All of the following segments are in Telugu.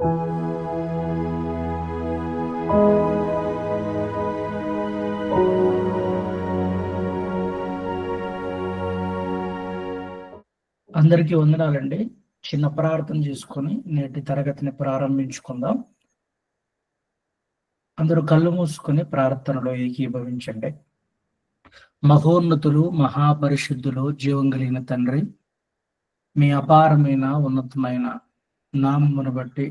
అందరికీ వందనాలండి. చిన్న ప్రార్థన చేసుకొని నేటి తరగతిని ప్రారంభించుకుందాం. అందరూ కళ్ళు మూసుకొని ప్రార్థనలో ఏకీభవించండి. మహోన్నతులు, మహాపరిశుద్ధులు, జీవం కలిగిన తండ్రి, మీ అపారమైన ఉన్నతమైన నామమును బట్టి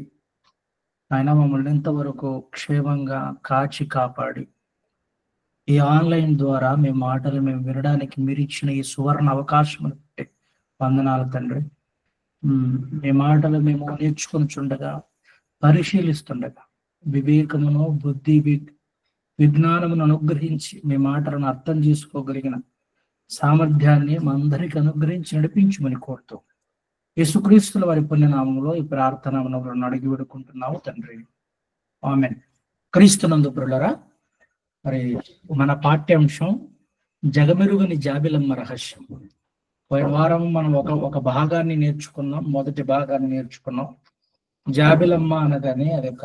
ఆయన మమ్మల్ని ఇంతవరకు క్షేమంగా కాచి కాపాడి ఈ ఆన్లైన్ ద్వారా మీ మాటలు మేము వినడానికి మీరు ఇచ్చిన ఈ సువర్ణ అవకాశం బట్టి వందనాలు తండ్రి. మీ మాటలు మేము నేర్చుకొనిచుండగా, పరిశీలిస్తుండగా వివేకమును, బుద్ధి, విజ్ఞానమును అనుగ్రహించి మీ మాటలను అర్థం చేసుకోగలిగిన సామర్థ్యాన్ని మా అందరికి అనుగ్రహించి నడిపించమని కోరుతూ యేసుక్రీస్తుల వారి పుణ్యనామంలో ఈ ప్రార్థన మనం అడిగి వేడుకుంటున్నాము తండ్రి, ఆమేన్. క్రీస్తునందు ప్రియులారా, మరి మన పాఠ్యాంశం జగమెరుగని జాబిలమ్మ రహస్యం. పోయిన వారం మనం ఒక భాగాన్ని నేర్చుకున్నాం. మొదటి భాగాన్ని నేర్చుకున్నాం. జాబిలమ్మ అనగానే అది ఒక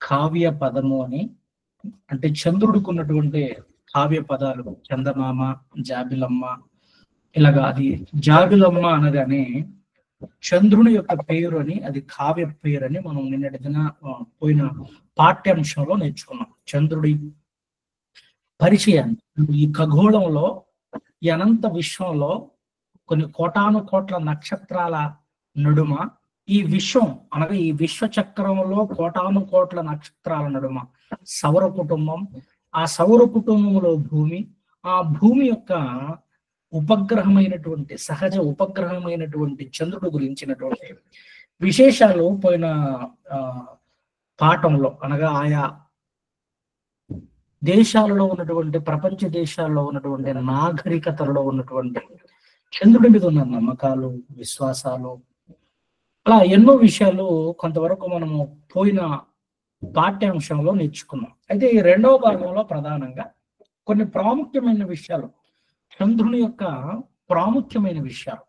కావ్య పదము అని, అంటే చంద్రుడికి ఉన్నటువంటి కావ్య పదాలు చందమామ, జాబిలమ్మ, ఇలాగా. అది జాబిలమ్మ అనగానే చంద్రుని యొక్క పేరు అని, అది కావ్య పేరు అని మనం నిన్నటి దిన పోయిన పాఠ్యాంశంలో నేర్చుకున్నాం. చంద్రుడి పరిచయాన్ని, ఈ ఖగోళంలో, ఈ అనంత విశ్వంలో కొన్ని కోటాను కోట్ల నక్షత్రాల నడుమ, ఈ విశ్వం అనగా ఈ విశ్వ చక్రంలో కోటాను కోట్ల నక్షత్రాల నడుమ సౌర కుటుంబం, ఆ సౌర కుటుంబంలో భూమి, ఆ భూమి యొక్క ఉపగ్రహమైనటువంటి సహజ ఉపగ్రహమైనటువంటి చంద్రుడు గురించినటువంటి విశేషాలు పోయిన పాఠంలో, అనగా ఆయా దేశాలలో ఉన్నటువంటి, ప్రపంచ దేశాల్లో ఉన్నటువంటి నాగరికతలలో ఉన్నటువంటి చంద్రుడి మీద ఉన్న నమ్మకాలు, విశ్వాసాలు, అలా ఎన్నో విషయాలు కొంతవరకు మనము పోయిన పాఠ్యాంశంలో నేర్చుకున్నాం. అయితే ఈ రెండవ భాగంలో ప్రధానంగా కొన్ని ప్రాముఖ్యమైన విషయాలు, చంద్రుని యొక్క ప్రాముఖ్యమైన విషయాలు,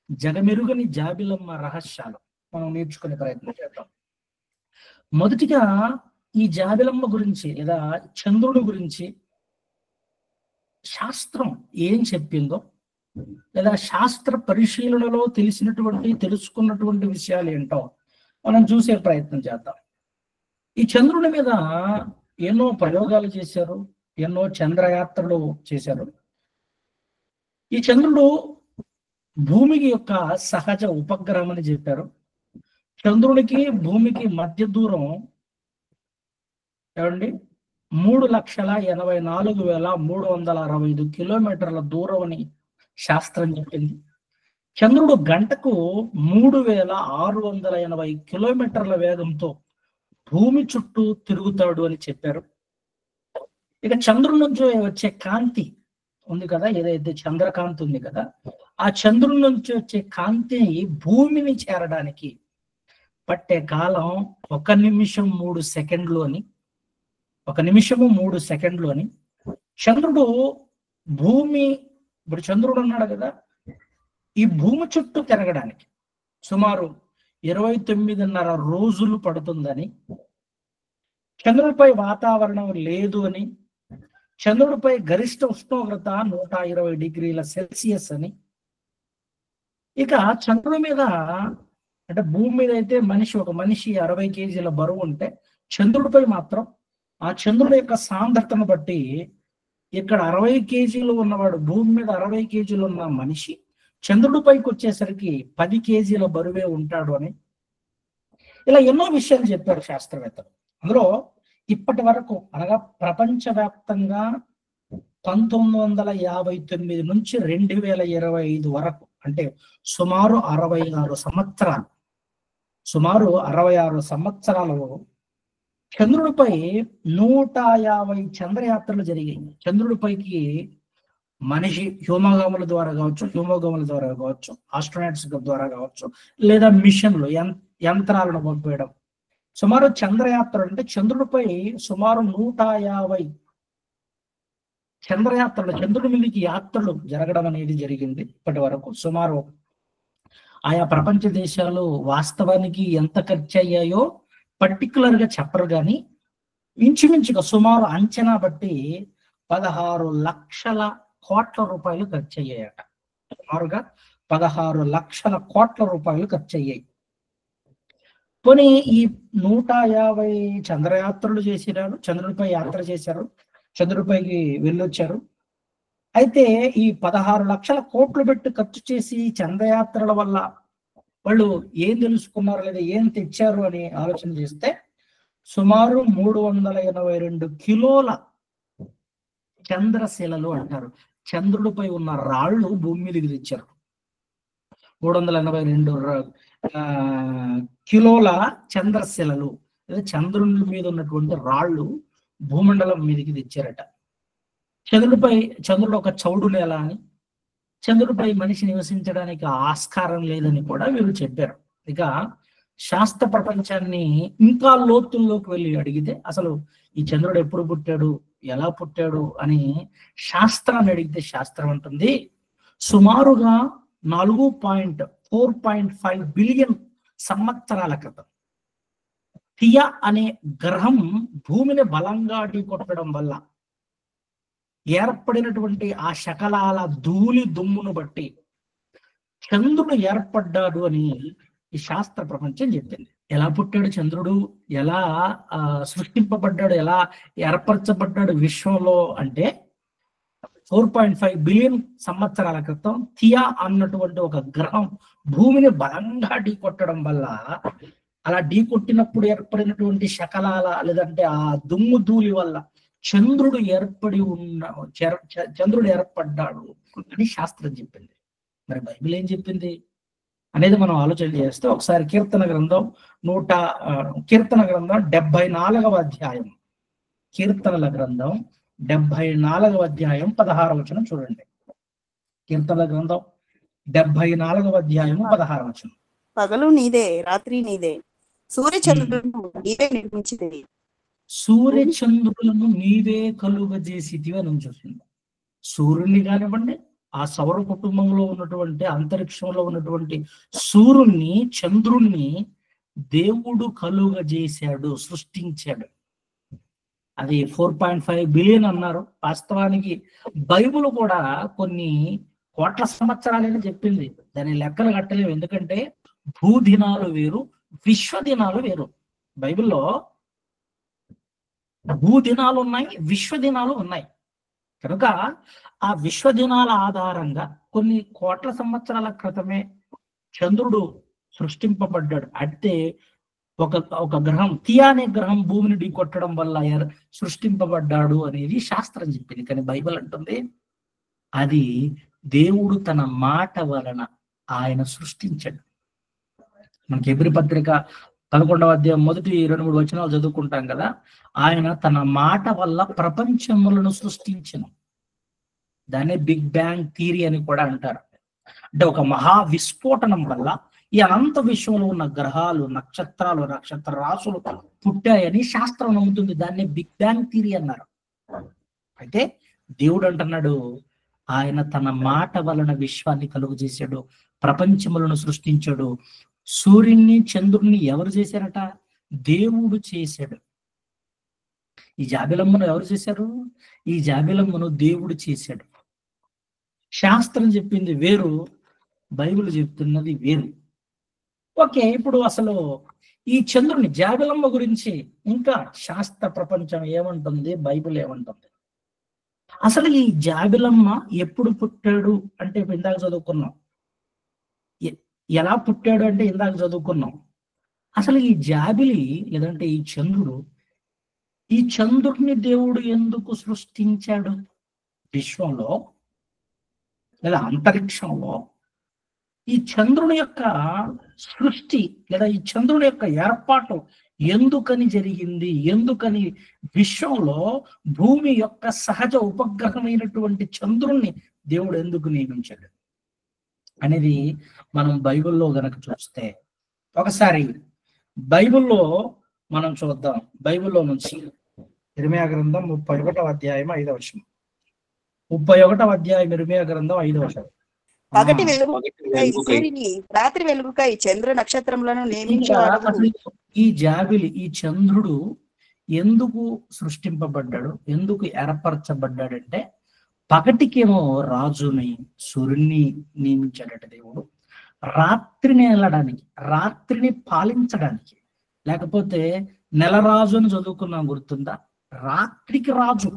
జగమెరుగని జాబిలమ్మ రహస్యాలు మనం నేర్చుకునే ప్రయత్నం చేద్దాం. మొదటిగా ఈ జాబిలమ్మ గురించి లేదా చంద్రుడి గురించి శాస్త్రం ఏం చెప్పిందో, లేదా శాస్త్ర పరిశీలనలో తెలుసుకున్నటువంటి విషయాలు ఏంటో మనం చూసే ప్రయత్నం చేద్దాం. ఈ చంద్రుని మీద ఎన్నో ప్రయోగాలు చేశారు, ఎన్నో చంద్రయాత్రలు చేశారు. ఈ చంద్రుడు భూమికి యొక్క సహజ ఉపగ్రహం అని చెప్పారు. చంద్రునికి భూమికి మధ్య దూరం ఏమండి 3,84,365 కిలోమీటర్ల దూరం అని శాస్త్రం చెప్పింది. చంద్రుడు గంటకు 3,680 కిలోమీటర్ల వేగంతో భూమి చుట్టూ తిరుగుతాడు అని చెప్పారు. ఇక చంద్రుడి నుంచి వచ్చే కాంతి ఉంది కదా, ఏదైతే చంద్రకాంతి ఉంది కదా, ఆ చంద్రుడి నుంచి వచ్చే కాంతి భూమిని చేరడానికి పట్టే కాలం 1 నిమిషం 3 సెకండ్లు అని, 1 నిమిషము 3 సెకండ్లు అని. చంద్రుడు భూమి, ఇప్పుడు చంద్రుడు ఉన్నాడు కదా, ఈ భూమి చుట్టూ తిరగడానికి సుమారు 29.5 రోజులు పడుతుందని, చంద్రుడిపై వాతావరణం లేదు అని, చంద్రుడిపై గరిష్ట ఉష్ణోగ్రత 120 డిగ్రీల సెల్సియస్ అని. ఇక చంద్రుడి మీద, అంటే భూమి మీద అయితే ఒక మనిషి 60 కేజీల బరువు ఉంటే, చంద్రుడిపై మాత్రం ఆ చంద్రుడి యొక్క సాంద్రతను బట్టి ఇక్కడ 60 కేజీలు ఉన్నవాడు, భూమి మీద 60 కేజీలు ఉన్న మనిషి చంద్రుడిపైకి వచ్చేసరికి 10 కేజీల బరువే ఉంటాడు అని, ఇలా ఎన్నో విషయాలు చెప్పారు శాస్త్రవేత్తలు. అందులో ఇప్పటి వరకు, అనగా ప్రపంచవ్యాప్తంగా 1959 నుంచి 2025 వరకు, అంటే సుమారు 66 సంవత్సరాలు చంద్రుడిపై 150 చంద్రయాత్రలు జరిగాయి. చంద్రుడిపైకి మనిషి హ్యూమోగముల ద్వారా కావచ్చు, ఆస్ట్రోనాట్స్ ద్వారా కావచ్చు, లేదా మిషన్లు, యంత్రాలను పంపేయడం. సుమారు చంద్రయాత్రలు, అంటే చంద్రుడిపై సుమారు 150 చంద్రయాత్రలు, చంద్రుడి మీదకి యాత్రలు జరగడం అనేది జరిగింది ఇప్పటి వరకు. సుమారు ఆయా ప్రపంచ దేశాలు వాస్తవానికి ఎంత ఖర్చు అయ్యాయో పర్టికులర్ గా చెప్పరు కానీ ఇంచుమించుగా సుమారు అంచనా బట్టి 16 లక్షల కోట్ల రూపాయలు ఖర్చు అయ్యాయట. సుమారుగా 16 లక్షల కోట్ల రూపాయలు ఖర్చు అయ్యాయి. పోనీ ఈ 150 చంద్రయాత్రలు చేసినారు, చంద్రుడిపై యాత్ర చేశారు, చంద్రుడిపైకి వెళ్ళొచ్చారు. అయితే ఈ 16 లక్షల కోట్లు పెట్టి ఖర్చు చేసి చంద్రయాత్రల వల్ల వాళ్ళు ఏం తెలుసుకున్నారు లేదా ఏం తెచ్చారు అని ఆలోచన చేస్తే సుమారు 382 కిలోల చంద్రశిలలు అంటారు, చంద్రుడిపై ఉన్న రాళ్ళు భూమి మీదకి తెచ్చారు. 382 కిలోల చంద్రశిలలు లేదా చంద్రుని మీద ఉన్నటువంటి రాళ్ళు భూమండలం మీదకి తెచ్చారట. చంద్రుడు ఒక చౌడు నేల అని, చంద్రుడిపై మనిషి నివసించడానికి ఆస్కారం లేదని కూడా వీళ్ళు చెప్పారు. ఇక శాస్త్ర ప్రపంచాన్ని ఇంకా లోతుల్లోకి వెళ్ళి అడిగితే అసలు ఈ చంద్రుడు ఎప్పుడు పుట్టాడు, ఎలా పుట్టాడు అని శాస్త్రాన్ని అడిగితే శాస్త్రం అంటుంది సుమారుగా 4.5 బిలియన్ సంవత్సరాల క్రితం థియా అనే గ్రహం భూమిని బలంగా ఢీకొట్టడం వల్ల ఏర్పడినటువంటి ఆ శకలాల ధూళి దుమ్మును బట్టి చంద్రుడు ఏర్పడ్డాడు అని ఈ శాస్త్ర ప్రపంచం చెప్పింది. ఎలా పుట్టాడు చంద్రుడు, ఎలా సృష్టింపబడ్డాడు, ఎలా ఏర్పరచబడ్డాడు విశ్వంలో అంటే 4.5 బిలియన్ సంవత్సరాల క్రితం థియా అన్నటువంటి ఒక గ్రహం భూమిని బలంగా ఢీకొట్టడం వల్ల అలా ఢీకొట్టినప్పుడు ఏర్పడినటువంటి శకలాల లేదంటే ఆ దుమ్ము ధూళి వల్ల చంద్రుడు ఏర్పడ్డాడు అని శాస్త్రం చెప్పింది. మరి బైబిల్ ఏం చెప్పింది అనేది మనం ఆలోచన చేస్తే ఒకసారి కీర్తన గ్రంథం 74వ అధ్యాయం, కీర్తనల గ్రంథం 74వ అధ్యాయం 16వ వచనం చూడండి. కీర్తనల గ్రంథం 74వ అధ్యాయం 16వ వచనం. పగలు నీదే, రాత్రి నీదే, సూర్యచంద్రులను నీవే నిర్మించితివి. సూర్యచంద్రులను నీవే కలుగజేసితివి అని చూస్తుంది. సూర్యుని కానివ్వండి, ఆ సౌర కుటుంబంలో ఉన్నటువంటి అంతరిక్షంలో ఉన్నటువంటి సూర్యుని చంద్రుణ్ణి దేవుడు కలుగజేశాడు, సృష్టించాడు. అది 4.5 బిలియన్ అన్నారు. వాస్తవానికి బైబిల్ కూడా కొన్ని కోట్ల సంవత్సరాలని చెప్పింది. దాని లెక్కలు కట్టలేవు, ఎందుకంటే భూదినాలు వేరు, విశ్వదినాలు వేరు. బైబిల్లో భూదినాలు ఉన్నాయి, విశ్వదినాలు ఉన్నాయి. కనుక ఆ విశ్వదినాల ఆధారంగా కొన్ని కోట్ల సంవత్సరాల క్రితమే చంద్రుడు సృష్టింపబడ్డాడు. అయితే ఒక గ్రహం థియా అనే గ్రహం భూమిని ఢీకొట్టడం వల్ల సృష్టింపబడ్డాడు అనేది శాస్త్రం చెప్పింది. కానీ బైబిల్ అంటుంది అది దేవుడు తన మాట వలన ఆయన సృష్టించాడు. మనకి హెబ్రీ పత్రిక 11వ అధ్యాయం మొదటి 2-3 వచనాలు చదువుకుంటాం కదా. ఆయన తన మాట వల్ల ప్రపంచములను సృష్టించను. దాన్ని బిగ్ బ్యాంగ్ థియరీ అని కూడా అంటారు. అంటే ఒక మహా విస్ఫోటనం వల్ల ఈ అనంత విశ్వంలో ఉన్న గ్రహాలు, నక్షత్రాలు, నక్షత్ర రాశులు పుట్టాయని శాస్త్రం నమ్ముతుంది. దాన్ని బిగ్ బ్యాంగ్ థియరీ అన్నారు. అయితే దేవుడు అంటున్నాడు ఆయన తన మాట వలన విశ్వాన్ని కలుగు చేశాడు, ప్రపంచములను సృష్టించాడు. సూర్యుని చంద్రుణ్ణి ఎవరు చేశారట? దేవుడు చేశాడు. ఈ జాబిలమ్మను ఎవరు చేశారు? ఈ జాబిలమ్మను దేవుడు చేశాడు. శాస్త్రం చెప్పింది వేరు, బైబిల్ చెప్తున్నది వేరు. ఓకే, ఇప్పుడు అసలు ఈ చంద్రుని జాబిలమ్మ గురించి ఇంకా శాస్త్ర ప్రపంచం ఏమంటుంది, బైబిల్ ఏమంటుంది? అసలు ఈ జాబిలమ్మ ఎప్పుడు పుట్టాడు అంటే ఇందాక చదువుకున్నాం. ఎలా పుట్టాడు అంటే ఇందాక చదువుకున్నాం. అసలు ఈ జాబిలి లేదంటే ఈ చంద్రుడిని దేవుడు ఎందుకు సృష్టించాడు? విశ్వంలో లేదా అంతరిక్షంలో ఈ చంద్రుని యొక్క సృష్టి లేదా ఈ చంద్రుని యొక్క ఏర్పాటు ఎందుకని జరిగింది? ఎందుకని విశ్వంలో భూమి యొక్క సహజ ఉపగ్రహమైనటువంటి చంద్రుణ్ణి దేవుడు ఎందుకు నియమించాడు అనేది మనం బైబిల్లో గనక చూస్తే, ఒకసారి బైబిల్లో మనం చూద్దాం. బైబిల్లో నుంచి ఇర్మియా గ్రంథం 31వ అధ్యాయం 5వ వచనం. 31వ అధ్యాయం ఇర్మియా గ్రంథం 5వ వచనం. పగటి వెలుగుకై సూర్యుని, రాత్రి వెలుగుకై చంద్ర నక్షత్రములను నియమించేవాడు. అసలు ఈ జాబిలి, ఈ చంద్రుడు ఎందుకు సృష్టింపబడ్డాడు, ఎందుకు ఏర్పరచబడ్డాడంటే పగటికేమో రాజుని, సూర్యుని నియమించాడట దేవుడు. రాత్రిని వెళ్ళడానికి, రాత్రిని పాలించడానికి. లేకపోతే నెల రాజు అని చదువుకున్నాం, గుర్తుందా? రాత్రికి రాజు,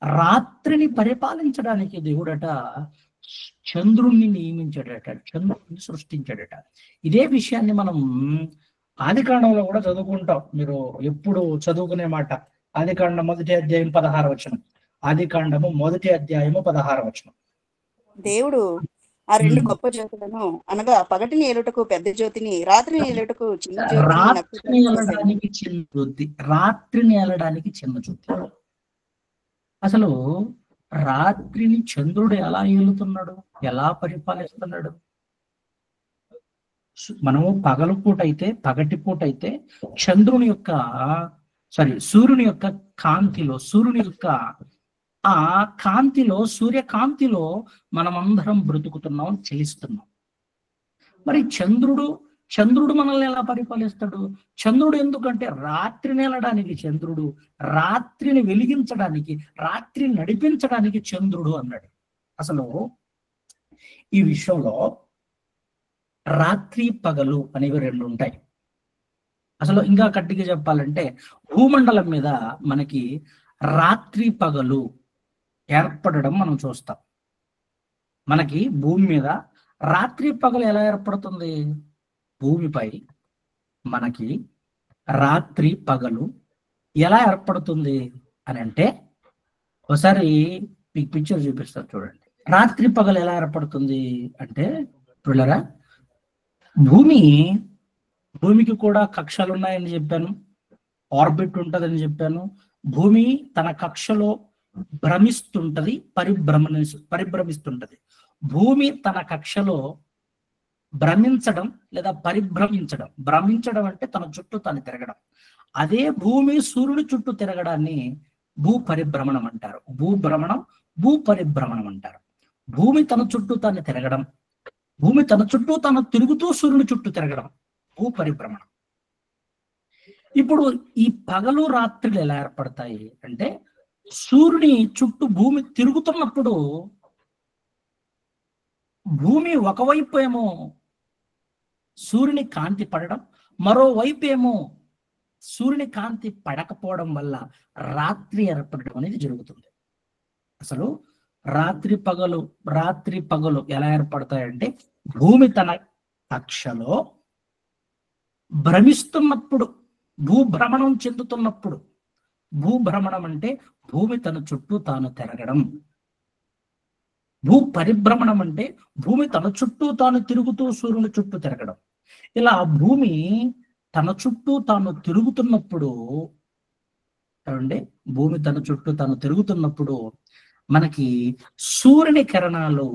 రాత్రిని పరిపాలించడానికి దేవుడట చంద్రుణ్ణి నియమించాడట, చంద్రుడిని సృష్టించాడట. ఇదే విషయాన్ని మనం ఆదికాండంలో కూడా చదువుకుంటాం. మీరు ఎప్పుడు చదువుకునే మాట, ఆదికాండం 1వ అధ్యాయం 16వ వచనం. ఆదికాండము 1వ అధ్యాయము 16వ వచనం. దేవుడు ఆ రెండు గొప్ప జ్యోతులను, అనగా పగటిని ఏలుటకు పెద్ద జ్యోతిని, రాత్రిని ఏలుటకు చిన్న రాత్రిని ఏలడానికి చిన్న జ్యోతి, రాత్రిని ఏలడానికి చిన్న జ్యోతి. అసలు రాత్రిని చంద్రుడు ఎలా ఏలుతున్నాడు, ఎలా పరిపాలిస్తున్నాడు? మనము పగటి పూట అయితే చంద్రుని యొక్క సూర్యుని యొక్క కాంతిలో, ఆ కాంతిలో, సూర్యకాంతిలో మనమందరం బ్రతుకుతున్నాం, చెలిస్తున్నాం. మరి చంద్రుడు మనల్ని ఎలా పరిపాలిస్తాడు? చంద్రుడు ఎందుకంటే రాత్రిని వెళ్ళడానికి చంద్రుడు, రాత్రిని వెలిగించడానికి, రాత్రిని నడిపించడానికి చంద్రుడు అన్నాడు. అసలు ఈ విషయంలో రాత్రి పగలు అనేవి రెండు ఉంటాయి. అసలు ఇంకా గట్టిగా చెప్పాలంటే భూమండలం మీద మనకి రాత్రి పగలు ఏర్పడడం మనం చూస్తాం. మనకి భూమి మీద రాత్రి పగలు ఎలా ఏర్పడుతుంది? భూమిపై మనకి రాత్రి పగలు ఎలా ఏర్పడుతుంది అని అంటే, ఒకసారి మీకు పిక్చర్ చూపిస్తారు చూడండి. రాత్రి పగలు ఎలా ఏర్పడుతుంది అంటే, పిల్లరా, భూమికి కూడా కక్షలు ఉన్నాయని చెప్పాను, ఆర్బిట్ ఉంటదని చెప్పాను. భూమి తన కక్షలో భ్రమిస్తుంటది, పరిభ్రమిస్తుంటది. భూమి తన కక్షలో భ్రమించడం లేదా భ్రమించడం అంటే తన చుట్టూ తాను తిరగడం. అదే భూమి సూర్యుడి చుట్టూ తిరగడాన్ని భూపరిభ్రమణం అంటారు. భూపరిభ్రమణం అంటారు. భూమి తన చుట్టూ తాను తిరగడం, భూమి తన చుట్టూ తాను తిరుగుతూ సూర్యుని చుట్టూ తిరగడం భూపరిభ్రమణం. ఇప్పుడు ఈ పగలు రాత్రులు ఎలా ఏర్పడతాయి అంటే, సూర్యుని చుట్టూ భూమి తిరుగుతున్నప్పుడు భూమి ఒకవైపు ఏమో సూర్యుని కాంతి పడడం, మరోవైపు ఏమో సూర్యుని కాంతి పడకపోవడం వల్ల రాత్రి ఏర్పడడం అనేది జరుగుతుంది. అసలు రాత్రి పగలు ఎలా ఏర్పడతాయంటే, భూమి తన కక్షలో భ్రమిస్తున్నప్పుడు, భూభ్రమణం చెందుతున్నప్పుడు. భూభ్రమణం అంటే భూమి తన చుట్టూ తాను తిరగడం. భూపరిభ్రమణం అంటే భూమి తన చుట్టూ తాను తిరుగుతూ సూర్యుని చుట్టూ తిరగడం. ఇలా భూమి తన చుట్టూ తాను తిరుగుతున్నప్పుడు, భూమి తన చుట్టూ తాను తిరుగుతున్నప్పుడు మనకి సూర్యుని కిరణాలు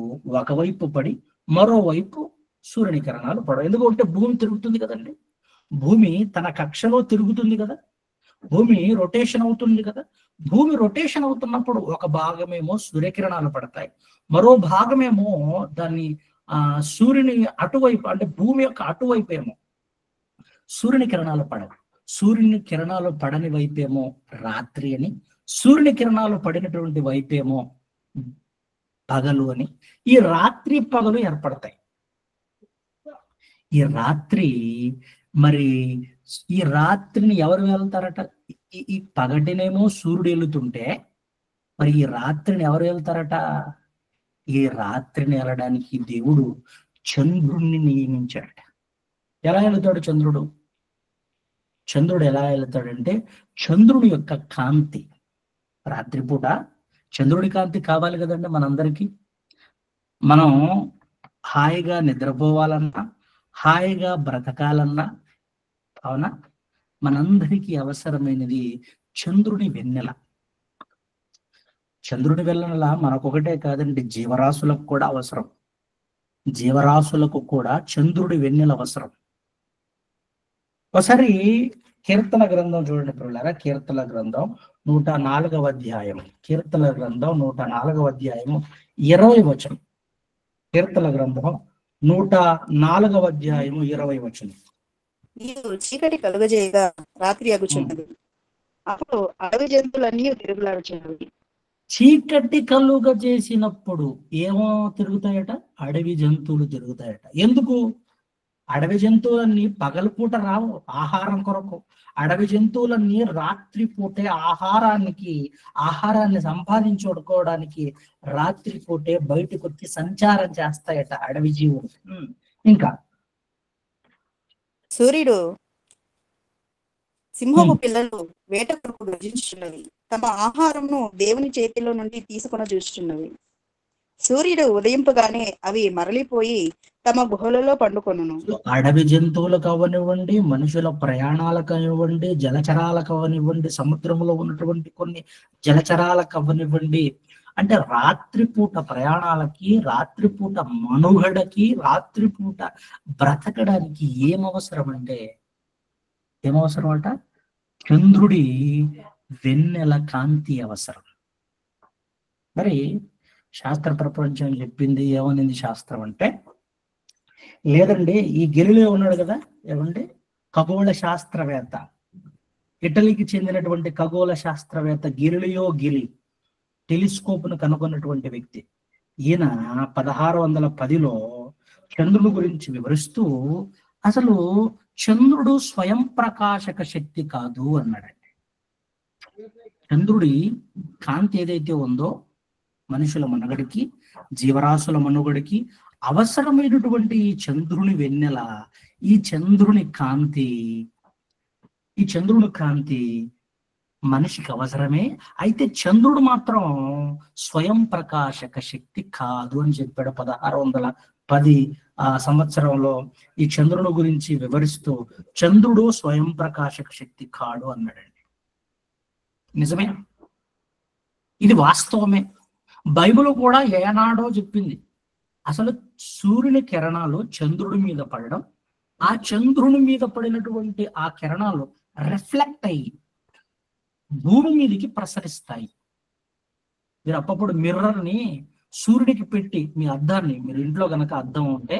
ఒకవైపు పడి మరోవైపు సూర్యుని కిరణాలు పడవు. ఎందుకంటే భూమి తిరుగుతుంది కదండి, భూమి తన కక్షలో తిరుగుతుంది కదా, భూమి రొటేషన్ అవుతుంది కదా. భూమి రొటేషన్ అవుతున్నప్పుడు ఒక భాగమేమో సూర్యకిరణాలు పడతాయి, మరో భాగమేమో దాన్ని సూర్యుని అటువైపు, అంటే భూమి యొక్క అటువైపు ఏమో సూర్యుని కిరణాలు పడవు. సూర్యుని కిరణాలు పడని వైపేమో రాత్రి అని, సూర్యుని కిరణాలు పడినటువంటి వైపేమో పగలు అని. ఈ రాత్రి పగలు ఏర్పడతాయి. ఈ రాత్రిని ఎవరు వెళ్తారట? ఈ పగటినేమో సూర్యుడు వెళుతుంటే, మరి ఈ రాత్రిని ఎవరు వెళ్తారట? ఈ రాత్రిని వెళ్ళడానికి దేవుడు చంద్రుణ్ణి నియమించాడట. ఎలా వెళుతాడు చంద్రుడు? చంద్రుడు ఎలా వెళతాడంటే, చంద్రుడి యొక్క కాంతి, రాత్రిపూట చంద్రుడి కాంతి కావాలి కదండి మనందరికీ. మనం హాయిగా నిద్రపోవాలన్నా, హాయిగా బ్రతకాలన్నా, అవునా, మనందరికీ అవసరమైనది చంద్రుని వెన్నెల. చంద్రుని వెన్నెల మనకొకటే కాదండి, జీవరాశులకు కూడా అవసరం. జీవరాశులకు కూడా చంద్రుడి వెన్నెల అవసరం. ఒకసారి కీర్తన గ్రంథం చూడండి పిల్లలారా. కీర్తన గ్రంథం 104వ అధ్యాయం, 104వ అధ్యాయం 20వ వచనం. కీర్తన గ్రంథం 104వ అధ్యాయము 20వ వచనం. నీవు చీకటి కలుగజేయగా రాత్రి అగుచున్నది, అప్పుడు అడవి జంతువులన్నీ తిరుగులాడుచున్నవి. చీకటి కలుగ చేసినప్పుడు ఏమో తిరుగుతాయట? అడవి జంతువులు తిరుగుతాయట. ఎందుకు? అడవి జంతువులన్నీ పగలపూట రావు ఆహారం కొరకు. అడవి జంతువులన్నీ రాత్రి పూటే ఆహారాన్ని సంపాదించుకోవడానికి రాత్రి పూటే బయటకు వచ్చి సంచారం చేస్తాయట అడవి జీవులు. ఇంకా సూర్యుడు సింహపు పిల్లలు వేట కొరకు గర్జించుచున్నవి, తమ ఆహారంను దేవుని చేతిలో నుండి తీసుకొని చూస్తున్నవి. సూర్యుడు ఉదయింపగానే అవి మరలిపోయి తమ గుహలలో పండుకొనును. అడవి జంతువులకు అవనివ్వండి, మనుషుల ప్రయాణాలకు అవనివ్వండి, జలచరాలకు అవనివ్వండి, సముద్రంలో ఉన్నటువంటి కొన్ని జలచరాలకు అవనివ్వండి, అంటే రాత్రిపూట ప్రయాణాలకి, రాత్రిపూట మనుగడకి, రాత్రిపూట బ్రతకడానికి ఏమవసరం అట? చంద్రుడి వెన్నెల కాంతి అవసరం. మరి శాస్త్ర ప్రపంచం చెప్పింది ఏమనింది శాస్త్రం అంటే, లేదండి ఈ గెలిలియో ఉన్నాడు కదా, ఏమండి ఖగోళ శాస్త్రవేత్త, ఇటలీకి చెందినటువంటి ఖగోళ శాస్త్రవేత్త గెలిలియో టెలిస్కోప్ను కనుగొన్నటువంటి వ్యక్తి. ఈయన 1610లో చంద్రుడి గురించి వివరిస్తూ అసలు చంద్రుడు స్వయం ప్రకాశక శక్తి కాదు అన్నాడండి. చంద్రుడి కాంతి ఏదైతే ఉందో మనుషుల మనుగడికి, జీవరాశుల మనుగడికి అవసరమైనటువంటి ఈ చంద్రుని వెన్నెల, ఈ చంద్రుని కాంతి మనిషికి అవసరమే. అయితే చంద్రుడు మాత్రం స్వయం ప్రకాశక శక్తి కాదు అని చెప్పాడు 1610 సంవత్సరంలో. ఈ చంద్రుని గురించి వివరిస్తూ చంద్రుడు స్వయం ప్రకాశక శక్తి కాడు అన్నాడండి. నిజమే, ఇది వాస్తవమే. బైబిల్ కూడా ఏనాడో చెప్పింది. అసలు సూర్యుని కిరణాలు చంద్రుడి మీద పడడం, ఆ చంద్రుని మీద పడినటువంటి ఆ కిరణాలు రిఫ్లెక్ట్ అయ్యి భూమి మీదకి ప్రసరిస్తాయి. మీరు అప్పుడు మిర్రర్ని సూర్యుడికి పెట్టి, మీ అద్దాన్ని, మీరు ఇంట్లో కనుక అద్దం ఉంటే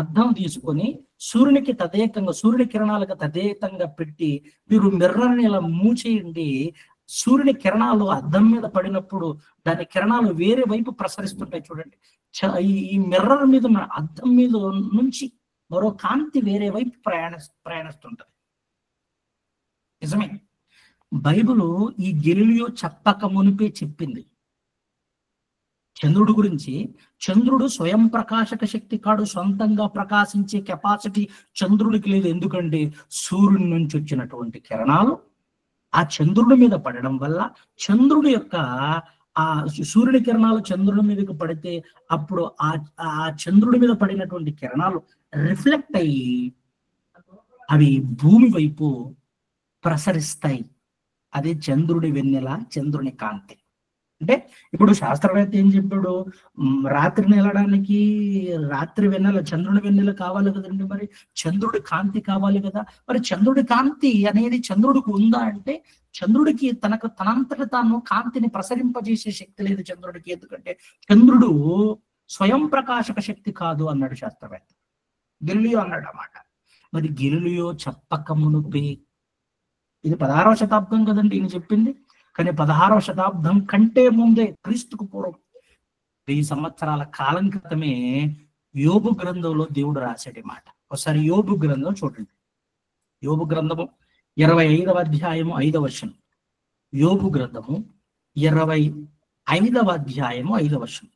అద్దం తీసుకొని సూర్యుని కిరణాలకు తదేకంగా పెట్టి మీరు మిర్రర్ని ఇలా మూచేయండి. సూర్యుని కిరణాలు అద్దం మీద పడినప్పుడు దాని కిరణాలు వేరే వైపు ప్రసరిస్తుంటాయి. చూడండి, ఈ మిర్రర్ మీద అద్దం మీద నుంచి మరో కాంతి వేరే వైపు ప్రయాణిస్తుంటది. నిజమే, బైబిలు ఈ గెలిలియో చెప్పక మునిపే చెప్పింది చంద్రుడు గురించి. చంద్రుడు స్వయం ప్రకాశక శక్తి కాడు, సొంతంగా ప్రకాశించే కెపాసిటీ చంద్రుడికి లేదు. ఎందుకంటే సూర్యుడి నుంచి వచ్చినటువంటి కిరణాలు ఆ చంద్రుడి మీద పడడం వల్ల చంద్రుడి యొక్క ఆ సూర్యుడి కిరణాలు చంద్రుడి మీదకి పడితే అప్పుడు ఆ చంద్రుడి మీద పడినటువంటి కిరణాలు రిఫ్లెక్ట్ అయ్యి అవి భూమి వైపు ప్రసరిస్తాయి. అదే చంద్రుడి వెన్నెల, చంద్రుని కాంతి. అంటే ఇప్పుడు శాస్త్రవేత్త ఏం చెప్పాడు? రాత్రిని వెళ్ళడానికి రాత్రి వెన్నెల, చంద్రుడి వెన్నెల కావాలి కదండి. మరి చంద్రుడి కాంతి కావాలి కదా. మరి చంద్రుడి కాంతి అనేది చంద్రుడికి ఉందా అంటే, చంద్రుడికి తనంతట తాను కాంతిని ప్రసరింపజేసే శక్తి లేదు చంద్రుడికి. ఎందుకంటే చంద్రుడు స్వయం ప్రకాశక శక్తి కాదు అన్నాడు శాస్త్రవేత్త. గెలిలియో అన్నాడు అన్నమాట. మరి గెలిలియో చెప్పక మునుపే, ఇది 16వ శతాబ్దం కదండి ఈయన చెప్పింది. కానీ 16వ శతాబ్దం కంటే ముందే, క్రీస్తుకు పూర్వం 1000 సంవత్సరాల కాలం క్రితమే యోబు గ్రంథంలో దేవుడు రాశాడు మాట. ఒకసారి యోబు గ్రంథం చూడండి. యోబు గ్రంథము 25వ అధ్యాయము 5వ వచనం. యోబు గ్రంథము 25వ అధ్యాయము 5వ వచనం.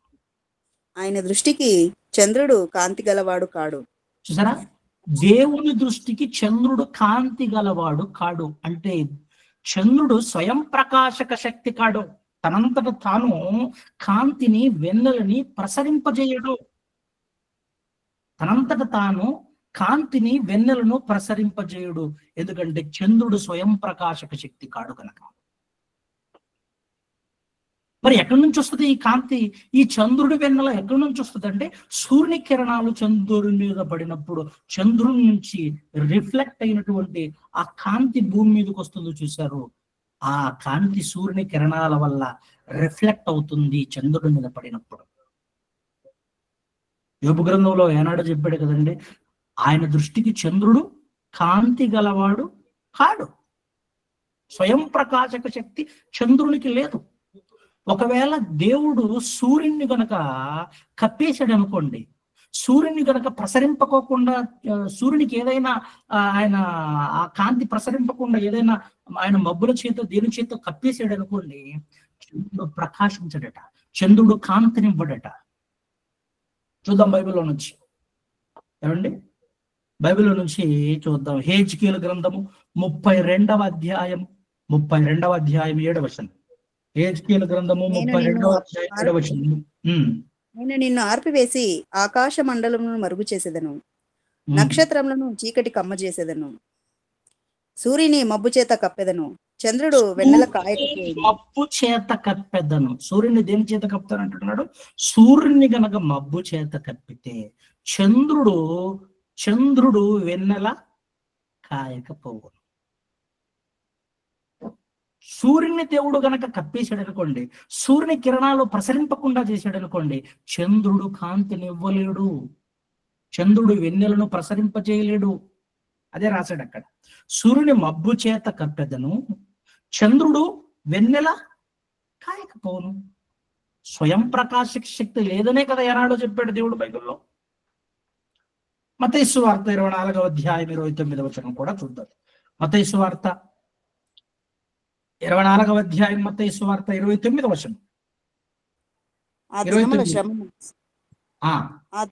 ఆయన దృష్టికి చంద్రుడు కాంతి గలవాడు కాడు. చూసారా, దేవుని దృష్టికి చంద్రుడు కాంతి గలవాడు కాడు. అంటే చంద్రుడు స్వయం ప్రకాశక శక్తి కాడు. తనంతట తాను కాంతిని, వెన్నెలని ప్రసరింపజేయడు. తనంతట తాను కాంతిని, వెన్నెలను ప్రసరింపజేయుడు. ఎందుకంటే చంద్రుడు స్వయం ప్రకాశక శక్తి కాడు కనుక. మరి ఎక్కడి నుంచి వస్తుంది ఈ కాంతి? ఈ చంద్రుడి వెన్నెల ఎక్కడి నుంచి వస్తుంది అంటే, సూర్యుని కిరణాలు చంద్రుడి మీద పడినప్పుడు చంద్రుడి నుంచి రిఫ్లెక్ట్ అయినటువంటి ఆ కాంతి భూమి మీదకి వస్తుందో చూశారు. ఆ కాంతి సూర్యుని కిరణాల వల్ల రిఫ్లెక్ట్ అవుతుంది చంద్రుడి మీద పడినప్పుడు. యోబు గ్రంథంలో ఏనాడో చెప్పాడు కదండి, ఆయన దృష్టికి చంద్రుడు కాంతి గలవాడు కాడు. స్వయం ప్రకాశక శక్తి చంద్రునికి లేదు. ఒకవేళ దేవుడు సూర్యుని గనక కప్పేశాడు అనుకోండి, సూర్యుని గనక ప్రసరింపకోకుండా, సూర్యునికి ఏదైనా ఆయన ఆ కాంతి ప్రసరింపకుండా ఏదైనా ఆయన మబ్బుల చేత దేని చేత కప్పేసాడు అనుకోండి, చంద్రుడు ప్రకాశించడట, చంద్రుడు కాంతినివ్వడట. చూద్దాం బైబిల్లో నుంచి. ఏమండి, బైబిల్లో నుంచి చూద్దాం. హెజ్కేలు గ్రంథము 32వ అధ్యాయం 7వ వచనం. హెజ్కేలు గ్రంథము 32వ అధ్యాయం 7వ వచనం. నేను నిన్ను ఆర్పివేసి ఆకాశ మండలమును మరుగు చేసేదను, నక్షత్రములను చీకటి కమ్మ చేసేదను, సూర్యుని మబ్బు చేత కప్పెదను, చంద్రుడు వెన్నెల కాయకపోయింది. మబ్బు చేత కప్పెదను. సూర్యుని దేని చేత కప్పుతాను అంటున్నాడు? సూర్యుని గనక మబ్బు చేత కప్పితే చంద్రుడు వెన్నెల కాయకపోవును. సూర్యుని దేవుడు గనక కప్పేశాడు అనుకోండి, సూర్యుని కిరణాలు ప్రసరింపకుండా చేశాడు అనుకోండి, చంద్రుడు కాంతిని ఇవ్వలేడు, చంద్రుడు వెన్నెలను ప్రసరింపజేయలేడు. అదే రాశాడు అక్కడ. సూర్యుని మబ్బు చేత కప్పెదను, చంద్రుడు వెన్నెల కాయకపోను. స్వయం ప్రకాశక శక్తి లేదనే కదా ఏనాడో చెప్పాడు దేవుడు బైబిల్లో. మత్తయి సువార్త 24వ అధ్యాయం 29వ వచనం కూడా చూద్దాం. మత్తయి సువార్త 24వ అధ్యాయం, మత్తయి సువార్త 29వ వచనం. ఆ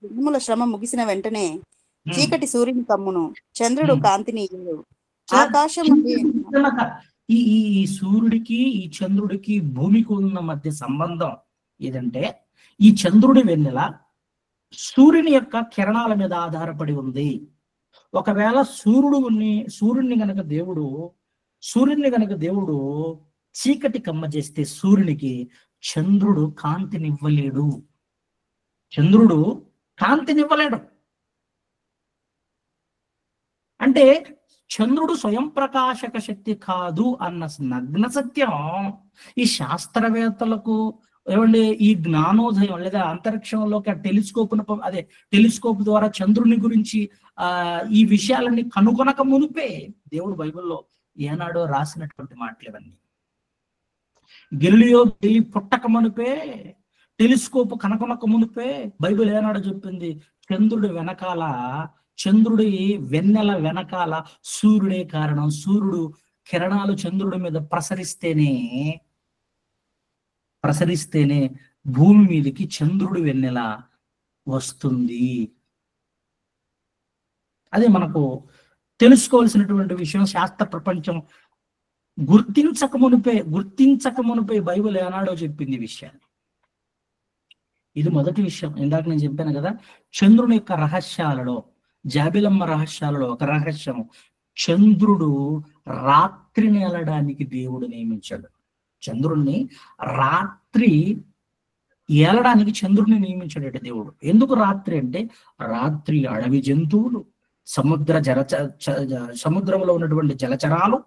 దినముల శ్రమ ముగిసిన వెంటనే చీకటి సూర్యుని కమ్మును, చంద్రుడు కాంతిని ఇయ్యడు. ఆకాశం ఈ సూర్యుడికి ఈ చంద్రుడికి భూమికి ఉన్న మధ్య సంబంధం ఏదంటే, ఈ చంద్రుడి వెన్నెల సూర్యుని యొక్క కిరణాల మీద ఆధారపడి ఉంది. ఒకవేళ సూర్యుడిని గనక దేవుడు చీకటి కమ్మ చేస్తే సూర్యునికి చంద్రుడు కాంతినివ్వలేడు. అంటే చంద్రుడు స్వయం ప్రకాశక శక్తి కాదు అన్న నగ్న సత్యం ఈ శాస్త్రవేత్తలకు, ఏమండి, ఈ జ్ఞానోదయం లేదా అంతరిక్షంలోకి టెలిస్కోప్ ద్వారా చంద్రుని గురించి ఈ విషయాలన్నీ కనుగొనక మునిపే దేవుడు బైబిల్లో ఏనాడో రాసినటువంటి మాటలు ఇవన్నీ. గెలిలియో పుట్టక మునిపే, టెలిస్కోప్ కనుగొనక మునిపే బైబిల్ ఏనాడో చెప్పింది, చంద్రుడి వెన్నెల వెనకాల సూర్యుడే కారణం. సూర్యుడు కిరణాలు చంద్రుడి మీద ప్రసరిస్తేనే భూమి మీదకి చంద్రుడి వెన్నెల వస్తుంది. అదే మనకు తెలుసుకోవాల్సినటువంటి విషయం. శాస్త్ర ప్రపంచం గుర్తించక మునిపే బైబిల్ ఏనాడో చెప్పింది ఈ విషయాన్ని. ఇది మొదటి విషయం. ఇందాక నేను చెప్పాను కదా, చంద్రుని యొక్క రహస్యాలలో, జాబిలమ్మ రహస్యాలలో ఒక రహస్యం, చంద్రుడు రాత్రిని ఏలడానికి దేవుడు నియమించాడు. చంద్రుణ్ణి రాత్రి ఏలడానికి చంద్రుడిని నియమించాడట దేవుడు. ఎందుకు రాత్రి అంటే, రాత్రి అడవి జంతువులు, సముద్రంలో ఉన్నటువంటి జలచరాలు,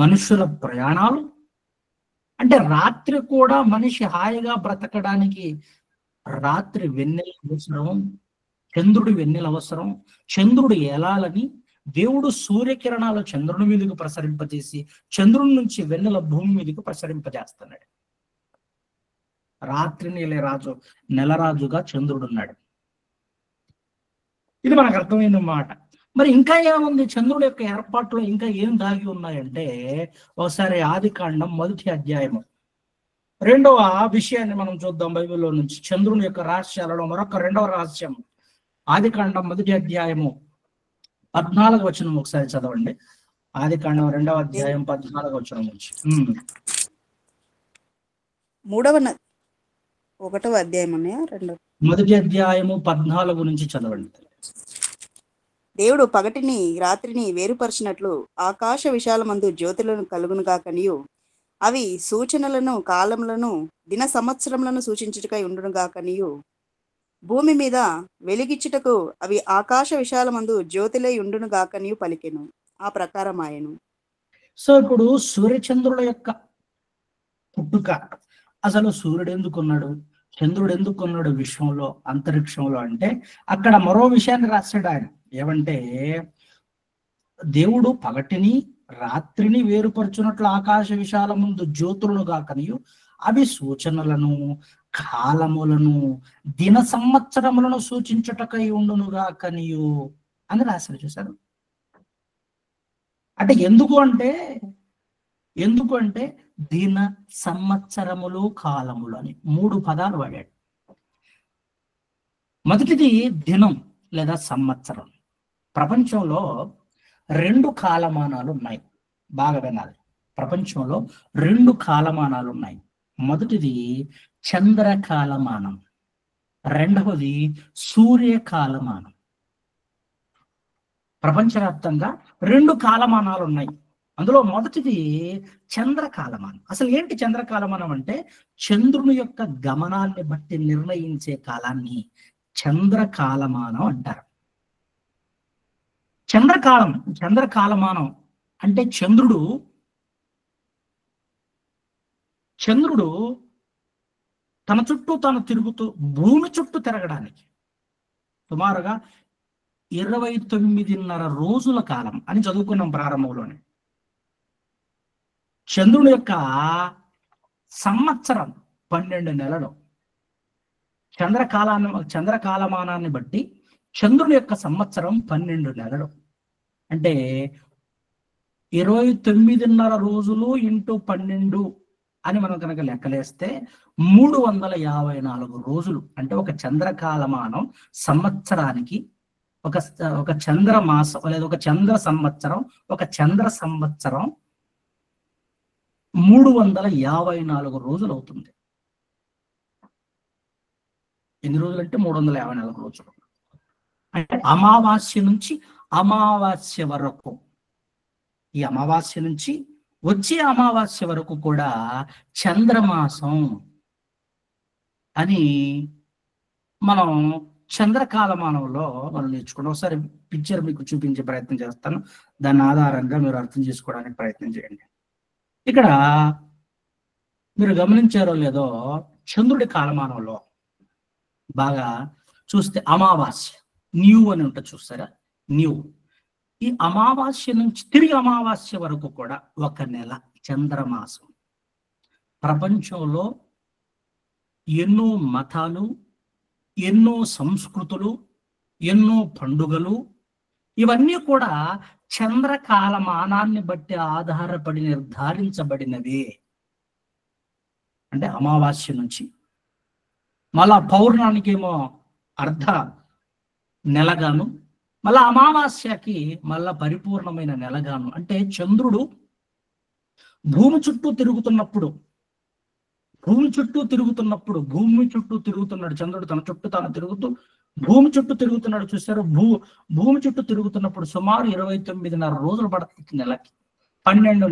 మనుషుల ప్రయాణాలు, అంటే రాత్రి కూడా మనిషి హాయిగా బ్రతకడానికి రాత్రి వెన్నెల అవసరం, చంద్రుడి వెన్నెల అవసరం. చంద్రుడు ఏలాలని దేవుడు సూర్యకిరణాలు చంద్రుని మీదకు ప్రసరింపజేసి చంద్రుని నుంచి వెన్నెల భూమి మీదకు ప్రసరింపజేస్తున్నాడు. రాత్రి నెలరాజుగా చంద్రుడు ఉన్నాడు. ఇది మనకు అర్థమైన మాట. మరి ఇంకా ఏముంది చంద్రుడి యొక్క ఏర్పాట్లో? ఇంకా ఏం దాగి ఉన్నాయంటే, ఒకసారి ఆదికాండం 1వ అధ్యాయము 2వ విషయాన్ని మనం చూద్దాం బైబిల్లో నుంచి. చంద్రుని యొక్క రహస్యాలలో మరొక 2వ రహస్యం. ఆదికాండం 1వ అధ్యాయము 14వ వచనం ఒకసారి చదవండి. ఆదికాండం 2వ అధ్యాయం 14వ వచనం నుంచి. 1వ అధ్యాయం 1వ అధ్యాయము 14 నుంచి చదవండి. దేవుడు పగటిని రాత్రిని వేరుపరిచినట్లు ఆకాశ విశాలమందు జ్యోతులను కలుగునుగాకనియు, అవి సూచనలను, కాలములను, దిన సంవత్సరములను సూచించుటకై ఉండునుగాకనియు, భూమి మీద వెలిగిచ్చుటకు అవి ఆకాశ విశాలమందు జ్యోతిలై ఉండునుగాకనియు పలికెను. ఆ ప్రకారం ఆయను. సో ఇప్పుడు సూర్యచంద్రుల యొక్క పుట్టుక, అసలు సూర్యుడు ఎందుకున్నాడు, చంద్రుడు ఎందుకు ఉన్నాడు విశ్వంలో, అంతరిక్షంలో అంటే అక్కడ మరో విషయాన్ని రాశాడు ఆయన. ఏమంటే దేవుడు పగటిని రాత్రిని వేరుపరచునట్లు ఆకాశ విశాల ముందు జ్యోతులను గాకనియు అవి సూచనలను కాలములను దిన సంవత్సరములను సూచించుటకై ఉండును గాకనియు అని రాశారు. చూశారు? అంటే ఎందుకు అంటే దిన సంవత్సరములు కాలములు అని 3 పదాలు వాడాడు. మొదటిది దినం లేదా సంవత్సరం. ప్రపంచంలో 2 కాలమానాలు ఉన్నాయి. బాగా వినాలి. ప్రపంచంలో 2 కాలమానాలు ఉన్నాయి. మొదటిది చంద్రకాలమానం, రెండవది సూర్యకాలమానం. ప్రపంచవ్యాప్తంగా 2 కాలమానాలు ఉన్నాయి. అందులో మొదటిది చంద్రకాలమానం. అసలు ఏంటి చంద్రకాలమానం అంటే చంద్రుని యొక్క గమనాన్ని బట్టి నిర్ణయించే కాలాన్ని చంద్రకాలమానం అంటారు. చంద్రకాలమానం అంటే చంద్రుడు తన చుట్టూ తాను తిరుగుతూ భూమి చుట్టూ తిరగడానికి సుమారుగా 29.5 రోజుల కాలం అని చదువుకున్నాం ప్రారంభంలోనే. చంద్రుని యొక్క సంవత్సరం 12 నెలలు. చంద్రకాలమానాన్ని బట్టి చంద్రుని యొక్క సంవత్సరం 12 నెలలు. అంటే 29.5 రోజులు ఇంటూ 12 అని మనం కనుక లెక్కలేస్తే 354 రోజులు. అంటే ఒక చంద్రకాలమానం సంవత్సరానికి ఒక చంద్రమాసం లేదా ఒక చంద్ర సంవత్సరం 354 రోజులు అవుతుంది. ఎన్ని రోజులు అంటే 354 రోజులు. అంటే అమావాస్య నుంచి అమావాస్య వరకు, ఈ అమావాస్య నుంచి వచ్చే అమావాస్య వరకు కూడా చంద్రమాసం అని మనం చంద్రకాలమానంలో మనం నేర్చుకున్నాం. ఒకసారి పిక్చర్ మీకు చూపించే ప్రయత్నం చేస్తాను. దాని ఆధారంగా మీరు అర్థం చేసుకోవడానికి ప్రయత్నం చేయండి. ఇక్కడ మీరు గమనించారో లేదో, చంద్రుడి కాలమానంలో బాగా చూస్తే అమావాస్య న్యూ అని ఉంటుంది. చూస్తారా? న్యూ. ఈ అమావాస్య నుంచి తిరిగి అమావాస్య వరకు కూడా 1 నెల చంద్రమాసం. ప్రపంచంలో ఎన్నో మతాలు, ఎన్నో సంస్కృతులు, ఎన్నో పండుగలు ఇవన్నీ కూడా చంద్రకాలమానాన్ని బట్టి ఆధారపడి నిర్ధారించబడినవి. అంటే అమావాస్య నుంచి మళ్ళా పౌర్ణానికేమో అర్ధ నెలగాను, మళ్ళా అమావాస్యకి మళ్ళా పరిపూర్ణమైన నెలగాను. అంటే చంద్రుడు భూమి చుట్టూ తిరుగుతున్నప్పుడు భూమి చుట్టూ తిరుగుతున్నాడు. చంద్రుడు తన చుట్టూ తాను తిరుగుతూ భూమి చుట్టూ తిరుగుతున్నాడు. చూసారు? భూమి చుట్టూ తిరుగుతున్నప్పుడు సుమారు 29.5 రోజులు పడుతుంది నెలకి. 12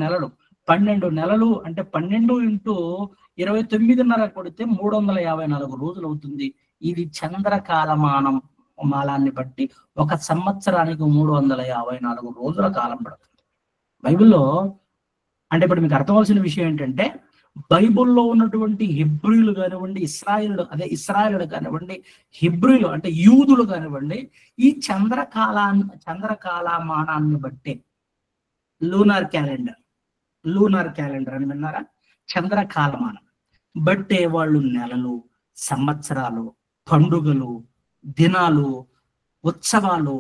నెలలు అంటే 12 ఇంటూ 29.5 కొడితే 354 రోజులు అవుతుంది. ఇది చంద్రకాలమానాన్ని బట్టి ఒక సంవత్సరానికి 354 రోజుల కాలం పడుతుంది. బైబిల్లో అంటే ఇప్పుడు మీకు అర్థమవలసిన విషయం ఏంటంటే, బైబిల్లో ఉన్నటువంటి హిబ్రీలు కానివ్వండి, ఇస్రాయేలుడు కానివ్వండి, హిబ్రీలు అంటే యూదులు కానివ్వండి, ఈ చంద్రకాలమానాన్ని బట్టే లూనార్ క్యాలెండర్ అని విన్నారా? చంద్రకాలమానం బట్టే వాళ్ళు నెలలు, సంవత్సరాలు, పండుగలు, దినాలు, ఉత్సవాలు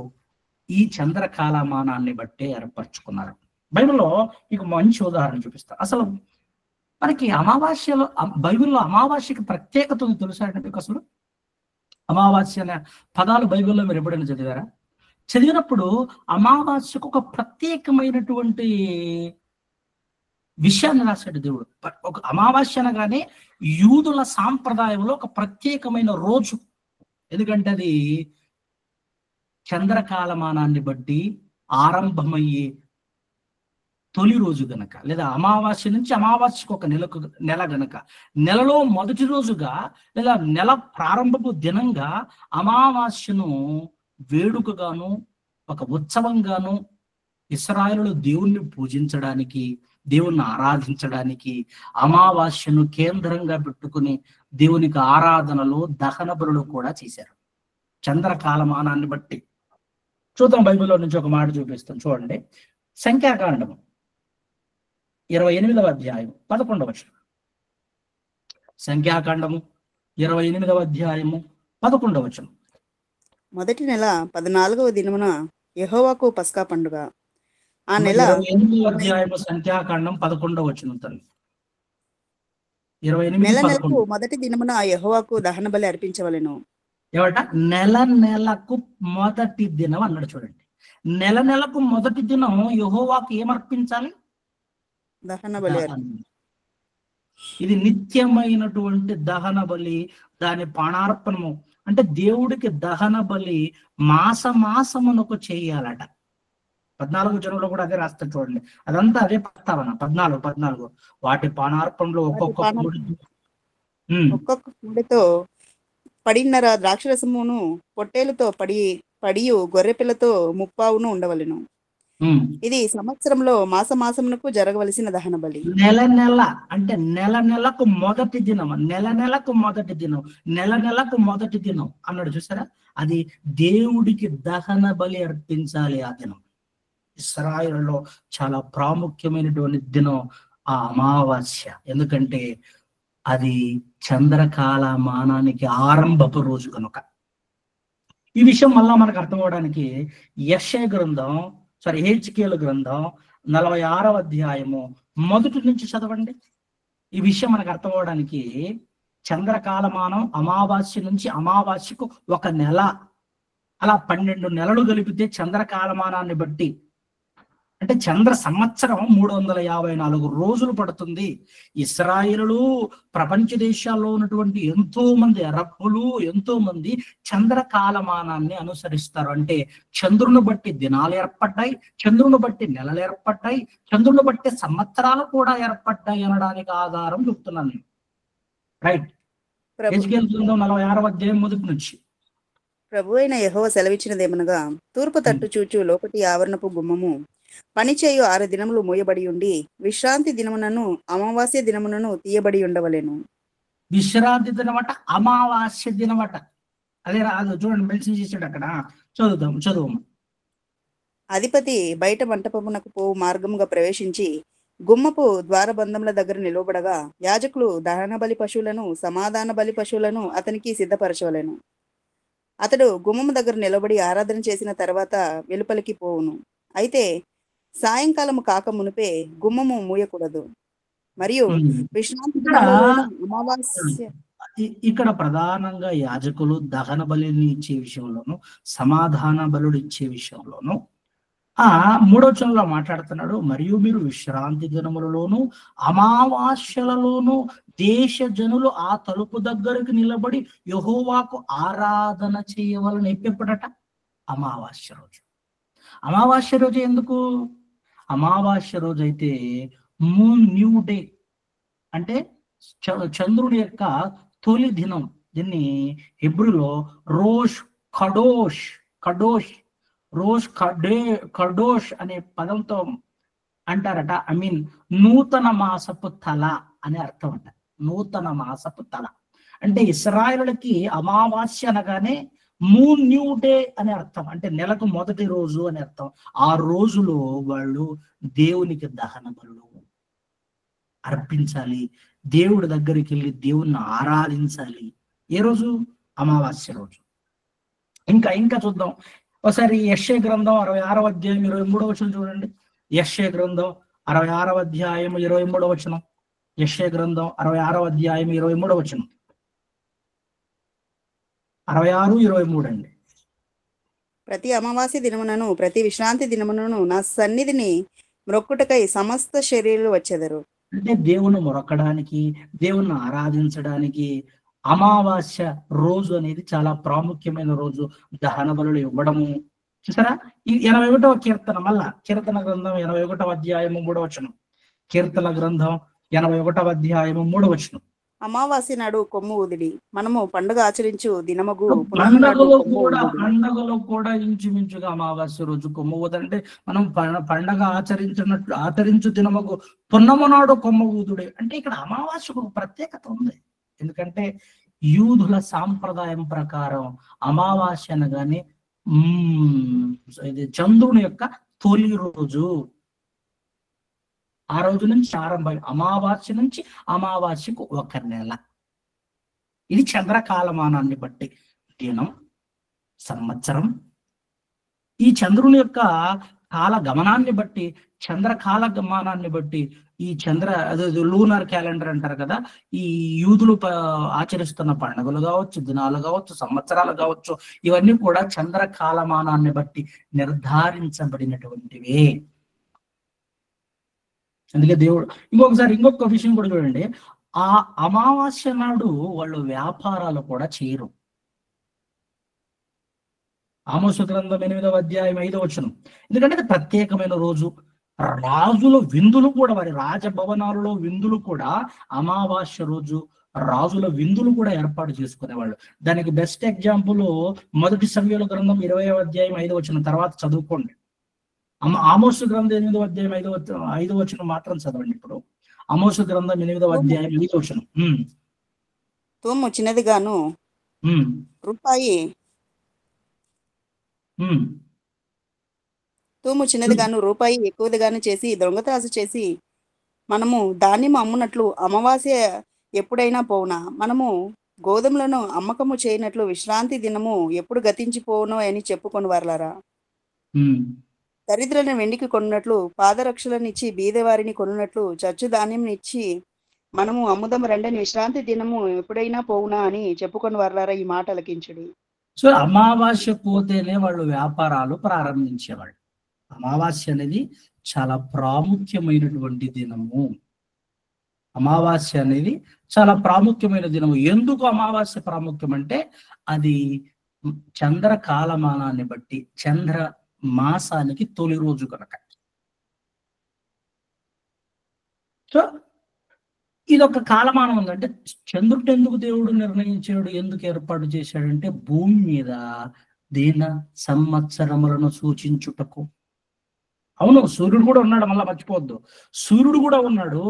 ఈ చంద్రకాలమానాన్ని బట్టే ఏర్పరచుకున్నారు. బైబిల్లో మీకు మంచి ఉదాహరణ చూపిస్తా. అసలు మనకి బైబిల్లో అమావాస్యకి ప్రత్యేకత ఉంది తెలుసా అంటే మీకు? అసలు అమావాస్య అనే పదాలు బైబిల్లో మీరు ఎప్పుడైనా చదివారా? చదివినప్పుడు అమావాస్యకు ఒక ప్రత్యేకమైనటువంటి విషయాన్ని రాశాడు దేవుడు. ఒక అమావాస్య అనగానే యూదుల సాంప్రదాయంలో ఒక ప్రత్యేకమైన రోజు. ఎందుకంటే అది చంద్రకాలమానాన్ని బట్టి ఆరంభమయ్యే తొలి రోజు గనక, లేదా అమావాస్య నుంచి అమావాస్యకు ఒక నెల గనక, నెలలో మొదటి రోజుగా లేదా నెల ప్రారంభపు దినంగా అమావాస్యను వేడుకగాను, ఒక ఉత్సవంగాను ఇశ్రాయేలు దేవుణ్ణి పూజించడానికి, దేవుణ్ణి ఆరాధించడానికి అమావాస్యను కేంద్రంగా పెట్టుకుని దేవునికి ఆరాధనలు, దహన బలులు కూడా చేశారు. చంద్రకాలమానాన్ని బట్టి చూద్దాం. బైబిల్లో నుంచి ఒక మాట చూపిస్తాం, చూడండి. సంఖ్యాకాండము 28వ అధ్యాయం 11వ వచనం. సంఖ్యాకాండము 28వ అధ్యాయము 11వ వచనం. మొదటి నెల 14వ దినమున యెహోవాకు పస్కా పండుగ. ఆ నెల 28వ అధ్యాయము సంఖ్యాకాండం 11వ వచనం తల్లి. 28, నెల 11. నెలకు మొదటి దినమున యెహోవాకు దహన బలి అర్పించవలెను. ఏమట? నెల నెలకు మొదటి దినం అన్నాడు. చూడండి, నెల నెలకు మొదటి దినం యెహోవాకు ఏమర్పించాలి? దహన బలి దహన. ఇది నిత్యమైనటువంటి దహన బలి, దాని పాణార్పణము. అంటే దేవుడికి దహన బలి మాసమునకు చేయాలట. 14 జనులు కూడా అదే రాస్తారు, చూడండి. అదంతా అదే ప్రస్తావన. 14 వాటి పానార్పణలో ఒక్కొక్క కూడితో పడిన్నర ద్రాక్షరసమును పొట్టేలుతో పడియు గొర్రెపిల్లతో ముప్పావును ఉండవలెను. ఇది సంవత్సరంలో మాసమునకు జరగవలసిన దహన బలి. నెల నెల అంటే నెల నెలకు మొదటి దినం, నెల నెలకు మొదటి దినం, నెల నెలకు మొదటి దినం అన్నాడు. చూసారా? అది దేవుడికి దహన బలి అర్పించాలి ఆ దినం. ఇశ్రాయేలులో చాలా ప్రాముఖ్యమైనటువంటి దినం ఆ అమావాస్య. ఎందుకంటే అది చంద్రకాలమానానికి ఆరంభపు రోజు కనుక. ఈ విషయం మళ్ళా మనకు అర్థం అవడానికి హెజ్కేలు గ్రంథం 46వ అధ్యాయము 1 నుంచి చదవండి. ఈ విషయం మనకు అర్థం అవడానికి చంద్రకాలమానం అమావాస్య నుంచి అమావాస్యకు 1 నెల, అలా 12 నెలలు కలిపితే చంద్రకాలమానాన్ని బట్టి అంటే చంద్ర సంవత్సరం 354 రోజులు పడుతుంది. ఇశ్రాయేలు ప్రపంచ దేశాల్లో ఉన్నటువంటి ఎంతో మంది అరబ్బులు, ఎంతో మంది చంద్రకాలమానాన్ని అనుసరిస్తారు. అంటే చంద్రుని బట్టి దినాలు ఏర్పడ్డాయి, చంద్రుని బట్టి నెలలు ఏర్పడ్డాయి, చంద్రుని బట్టి సంవత్సరాలు కూడా ఏర్పడ్డాయి అనడానికి ఆధారం చెప్తున్నాను నేను. రైట్. హెజ్కేలు గ్రంథం 46వ అధ్యాయం 1 నుంచి. ప్రభు అయిన యెహోవా సెలవిచ్చినదేమనగా, తూర్పు తట్టు చూచు లోపటి ఆవరణపు గుమ్మము పనిచేయు 6 దినములు మూయబడి ఉండి విశ్రాంతి దినమునను అమావాస్య దినమునను తీయబడి ఉండవలెను. విశ్రాంతి దినమట, అమావాస్య దినమట. అదే రాదు, చూడండి, మెన్షన్ చేసాడు అక్కడ. చదువు. అధిపతి బయట మంటపమునకు పోవు మార్గముగా ప్రవేశించి గుమ్మపు ద్వారబంధముల దగ్గర నిలవబడగా యాజకులు దహన బలి పశువులను, సమాధాన బలి పశువులను అతనికి సిద్ధపరచవలెను. అతడు గుమ్మము దగ్గర నిలబడి ఆరాధన చేసిన తర్వాత వెలుపలికి పోవును. అయితే సాయంకాలము కాక మునిపే గుమ్మము మూయకూడదు. మరియు విశ్రాంతి అమావాస్య. ఇక్కడ ప్రధానంగా యాజకులు దహన బలిని ఇచ్చే విషయంలోను, సమాధాన బలుడు ఇచ్చే విషయంలోను 3వ వచనంలో మాట్లాడుతున్నాడు. మరియు మీరు విశ్రాంతి దినములలోను అమావాస్యలలోను దేశ జనులు ఆ తలుపు దగ్గరకు నిలబడి యెహోవాకు ఆరాధన చేయవలని ఎప్పుడట? అమావాస్య రోజు. అమావాస్య రోజు ఎందుకు? అమావాస్య రోజు అయితే మూన్ న్యూ డే, అంటే చంద్రుడి యొక్క తొలి దినం. దీన్ని హెబ్రూలో రోష్ కడోష్ అనే పదంతో అంటారట. నూతన మాసపు తల అనే అర్థం అంట. నూతన మాసపు తల అంటే ఇశ్రాయేలుకి అమావాస్య అనగానే మూన్ న్యూ డే అనే అర్థం. అంటే నెలకు మొదటి రోజు అని అర్థం. ఆ రోజులో వాళ్ళు దేవునికి దహన బలులు అర్పించాలి, దేవుడి దగ్గరికి వెళ్ళి దేవుణ్ణి ఆరాధించాలి. ఏ రోజు? అమావాస్య రోజు. ఇంకా చూద్దాం ఒకసారి. యెషయా గ్రంథం 66వ అధ్యాయం 23వ వచనం చూడండి. యెషయా గ్రంథం 66వ అధ్యాయం 23వ వచనం. యెషయా గ్రంథం 66వ అధ్యాయం 23వ వచనం. 66-23 అండి. ప్రతి అమావాస్య దినమునను ప్రతి విశ్రాంతి దినమునను నా సన్నిధిని మ్రొక్కుటకై సమస్త శరీరులు వచ్చెదరు. అంటే దేవుని మొరకడానికి, దేవుణ్ణి ఆరాధించడానికి అమావాస్య రోజు అనేది చాలా ప్రాముఖ్యమైన రోజు. దహన బలులు ఇవ్వడము. చూసారా? ఈ 81వ కీర్తన, మళ్ళా కీర్తన గ్రంథం 81వ అధ్యాయము 3వ వచనం. కీర్తన గ్రంథం 81వ అధ్యాయము 3వ వచనం. అమావాస్య నాడు కొమ్ము ఊదిడి. మనము పండుగ ఆచరించు దినమగు పున్నమి నాడు పండగలో కొమ్ము కూడా ఊదుడి. పండగలో కూడా ఇంచుమించుగా అమావాస్య రోజు కొమ్మ ఊదంటే మనం పండగ ఆచరించు దినమకు పున్నమ నాడు కొమ్మ ఊదుడే. అంటే ఇక్కడ అమావాస్యకు ఒక ప్రత్యేకత ఉంది. ఎందుకంటే యూదుల సాంప్రదాయం ప్రకారం అమావాస్య అనగానే ఇది చంద్రుని యొక్క తొలి రోజు. ఆ రోజు నుంచి ఆరంభం, అమావాస్య నుంచి అమావాస్యకు ఒక నెల. ఇది చంద్రకాలమానాన్ని బట్టి దినం, సంవత్సరం. ఈ చంద్రుని యొక్క కాల గమనాన్ని బట్టి, చంద్రకాల గమనాన్ని బట్టి, ఈ లూనర్ క్యాలెండర్ అంటారు కదా, ఈ యూదులు ఆచరిస్తున్న పండుగలు కావచ్చు, దినాలు కావచ్చు, సంవత్సరాలు కావచ్చు, ఇవన్నీ కూడా చంద్రకాలమానాన్ని బట్టి నిర్ధారించబడినటువంటివే. అందుకే దేవుడు ఇంకొక విషయం కూడా చూడండి, ఆ అమావాస్య నాడు వాళ్ళు వ్యాపారాలు కూడా చేయరు. ఆమోసు గ్రంథం 8వ అధ్యాయం 5వ వచనం. ఎందుకంటే అది ప్రత్యేకమైన రోజు. రాజుల విందులు కూడా, వారి రాజభవనాలలో విందులు కూడా అమావాస్య రోజు రాజుల విందులు కూడా ఏర్పాటు చేసుకునేవాళ్ళు. దానికి బెస్ట్ ఎగ్జాంపుల్ 1 సమూయేలు గ్రంథం 20వ అధ్యాయం 5వ వచనం. తర్వాత చదువుకోండి. ఆమోసు గ్రంథం 8వ అధ్యాయం 5వ వచనం మాత్రం చదవండి. ఇప్పుడు ఆమోసు గ్రంథం 8వ అధ్యాయం 5వ వచనం. తూము చిన్నదిగాను రూపాయి తూము చిన్నదిగాను రూపాయి ఎక్కువదిగాను చేసి దొంగత్రాసు చేసి మనము ధాన్యము అమ్మునట్లు అమావాస్య ఎప్పుడైనా పోవునా, మనము గోధుమలను అమ్మకము చేయనట్లు విశ్రాంతి దినము ఎప్పుడు గతించిపోవునో అని చెప్పుకొని వారలారా. దరిద్రులను వెండికి కొనున్నట్లు, పాదరక్షలను ఇచ్చి బీదవారిని కొనున్నట్లు, చచ్చు ధాన్యం ఇచ్చి మనము అమ్ముదం రెండని విశ్రాంతి దినము ఎప్పుడైనా పోవునా అని చెప్పుకొని వారలారా. ఈ మాట అలకించుడి. సో అమావాస్య పోతేనే వాళ్ళు వ్యాపారాలు ప్రారంభించేవాళ్ళు. అమావాస్య అనేది చాలా ప్రాముఖ్యమైనటువంటి దినము. అమావాస్య అనేది చాలా ప్రాముఖ్యమైన దినము. ఎందుకు అమావాస్య ప్రాముఖ్యం అంటే అది చంద్ర కాలమానాన్ని బట్టి, చంద్ర మాసానికి తొలి రోజు కనుక. సో ఇదొక కాలమానం ఉందంటే, చంద్రుడు ఎందుకు దేవుడు నిర్ణయించాడు, ఎందుకు ఏర్పాటు చేశాడంటే భూమి మీద దిన సంవత్సరములను సూచించుటకు. అవును, సూర్యుడు కూడా ఉన్నాడు, మళ్ళా మర్చిపోవద్దు. సూర్యుడు కూడా ఉన్నాడు.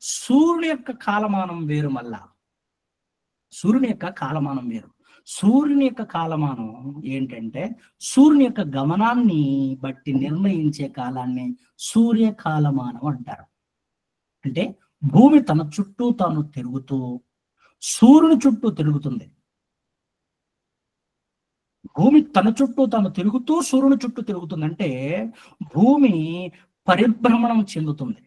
సూర్యుని యొక్క కాలమానం వేరు. మళ్ళా సూర్యుని యొక్క కాలమానం వేరు. సూర్యుని యొక్క కాలమానం ఏంటంటే సూర్యుని యొక్క గమనాన్ని బట్టి నిర్ణయించే కాలాన్ని సూర్యకాలమానం అంటారు. అంటే భూమి తన చుట్టూ తాను తిరుగుతూ సూర్యుని చుట్టూ తిరుగుతుంది. భూమి తన చుట్టూ తాను తిరుగుతూ సూర్యుని చుట్టూ తిరుగుతుంది. అంటే భూమి పరిభ్రమణం చెందుతుంది.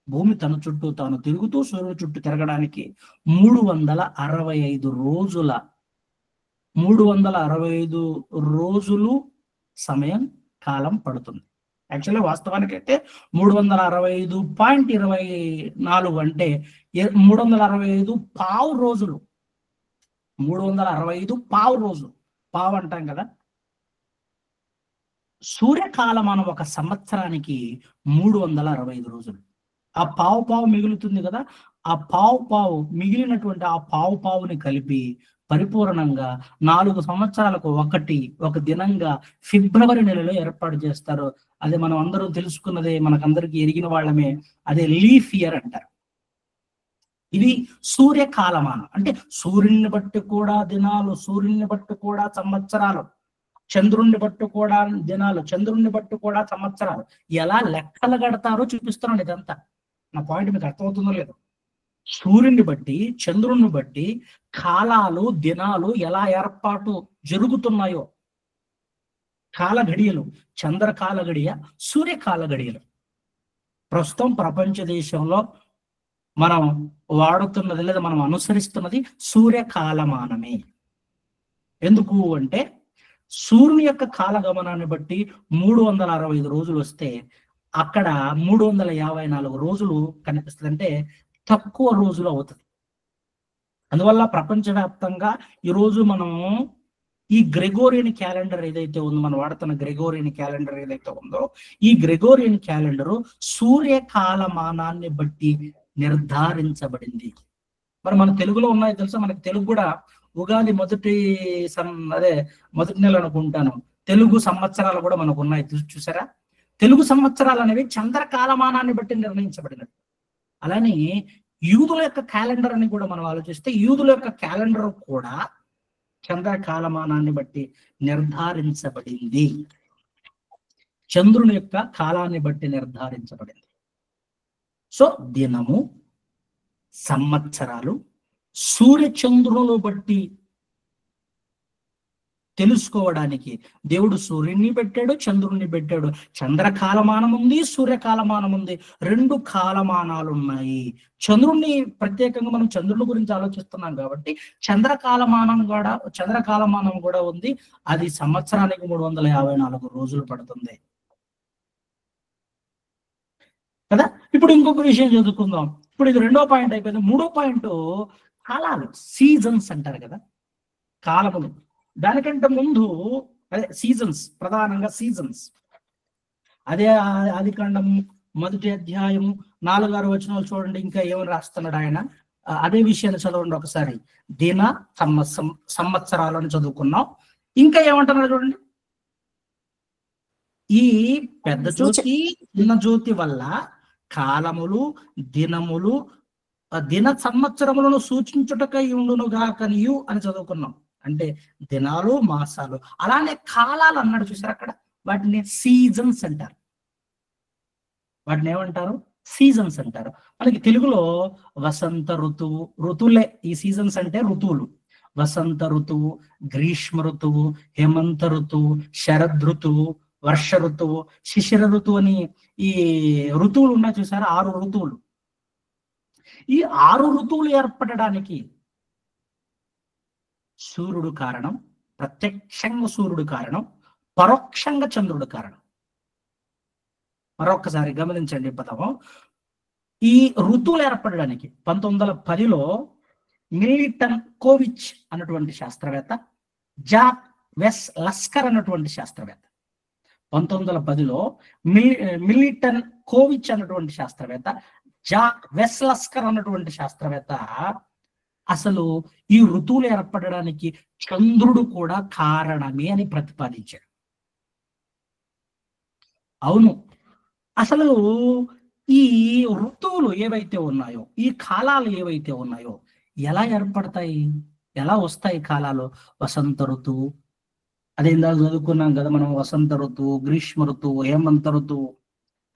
భూమి తన చుట్టూ తాను తిరుగుతూ సూర్యుని చుట్టూ తిరగడానికి 365 రోజులు సమయం కాలం పడుతుంది. యాక్చువల్లీ వాస్తవానికి అయితే 365.24 అంటే 365 పావు రోజులు. 365 పావు రోజు. పావు అంటాం కదా. సూర్యకాలమానం ఒక సంవత్సరానికి 365 రోజులు. ఆ పావు మిగులుతుంది కదా. ఆ పావు మిగిలినటువంటి ఆ పావుని కలిపి పరిపూర్ణంగా 4 సంవత్సరాలకు ఒక దినంగా ఫిబ్రవరి నెలలో ఏర్పాటు చేస్తారు. అది మనం అందరూ తెలుసుకున్నదే, మనకందరికీ ఎరిగిన వాళ్ళమే. అదే లీఫ్ ఇయర్ అంటారు. ఇది సూర్యకాలమానం. అంటే సూర్యుని బట్టి కూడా దినాలు, సూర్యుని బట్టి కూడా సంవత్సరాలు, చంద్రుణ్ణి బట్టి కూడా దినాలు, చంద్రుణ్ణి బట్టి కూడా సంవత్సరాలు. ఎలా లెక్కలు కడతారో చూపిస్తున్నాను. ఇదంతా నా పాయింట్ మీకు అర్థమవుతుందో లేదో. సూర్యుని బట్టి, చంద్రుని బట్టి కాలాలు, దినాలు ఎలా ఏర్పాటు జరుగుతున్నాయో, కాల గడియలు, చంద్రకాల గడియ, సూర్యకాల గడియలు. ప్రస్తుతం ప్రపంచ దేశంలో మనం వాడుతున్నది లేదా మనం అనుసరిస్తున్నది సూర్యకాలమానమే. ఎందుకు అంటే సూర్యుని యొక్క కాలగమనాన్ని బట్టి 365 రోజులు వస్తే అక్కడ 354 రోజులు కనిపిస్తుంది. అంటే తక్కువ రోజులు అవుతుంది. అందువల్ల ప్రపంచవ్యాప్తంగా ఈరోజు మనం ఈ గ్రెగోరియన్ క్యాలెండర్ ఏదైతే ఉందో, మనం వాడుతున్న గ్రెగోరియన్ క్యాలెండర్ ఏదైతే ఉందో, ఈ గ్రెగోరియన్ క్యాలెండరు సూర్యకాలమానాన్ని బట్టి నిర్ధారించబడింది. మరి మన తెలుగులో ఉన్నాయి తెలుసా? మనకి తెలుగు కూడా ఉగాది మొదటి మొదటి నెల అనుకుంటాను. తెలుగు సంవత్సరాలు కూడా మనకు ఉన్నాయి, చూసారా? తెలుగు సంవత్సరాలు అనేవి చంద్ర కాలమానాన్ని బట్టి నిర్ణయించబడినవి. అలానే యూదుల యొక్క క్యాలెండర్ అని కూడా మనం ఆలోచిస్తే యూదుల యొక్క క్యాలెండర్ కూడా చంద్ర కాలమానాన్ని బట్టి నిర్ధారించబడింది. చంద్రుని యొక్క కాలాన్ని బట్టి నిర్ధారించబడింది. సో దినము, సంవత్సరాలు సూర్య చంద్రులను బట్టి తెలుసుకోవడానికి దేవుడు సూర్యుని పెట్టాడు, చంద్రుణ్ణి పెట్టాడు. చంద్ర కాలమానం ఉంది, సూర్య కాలమానం ఉంది, రెండు కాలమానాలు ఉన్నాయి. చంద్రుణ్ణి ప్రత్యేకంగా మనం చంద్రుని గురించి ఆలోచిస్తున్నాం కాబట్టి చంద్ర కాలమానం కూడా ఉంది. అది సంవత్సరానికి 354 రోజులు పడుతుంది కదా. ఇప్పుడు ఇంకొక విషయం చదువుకుందాం. ఇప్పుడు ఇది 2వ పాయింట్ అయిపోయింది. 3వ పాయింట్ కాలాలు, సీజన్స్ అంటారు కదా, కాలములు. దానికంటే ముందు అదే సీజన్స్, ప్రధానంగా సీజన్స్. అదే ఆదికాండం 1వ అధ్యాయం 4-6 వచనాలు చూడండి. ఇంకా ఏమని రాస్తున్నాడు ఆయన? అదే విషయాన్ని చదవండి ఒకసారి. దిన సంవత్సరాలను చదువుకున్నాం. ఇంకా ఏమంటున్నాడు చూడండి. ఈ పెద్ద జ్యోతి చిన్న జ్యోతి వల్ల కాలములు, దినములు, దిన సంవత్సరములను సూచించుటకై ఉండునుగాకనియు అని చదువుకున్నాం. అంటే దినాలు, మాసాలు, అలానే కాలాలు అన్నాడు చూసారు అక్కడ. వాటిని సీజన్స్ అంటారు. వాటిని ఏమంటారు? సీజన్స్ అంటారు. మనకి తెలుగులో వసంత ఋతువు, ఋతువులే ఈ సీజన్స్ అంటే ఋతువులు. వసంత ఋతువు, గ్రీష్మ ఋతువు, హేమంత ఋతువు, శరద్ ఋతువు, వర్ష ఋతువు, శిశిర ఋతువు అని ఈ ఋతువులు ఉన్నాయి చూసారా? 6 ఋతువులు. ఈ 6 ఋతువులు ఏర్పడడానికి సూర్యుడు కారణం, ప్రత్యక్షంగా సూర్యుడు కారణం, పరోక్షంగా చంద్రుడు కారణం. మరొకసారి గమనించండి పదము. ఈ ఋతువులు ఏర్పడడానికి 1910లో మిల్టన్ కోవిచ్ అన్నటువంటి శాస్త్రవేత్త, జాక్ వెస్ లస్కర్ అన్నటువంటి శాస్త్రవేత్త, 1910లో మిల్టన్ కోవిచ్ అన్నటువంటి శాస్త్రవేత్త, జాక్ వెస్ లస్కర్ అన్నటువంటి శాస్త్రవేత్త అసలు ఈ ఋతువులు ఏర్పడడానికి చంద్రుడు కూడా కారణమే అని ప్రతిపాదించాడు. అవును, అసలు ఈ ఋతువులు ఏవైతే ఉన్నాయో, ఈ కాలాలు ఏవైతే ఉన్నాయో ఎలా ఏర్పడతాయి, ఎలా వస్తాయి కాలాలు? వసంత ఋతువు, అదే ఇందాక చదువుకున్నాం కదా మనం. వసంత ఋతువు, గ్రీష్మ ఋతువు, హేమంత ఋతువు,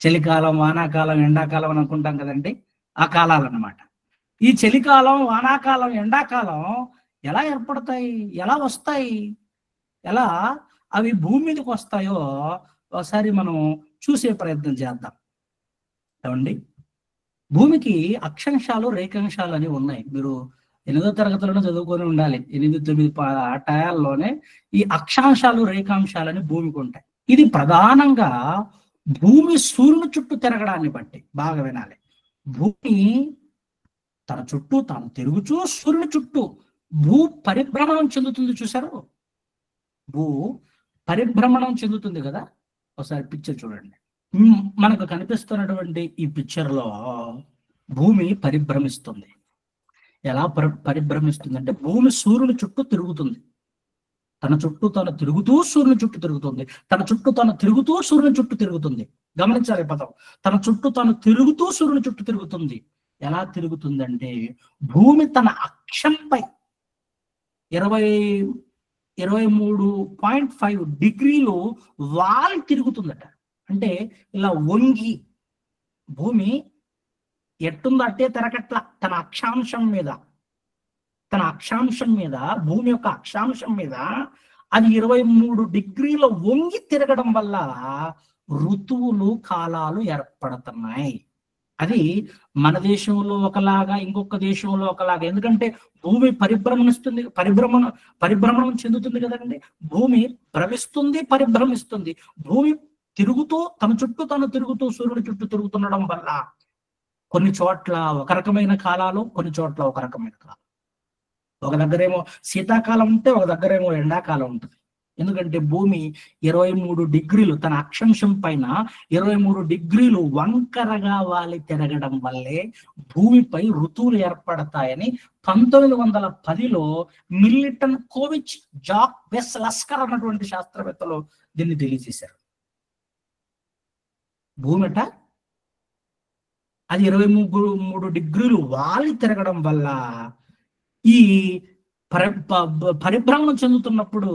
చలికాలం, వానాకాలం, ఎండాకాలం అని అనుకుంటాం కదండి. ఆ కాలాలు అన్నమాట. ఈ చలికాలం, వానాకాలం, ఎండాకాలం ఎలా ఏర్పడతాయి, ఎలా వస్తాయి, ఎలా అవి భూమి మీదకి వస్తాయో ఒకసారి మనం చూసే ప్రయత్నం చేద్దాం. ఏమండి, భూమికి అక్షాంశాలు, రేఖాంశాలు అని ఉన్నాయి. మీరు 8వ తరగతిలోనే చదువుకొని ఉండాలి. 8, 9 ఆ టయాల్లోనే ఈ అక్షాంశాలు, రేఖాంశాలని భూమికి ఉంటాయి. ఇది ప్రధానంగా భూమి సూర్యుని చుట్టూ తిరగడాన్ని బట్టి. బాగా వినాలి. భూమి తన చుట్టూ తాను తిరుగుచూ సూర్యుని చుట్టూ భూ పరిభ్రమణం చెందుతుంది. చూసారు? భూ పరిభ్రమణం చెందుతుంది కదా. ఒకసారి పిక్చర్ చూడండి. మనకు కనిపిస్తున్నటువంటి ఈ పిక్చర్ లో భూమి పరిభ్రమిస్తుంది. ఎలా పరిభ్రమిస్తుంది అంటే భూమి సూర్యుని చుట్టూ తిరుగుతుంది. తన చుట్టూ తాను తిరుగుతూ సూర్యుని చుట్టూ తిరుగుతుంది. తన చుట్టూ తాను తిరుగుతూ సూర్యుని చుట్టూ తిరుగుతుంది. గమనించాలి పదం. తన చుట్టూ తాను తిరుగుతూ సూర్యుని చుట్టూ తిరుగుతుంది. ఎలా తిరుగుతుందంటే భూమి తన అక్షంపై 23.5 డిగ్రీలు వాలి తిరుగుతుందట. అంటే ఇలా వంగి భూమి ఎట్టుందో అట్టే తిరగట్ల. తన అక్షాంశం మీద భూమి యొక్క అక్షాంశం మీద అది 23 డిగ్రీల వంగి తిరగడం వల్ల ఋతువులు, కాలాలు ఏర్పడుతున్నాయి. అది మన దేశంలో ఒకలాగా, ఇంకొక దేశంలో ఒకలాగా. ఎందుకంటే భూమి పరిభ్రమణం చెందుతుంది కదండి. భూమి భ్రమిస్తుంది, పరిభ్రమిస్తుంది. భూమి తిరుగుతూ తన చుట్టూ తను తిరుగుతూ సూర్యుడి చుట్టూ తిరుగుతుండడం వల్ల కొన్ని చోట్ల ఒక రకమైన కాలాలు, కొన్ని చోట్ల ఒక రకమైన కాలం. ఒక దగ్గరేమో శీతాకాలం ఉంటే ఒక దగ్గరేమో ఎండాకాలం ఉంటుంది. ఎందుకంటే భూమి 23 డిగ్రీలు తన అక్షాంశం పైన 23 డిగ్రీలు వంకరగా వాలి తిరగడం వల్లే భూమిపై ఋతువులు ఏర్పడతాయని 1910లో మిల్టన్ కోవిచ్, జాక్ వెస్లస్కర్ అన్నటువంటి శాస్త్రవేత్తలు దీన్ని తెలియజేశారు. భూమిట అది 23 డిగ్రీలు వాలి తిరగడం వల్ల ఈ పరిభ్రమణం చెందుతున్నప్పుడు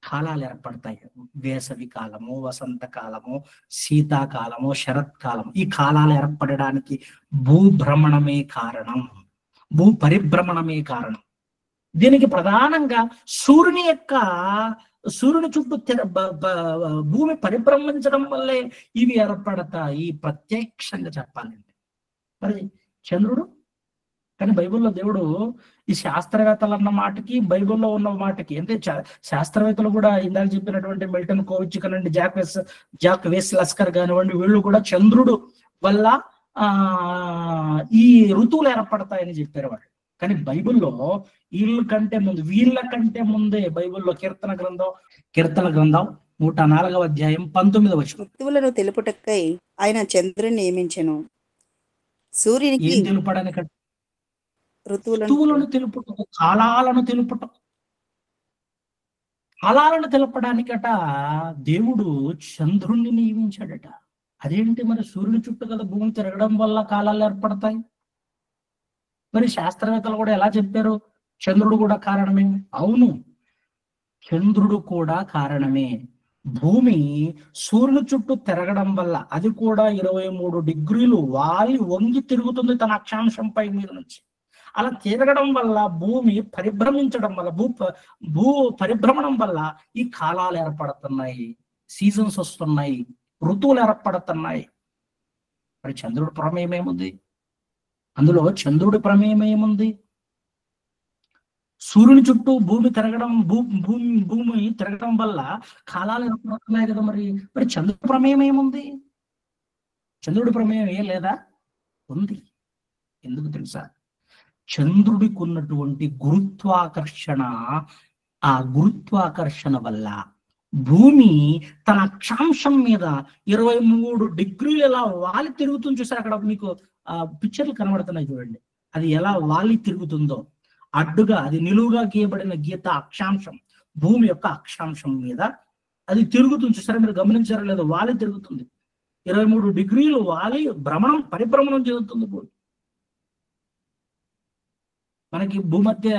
కాలాలు ఏర్పడతాయి. వేసవి కాలము, వసంత కాలము, శీతాకాలము, శరత్కాలం. ఈ కాలాలు ఏర్పడడానికి భూభ్రమణమే కారణం, భూ పరిభ్రమణమే కారణం. దీనికి ప్రధానంగా సూర్యుని చుట్టూ భూమి పరిభ్రమించడం వల్లే ఇవి ఏర్పడతాయి ప్రత్యక్షంగా చెప్పాలంటే. మరి చంద్రుడు, కానీ బైబిల్లో దేవుడు ఈ శాస్త్రవేత్తలు అన్న మాటకి బైబిల్లో ఉన్న మాటకి అంటే శాస్త్రవేత్తలు కూడా ఇందాక చెప్పినటువంటి మిల్టన్ కోవిచ్ కానివ్వండి, జాక్ వెస్లస్కర్ కానివ్వండి, వీళ్ళు కూడా చంద్రుడు వల్ల ఈ ఋతువులు ఏర్పడతాయని చెప్పారు వాళ్ళు. కానీ బైబిల్లో వీళ్ళ కంటే ముందే బైబిల్లో కీర్తన గ్రంథం 104వ అధ్యాయం 19వ వచనం, ఋతువులను తెలుపుటకై ఆయన చంద్రుని నియమించెను. సూర్యునికి ఏం తెలుపడానికి? ఋతువులను తెలుపుటకు, కాలాలను తెలపడానికట దేవుడు చంద్రుణ్ణి నియమించాడట. అదేంటి మరి? సూర్యుని చుట్టూ కదా భూమి తిరగడం వల్ల కాలాలు ఏర్పడతాయి. మరి శాస్త్రవేత్తలు కూడా ఎలా చెప్పారు? చంద్రుడు కూడా కారణమే. అవును, చంద్రుడు కూడా కారణమే. భూమి సూర్యుని చుట్టూ తిరగడం వల్ల, అది కూడా 23 డిగ్రీలు వాలి వంగి తిరుగుతుంది తన అక్షాంశంపై మీద నుంచి. అలా తిరగడం వల్ల భూమి పరిభ్రమించడం వల్ల, భూ పరిభ్రమణం వల్ల ఈ కాలాలు ఏర్పడుతున్నాయి, సీజన్స్ వస్తున్నాయి, ఋతువులు ఏర్పడుతున్నాయి. మరి చంద్రుడి ప్రమేయం ఏముంది అందులో? చంద్రుడి ప్రమేయం ఏముంది? సూర్యుని చుట్టూ భూమి తిరగడం వల్ల కాలాలు ఏర్పడుతున్నాయి కదా. మరి చంద్రుడి ప్రమేయం ఏముంది? చంద్రుడి ప్రమేయం ఏం లేదా? ఉంది. ఎందుకు తెలుసా? చంద్రుడికి ఉన్నటువంటి గురుత్వాకర్షణ, ఆ గురుత్వాకర్షణ వల్ల భూమి తన అక్షాంశం మీద 23 డిగ్రీలు ఎలా వాలి తిరుగుతుంది. చూసారు అక్కడ మీకు పిక్చర్లు కనబడుతున్నాయి చూడండి. అది ఎలా వాలి తిరుగుతుందో అడ్డుగా, అది నిలువుగా గీయబడిన గీత అక్షాంశం, భూమి యొక్క అక్షాంశం మీద అది తిరుగుతుంది. చూసారా మీరు? గమనించారో లేదో? వాలి తిరుగుతుంది. 23 డిగ్రీలు వాలి పరిభ్రమణం చెందుతుంది భూమి. మనకి భూమధ్య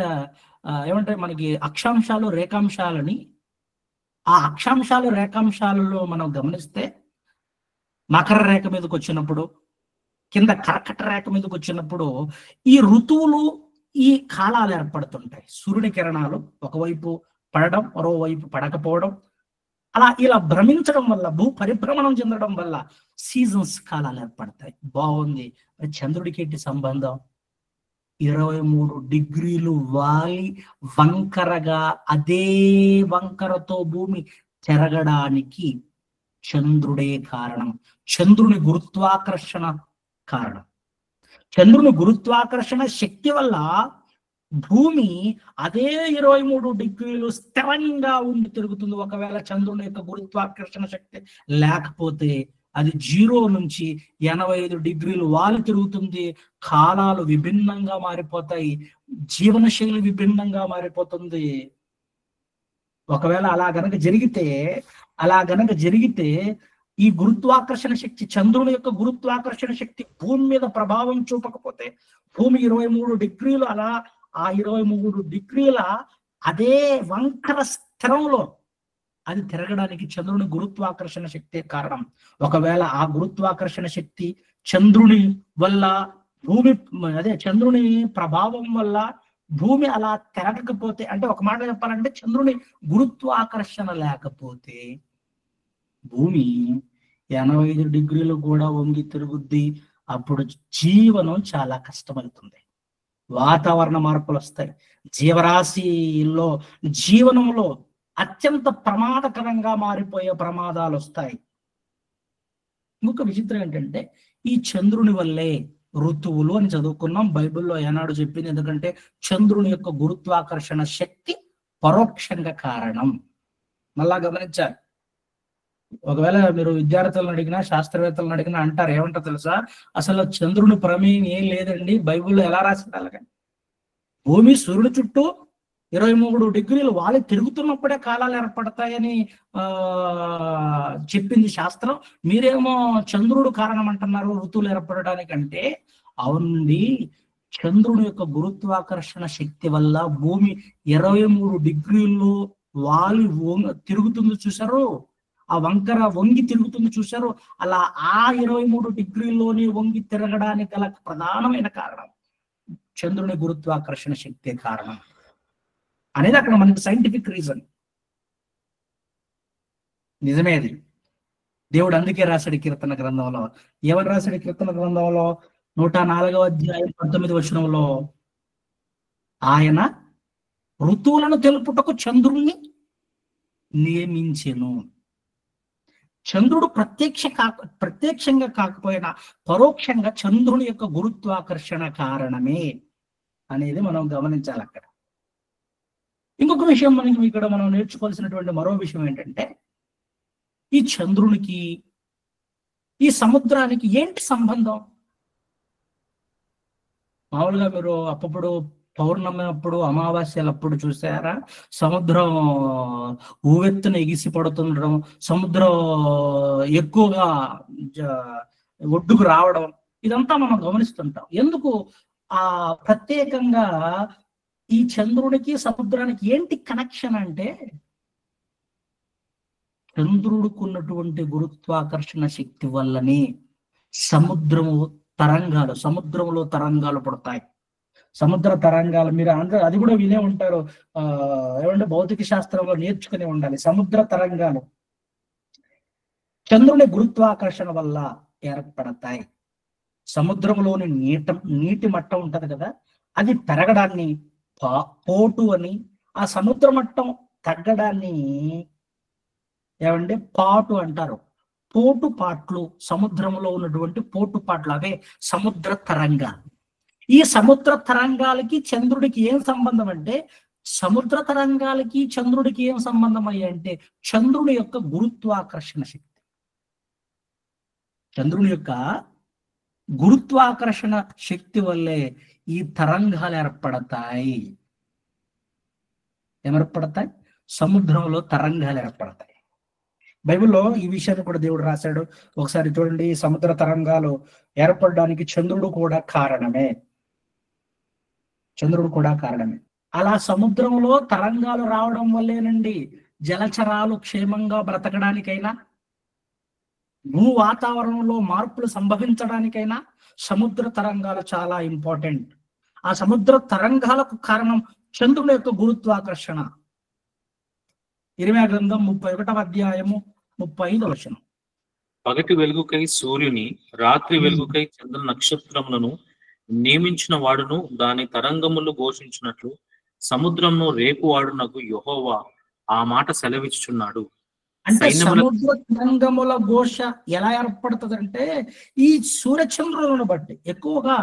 ఏమంటారు, మనకి అక్షాంశాలు, రేఖాంశాలని, ఆ అక్షాంశాలు రేఖాంశాలలో మనం గమనిస్తే మకర రేఖ మీదకి వచ్చినప్పుడు, కింద కర్కట రేఖ మీదకి వచ్చినప్పుడు ఈ ఋతువులు, ఈ కాలాలు ఏర్పడుతుంటాయి. సూర్యుని కిరణాలు ఒకవైపు పడడం, మరోవైపు పడకపోవడం, ఇలా భ్రమించడం వల్ల, భూ పరిభ్రమణం చెందడం వల్ల సీజన్స్, కాలాలు ఏర్పడతాయి. బాగుంది. చంద్రుడికి ఏంటి సంబంధం? 23 డిగ్రీలు వాలి వంకరగా, అదే వంకరతో భూమి తిరగడానికి చంద్రుడే కారణం. చంద్రుని గురుత్వాకర్షణ కారణం. చంద్రుని గురుత్వాకర్షణ శక్తి వల్ల భూమి అదే 23 డిగ్రీలు స్థిరంగా ఉండి తిరుగుతుంది. ఒకవేళ చంద్రుని యొక్క గురుత్వాకర్షణ శక్తి లేకపోతే అది 0 నుంచి 85 డిగ్రీలు వాలి తిరుగుతుంది. కాలాలు విభిన్నంగా మారిపోతాయి, జీవనశైలి విభిన్నంగా మారిపోతుంది. ఒకవేళ అలా గనక జరిగితే ఈ గురుత్వాకర్షణ శక్తి, చంద్రుని యొక్క గురుత్వాకర్షణ శక్తి భూమి మీద ప్రభావం చూపకపోతే, భూమి 23 డిగ్రీలు ఆ 23 డిగ్రీల అదే వంకర స్థిరంలో అది తిరగడానికి చంద్రుని గురుత్వాకర్షణ శక్తి కారణం. ఒకవేళ ఆ గురుత్వాకర్షణ శక్తి చంద్రుని వల్ల చంద్రుని ప్రభావం వల్ల భూమి అలా తిరగకపోతే, అంటే ఒక మాట చెప్పాలంటే చంద్రుని గురుత్వాకర్షణ లేకపోతే భూమి 85 డిగ్రీలు కూడా వంగి తిరుగుద్ది. అప్పుడు జీవనం చాలా కష్టమవుతుంది. వాతావరణ మార్పులు వస్తాయి. జీవరాశిలో, జీవనంలో అత్యంత ప్రమాదకరంగా మారిపోయే ప్రమాదాలు వస్తాయి. ఇంకొక విచిత్రం ఏంటంటే, ఈ చంద్రుని వల్లే ఋతువులు అని చదువుకున్నాం. బైబిల్లో ఏనాడు చెప్పింది? ఎందుకంటే చంద్రుని యొక్క గురుత్వాకర్షణ శక్తి పరోక్షంగా కారణం. మళ్ళా గమనించాలి. ఒకవేళ మీరు విద్యార్థులను అడిగినా శాస్త్రవేత్తలను అడిగినా అంటారు, ఏమంటారు తెలుసా? అసలు చంద్రుని ప్రమేయం ఏం లేదండి, బైబిల్లో ఎలా రాసింది అలాగే. భూమి సూర్యుడి చుట్టూ 23 డిగ్రీలు వాలి తిరుగుతున్నప్పుడే కాలాలు ఏర్పడతాయని చెప్పింది శాస్త్రం. మీరేమో చంద్రుడు కారణం అంటున్నారు ఋతువులు ఏర్పడడానికంటే. అవునండి, చంద్రుడి యొక్క గురుత్వాకర్షణ శక్తి వల్ల భూమి 23 డిగ్రీలు వాలి తిరుగుతుంది చూసారు, ఆ వంకర వంగి తిరుగుతుంది చూసారు. అలా ఆ 23 డిగ్రీల్లోని వంగి తిరగడానికి గల ప్రధానమైన కారణం చంద్రుని గురుత్వాకర్షణ శక్తి కారణం అనేది అక్కడ మనకి సైంటిఫిక్ రీజన్. నిజమేది. దేవుడు అందుకే రాశాడు కీర్తన గ్రంథంలో. ఎవరు రాశాడు కీర్తన గ్రంథంలో? 104వ అధ్యాయం 19వ వచనంలో, ఆయన ఋతువులను తెలుపుటకు చంద్రుణ్ణి నియమించెను. చంద్రుడు ప్రత్యక్షంగా కాకపోయినా పరోక్షంగా చంద్రుని యొక్క గురుత్వాకర్షణ కారణమే అనేది మనం గమనించాలి అక్కడ. ఇంకొక విషయం మనం నేర్చుకోవాల్సినటువంటి మరో విషయం ఏంటంటే, ఈ చంద్రునికి ఈ సముద్రానికి ఏంటి సంబంధం? మామూలుగా మీరు అప్పుడు పౌర్ణమి అప్పుడు అమావాస్యలప్పుడు చూసారా, సముద్రం ఊవెత్తున ఎగిసి పడుతుండడం, సముద్రం ఎక్కువగా ఒడ్డుకు రావడం, ఇదంతా మనం గమనిస్తుంటాం. ఎందుకు ఆ ప్రత్యేకంగా ఈ చంద్రుడికి సముద్రానికి ఏంటి కనెక్షన్ అంటే, చంద్రుడికి ఉన్నటువంటి గురుత్వాకర్షణ శక్తి వల్లనే సముద్రంలో తరంగాలు పడతాయి. సముద్ర తరంగాలు మీరు అందరూ అది కూడా వినే ఉంటారు, ఏమంటే భౌతిక శాస్త్రంలో నేర్చుకుని ఉండాలి. సముద్ర తరంగాలు చంద్రుని గురుత్వాకర్షణ వల్ల ఏర్పడతాయి. సముద్రంలోని నీటి మట్టం ఉంటది కదా, అది పెరగడాన్ని పోటు అని, ఆ సముద్ర మట్టం తగ్గడాన్ని ఏమంటే పాటు అంటారు. పోటుపాట్లు, సముద్రంలో ఉన్నటువంటి పోటుపాట్లు, అవే సముద్ర తరంగాలు. ఈ సముద్ర తరంగాలకి చంద్రుడికి ఏం సంబంధం అంటే, సముద్ర తరంగాలకి చంద్రుడికి ఏం సంబంధం అయ్యంటే, చంద్రుని యొక్క గురుత్వాకర్షణ శక్తి. చంద్రుని యొక్క గురుత్వాకర్షణ శక్తి వల్లే ఈ తరంగాలు ఏర్పడతాయి. ఏర్పడతాయి? సముద్రంలో తరంగాలు ఏర్పడతాయి. బైబిల్లో ఈ విషయాన్ని కూడా దేవుడు రాశాడు. ఒకసారి చూడండి, సముద్ర తరంగాలు ఏర్పడడానికి చంద్రుడు కూడా కారణమే. అలా సముద్రంలో తరంగాలు రావడం వల్లేనండి జలచరాలు క్షేమంగా బ్రతకడానికైనా, భూ వాతావరణంలో మార్పులు సంభవించడానికైనా సముద్ర తరంగాలు చాలా ఇంపార్టెంట్. ఆ సముద్ర తరంగాలకు కారణం చంద్రుని యొక్క గురుత్వాకర్షణ. ఇర్మీయా గ్రంథం 31వ అధ్యాయము 35వ వచనం. పగటి వెలుగుకై సూర్యుని, రాత్రి వెలుగుకై చంద్ర నక్షత్రములను నియమించిన వాడును, దాని తరంగములు ఘోషించినట్లు సముద్రంను రేపు వాడునకు యెహోవా ఆ మాట సెలవిచ్చుచున్నాడు. అంటే సముద్ర తరంగముల ఘోష ఎలా ఏర్పడుతుందంటే, ఈ సూర్యచంద్రులను బట్టి, ఎక్కువగా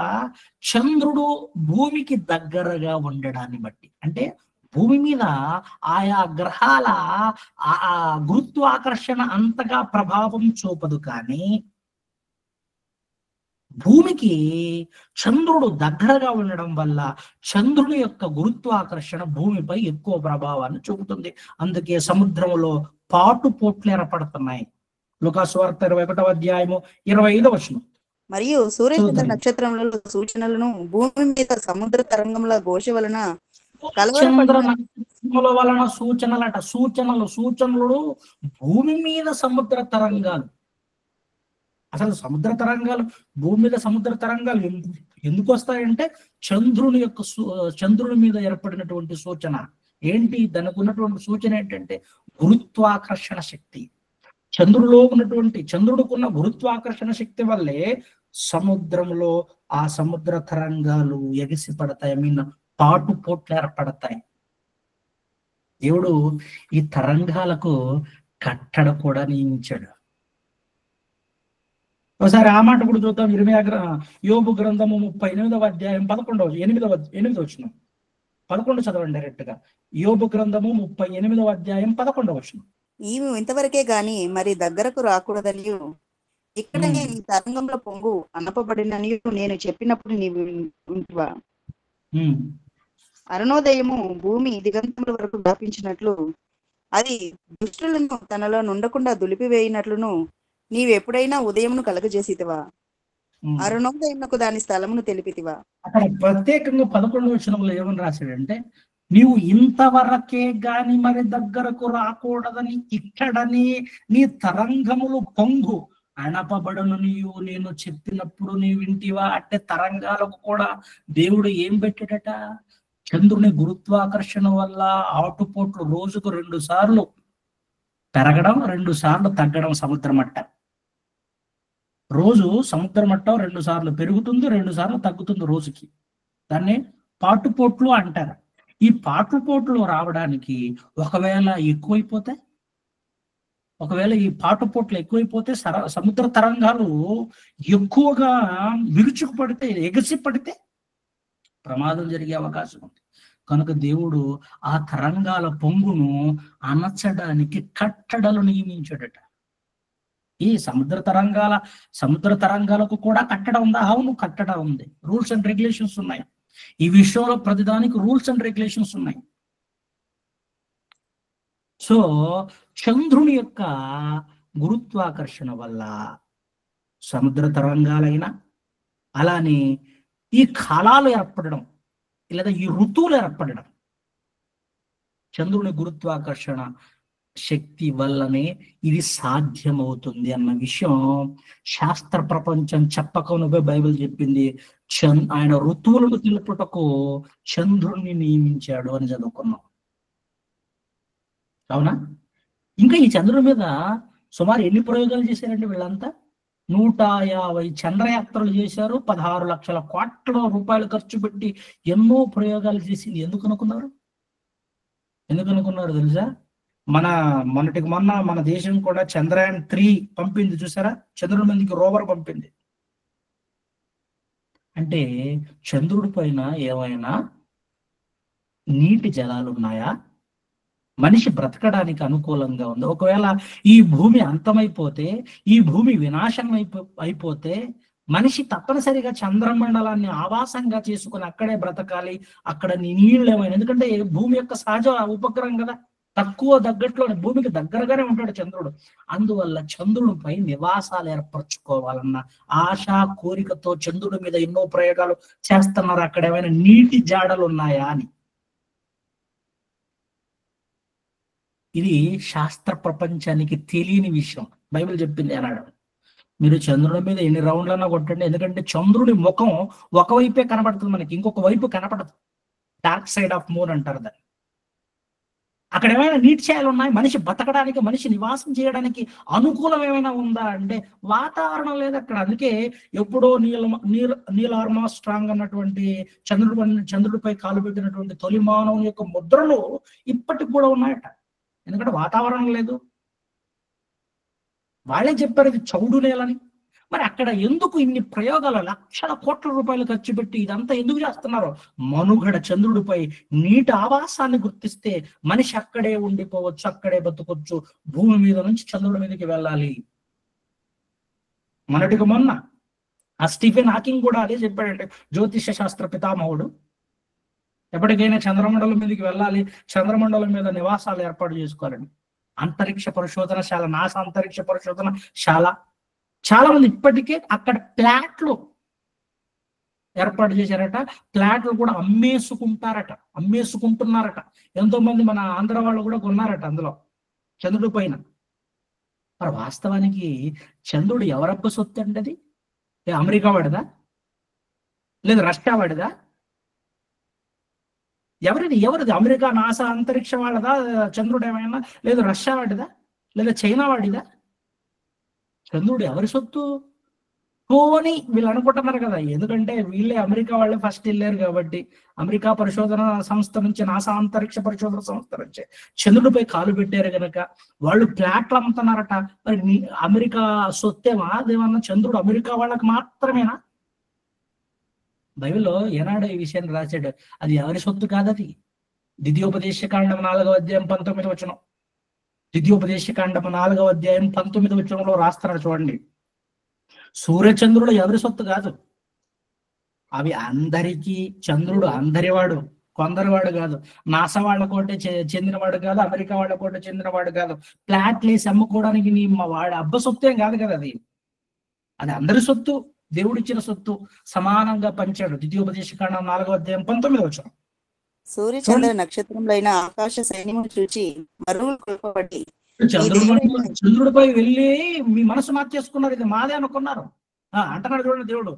చంద్రుడు భూమికి దగ్గరగా ఉండడాన్ని బట్టి, అంటే భూమి మీద ఆయా గ్రహాల గురుత్వాకర్షణ అంతగా ప్రభావం చూపదు, కానీ భూమికి చంద్రుడు దగ్గరగా ఉండడం వల్ల చంద్రుని యొక్క గురుత్వాకర్షణ భూమిపై ఎక్కువ ప్రభావాన్ని చూపుతుంది. అందుకే సముద్రంలో పోట్లు ఏర్పడుతున్నాయి. లూకాసు వార్త 21వ అధ్యాయము 25వ వచనం. మరియు సూర్యచంద్ర నక్షత్రముల సూచనలను భూమి మీద సముద్ర తరంగముల ఘోష వలన నక్షత్రముల వలన సూచనలు భూమి మీద సముద్ర తరంగాలు. అసలు సముద్ర తరంగాలు భూమి మీద సముద్ర తరంగాలు ఎందుకు వస్తాయంటే, చంద్రుని మీద ఏర్పడినటువంటి సూచన ఏంటి? దానికి ఉన్నటువంటి సూచన ఏంటంటే గురుత్వాకర్షణ శక్తి. చంద్రుడుకున్న గురుత్వాకర్షణ శక్తి వల్లే సముద్రంలో ఆ సముద్ర తరంగాలు ఎగిసి పడతాయి, పోట్లు ఏర్పడతాయి. దేవుడు ఈ తరంగాలకు కట్టడ కూడా నియమించాడు. ఒకసారి ఆ మాట కూడా చూద్దాం. యోబు గ్రంథము 38వ అధ్యాయం 8వ వచనం. 11 చదవండి డైరెక్ట్ గా. యోబు గ్రంథము 38వ అధ్యాయం 11వ వచనం. ఈమె ఇంతవరకే గాని మరి దగ్గరకు రాకూడదనియు ఇక్కడనే ఈ తరంగంలో పొంగు అనపబడిననియు నేను చెప్పినప్పుడు నీవు ఉంటివా? అరుణోదయము భూమి దిగంతముల వరకు వ్యాపించినట్లు అది దుష్టులను తనలో నుండకుండా దులిపివేయినట్లును నీవెప్పుడైనా ఉదయమును కలగజేసితివా? అరుణోదయమునకు దాని స్థలమును తెలిపితివా? అక్కడ ప్రత్యేకంగా 11వ వచనంలో ఏమని రాశాడంటే, నీవు ఇంతవరకే గాని మరి దగ్గరకు రాకూడదని ఇక్కడని నీ తరంగములు పొంగు అనపబడను నీవు నేను చెప్పినప్పుడు నీ వింటివా అంటే తరంగాలకు కూడా దేవుడు ఏం పెట్టాడట? చంద్రుని గురుత్వాకర్షణ వల్ల ఆటుపోట్లు రోజుకు 2 సార్లు పెరగడం 2 సార్లు తగ్గడం. సముద్ర మట్టం రోజు సముద్ర మట్టం 2 సార్లు పెరుగుతుంది, 2 సార్లు తగ్గుతుంది రోజుకి. దాన్ని పాటుపోట్లు అంటారు. ఈ పాటుపోట్లు రావడానికి ఒకవేళ ఈ పాటుపోట్లు ఎక్కువైపోతే సముద్ర తరంగాలు ఎక్కువగా విరుచుకు పడితే ఎగసి పడితే ప్రమాదం జరిగే అవకాశం ఉంది. కనుక దేవుడు ఆ తరంగాల పొంగును అణచడానికి కట్టడలు నియమించాడట. ఈ సముద్ర తరంగాలకు కూడా కట్టడం ఉందా? అవును, కట్టడం ఉంది. రూల్స్ అండ్ రెగ్యులేషన్స్ ఉన్నాయి. ఈ విషయంలో ప్రతిదానికి రూల్స్ అండ్ రెగ్యులేషన్స్ ఉన్నాయి. సో చంద్రుని యొక్క గురుత్వాకర్షణ వల్ల సముద్ర తరంగాలైనా అలానే ఈ కాలాలు ఏర్పడడం లేదా ఈ ఋతువులు ఏర్పడడం చంద్రుని గురుత్వాకర్షణ శక్తి వల్లనే ఇది సాధ్యమవుతుంది అన్న విషయం శాస్త్ర ప్రపంచం చెప్పకనువే బైబిల్ చెప్పింది. ఆయన ఋతువులను తెలుపుటకు చంద్రుణ్ణి నియమించాడు అని చదువుకున్నాం. అవునా? ఇంకా ఈ చంద్రుడి మీద సుమారు ఎన్ని ప్రయోగాలు చేశారండి వీళ్ళంతా? 150 చంద్రయాత్రలు చేశారు. 16 లక్షల కోట్ల రూపాయలు ఖర్చు పెట్టి ఎన్నో ప్రయోగాలు చేసింది. ఎందుకు అనుకున్నారు తెలుసా? మొన్నటికి మొన్న మన దేశం కూడా చంద్రయాన్ 3 పంపింది, చూసారా? చంద్రుడి మీదకి రోవర్ పంపింది. అంటే చంద్రుడి పైన ఏమైనా నీటి జలాలు ఉన్నాయా? మనిషి బ్రతకడానికి అనుకూలంగా ఉంది? ఒకవేళ ఈ భూమి అంతమైపోతే, ఈ భూమి వినాశనం అయిపోతే మనిషి తప్పనిసరిగా చంద్రమండలాన్ని ఆవాసంగా చేసుకుని అక్కడే బ్రతకాలి. అక్కడ నీళ్ళు ఏమైనా, ఎందుకంటే భూమి యొక్క సహజ ఉపగ్రహం కదా, తక్కువ దగ్గట్లో భూమికి దగ్గరగానే ఉంటాడు చంద్రుడు. అందువల్ల చంద్రుడిపై నివాసాలు ఏర్పరచుకోవాలన్న ఆశ కోరికతో చంద్రుడి మీద ఎన్నో ప్రయోగాలు చేస్తున్నారు. అక్కడ ఏమైనా నీటి జాడలు ఉన్నాయా అని. ఇది శాస్త్ర ప్రపంచానికి తెలియని విషయం. బైబిల్ చెప్పింది అన్నాడు, మీరు చంద్రుడి మీద ఎన్ని రౌండ్లన్నా కొట్టండి, ఎందుకంటే చంద్రుడి ముఖం ఒకవైపే కనపడుతుంది మనకి, ఇంకొక వైపు కనపడదు. డార్క్ సైడ్ ఆఫ్ మూన్ అంటారు దాన్ని. అక్కడ ఏమైనా నీటి ఛాయలు ఉన్నాయి? మనిషి బతకడానికి, మనిషి నివాసం చేయడానికి అనుకూలం ఏమైనా ఉందా అంటే వాతావరణం లేదు అక్కడ. అందుకే ఎప్పుడో నీల్ ఆర్మ్స్ట్రాంగ్ అన్నటువంటి చంద్రుడిపై కాలు పెట్టినటువంటి తొలి మానవుని యొక్క ముద్రలు ఇప్పటికి కూడా ఉన్నాయట. ఎందుకంటే వాతావరణం లేదు. వాళ్ళే చెప్పారు ఇది చౌడు నేలని. మరి అక్కడ ఎందుకు ఇన్ని ప్రయోగాలు, లక్షల కోట్ల రూపాయలు ఖర్చు పెట్టి ఇదంతా ఎందుకు చేస్తున్నారు? మనుగడ చంద్రుడిపై నీటి ఆవాసాన్ని గుర్తిస్తే మనిషి అక్కడే ఉండిపోవచ్చు, అక్కడే బతుకొచ్చు. భూమి మీద నుంచి చంద్రుడి మీదకి వెళ్ళాలి. మొన్నటికి మొన్న ఆ స్టీఫెన్ హాకింగ్ కూడా అదే చెప్పాడంటే, జ్యోతిష శాస్త్ర పితామహుడు. ఎప్పటికైనా చంద్రమండలం మీదకి వెళ్ళాలి, చంద్రమండలం మీద నివాసాలు ఏర్పాటు చేసుకోవాలని. అంతరిక్ష పరిశోధనశాల, నాసా అంతరిక్ష పరిశోధనశాల చాలా మంది ఇప్పటికే అక్కడ ప్లాట్లు ఏర్పాటు చేశారట. ప్లాట్లు కూడా అమ్మేసుకుంటున్నారట. ఎంతో మంది మన ఆంధ్ర వాళ్ళు కూడా కొన్నారట అందులో చంద్రుడి పైన. మరి వాస్తవానికి చంద్రుడు ఎవరబ్బ సొత్తు అంటే అది? అమెరికా వాడిదా? లేదు రష్యా వాడిదా? ఎవరిది? అమెరికా నాసా అంతరిక్ష వాడిదా చంద్రుడు ఏమైనా? లేదు రష్యా వాడిదా? లేదా చైనా వాడిదా? చంద్రుడు ఎవరి సొత్తు? పోని వీళ్ళు అనుకుంటున్నారు కదా, ఎందుకంటే వీళ్ళే అమెరికా వాళ్ళే ఫస్ట్ వెళ్ళారు కాబట్టి. అమెరికా పరిశోధన సంస్థ నుంచి, నాసా అంతరిక్ష పరిశోధన సంస్థ నుంచి చంద్రుడిపై కాలు పెట్టారు కనుక వాళ్ళు ప్లాట్లు అమ్ముతున్నారట. మరి అమెరికా సొత్తేమా అదేమన్నా? చంద్రుడు అమెరికా వాళ్ళకి మాత్రమేనా? బైబిల్లో ఏనాడు ఈ విషయాన్ని రాశాడు, అది ఎవరి సొత్తు కాదది. ద్వితీయోపదేశ కాండం 4వ అధ్యాయం 19వ వచనం. ద్వితీయోపదేశకాండము 4వ అధ్యాయం 19వ వచనంలో రాస్తున్నాడు చూడండి. సూర్యచంద్రుడు ఎవరి సొత్తు కాదు, అవి అందరికీ. చంద్రుడు అందరివాడు, కొందరివాడు కాదు. నాసా వాళ్ళ కోటే చెందినవాడు కాదు, అమెరికా వాళ్ళ కోటే చెందినవాడు కాదు. ఫ్లాట్లు వేసి అమ్ముకోవడానికి నీ వాడి అబ్బ సొత్తు ఏం కాదు కదా, అది అందరి సొత్తు, దేవుడిచ్చిన సొత్తు, సమానంగా పంచాడు. ద్వితీయోపదేశకాండం 4వ అధ్యాయం 19వ వచనం. సూర్య చంద్ర నక్షత్రములైన ఆకాశ సైన్యము చూచి మరువులు కొల్పబడి చంద్రుడిపై వెళ్ళి మీ మనసు మార్చేసుకున్నారు, ఇది మాదే అనుకున్నారు అంటున్నాడు చూడండి దేవుడు.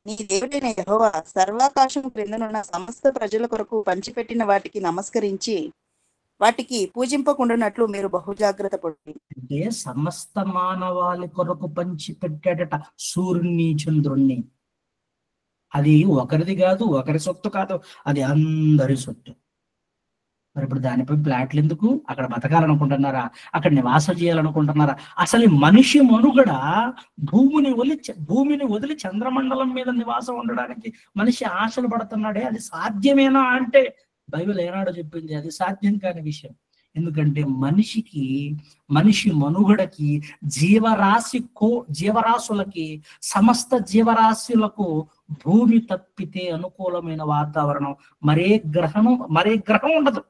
నీ దేవుడైన యెహోవా సర్వాకాశం క్రిందనున్న సమస్త ప్రజల కొరకు పంచిపెట్టిన వాటికి నమస్కరించి వాటికి పూజింపకుండానట్లు మీరు బహుజాగ్రత్త పడి. అంటే సమస్త మానవాళి కొరకు పంచి పెట్టాడట సూర్యుని చంద్రుణ్ణి. అది ఒకరిది కాదు, ఒకరి సొత్తు కాదు, అది అందరి సొత్తు. మరి ఇప్పుడు దానిపై ప్లాట్లు ఎందుకు? అక్కడ బతకాలనుకుంటున్నారా? అక్కడ నివాసం చేయాలనుకుంటున్నారా? అసలు మనిషి మనుగడ భూమిని వదిలి చంద్రమండలం మీద నివాసం ఉండడానికి మనిషి ఆశలు పడుతున్నాడే, అది సాధ్యమేనా అంటే బైబిల్ ఏనాడో చెప్పింది అది సాధ్యం కాని విషయం. ఎందుకంటే మనిషి మనుగడకి, జీవరాశులకి, సమస్త జీవరాశులకు భూమి తప్పితే అనుకూలమైన వాతావరణం మరే గ్రహం ఉండదు.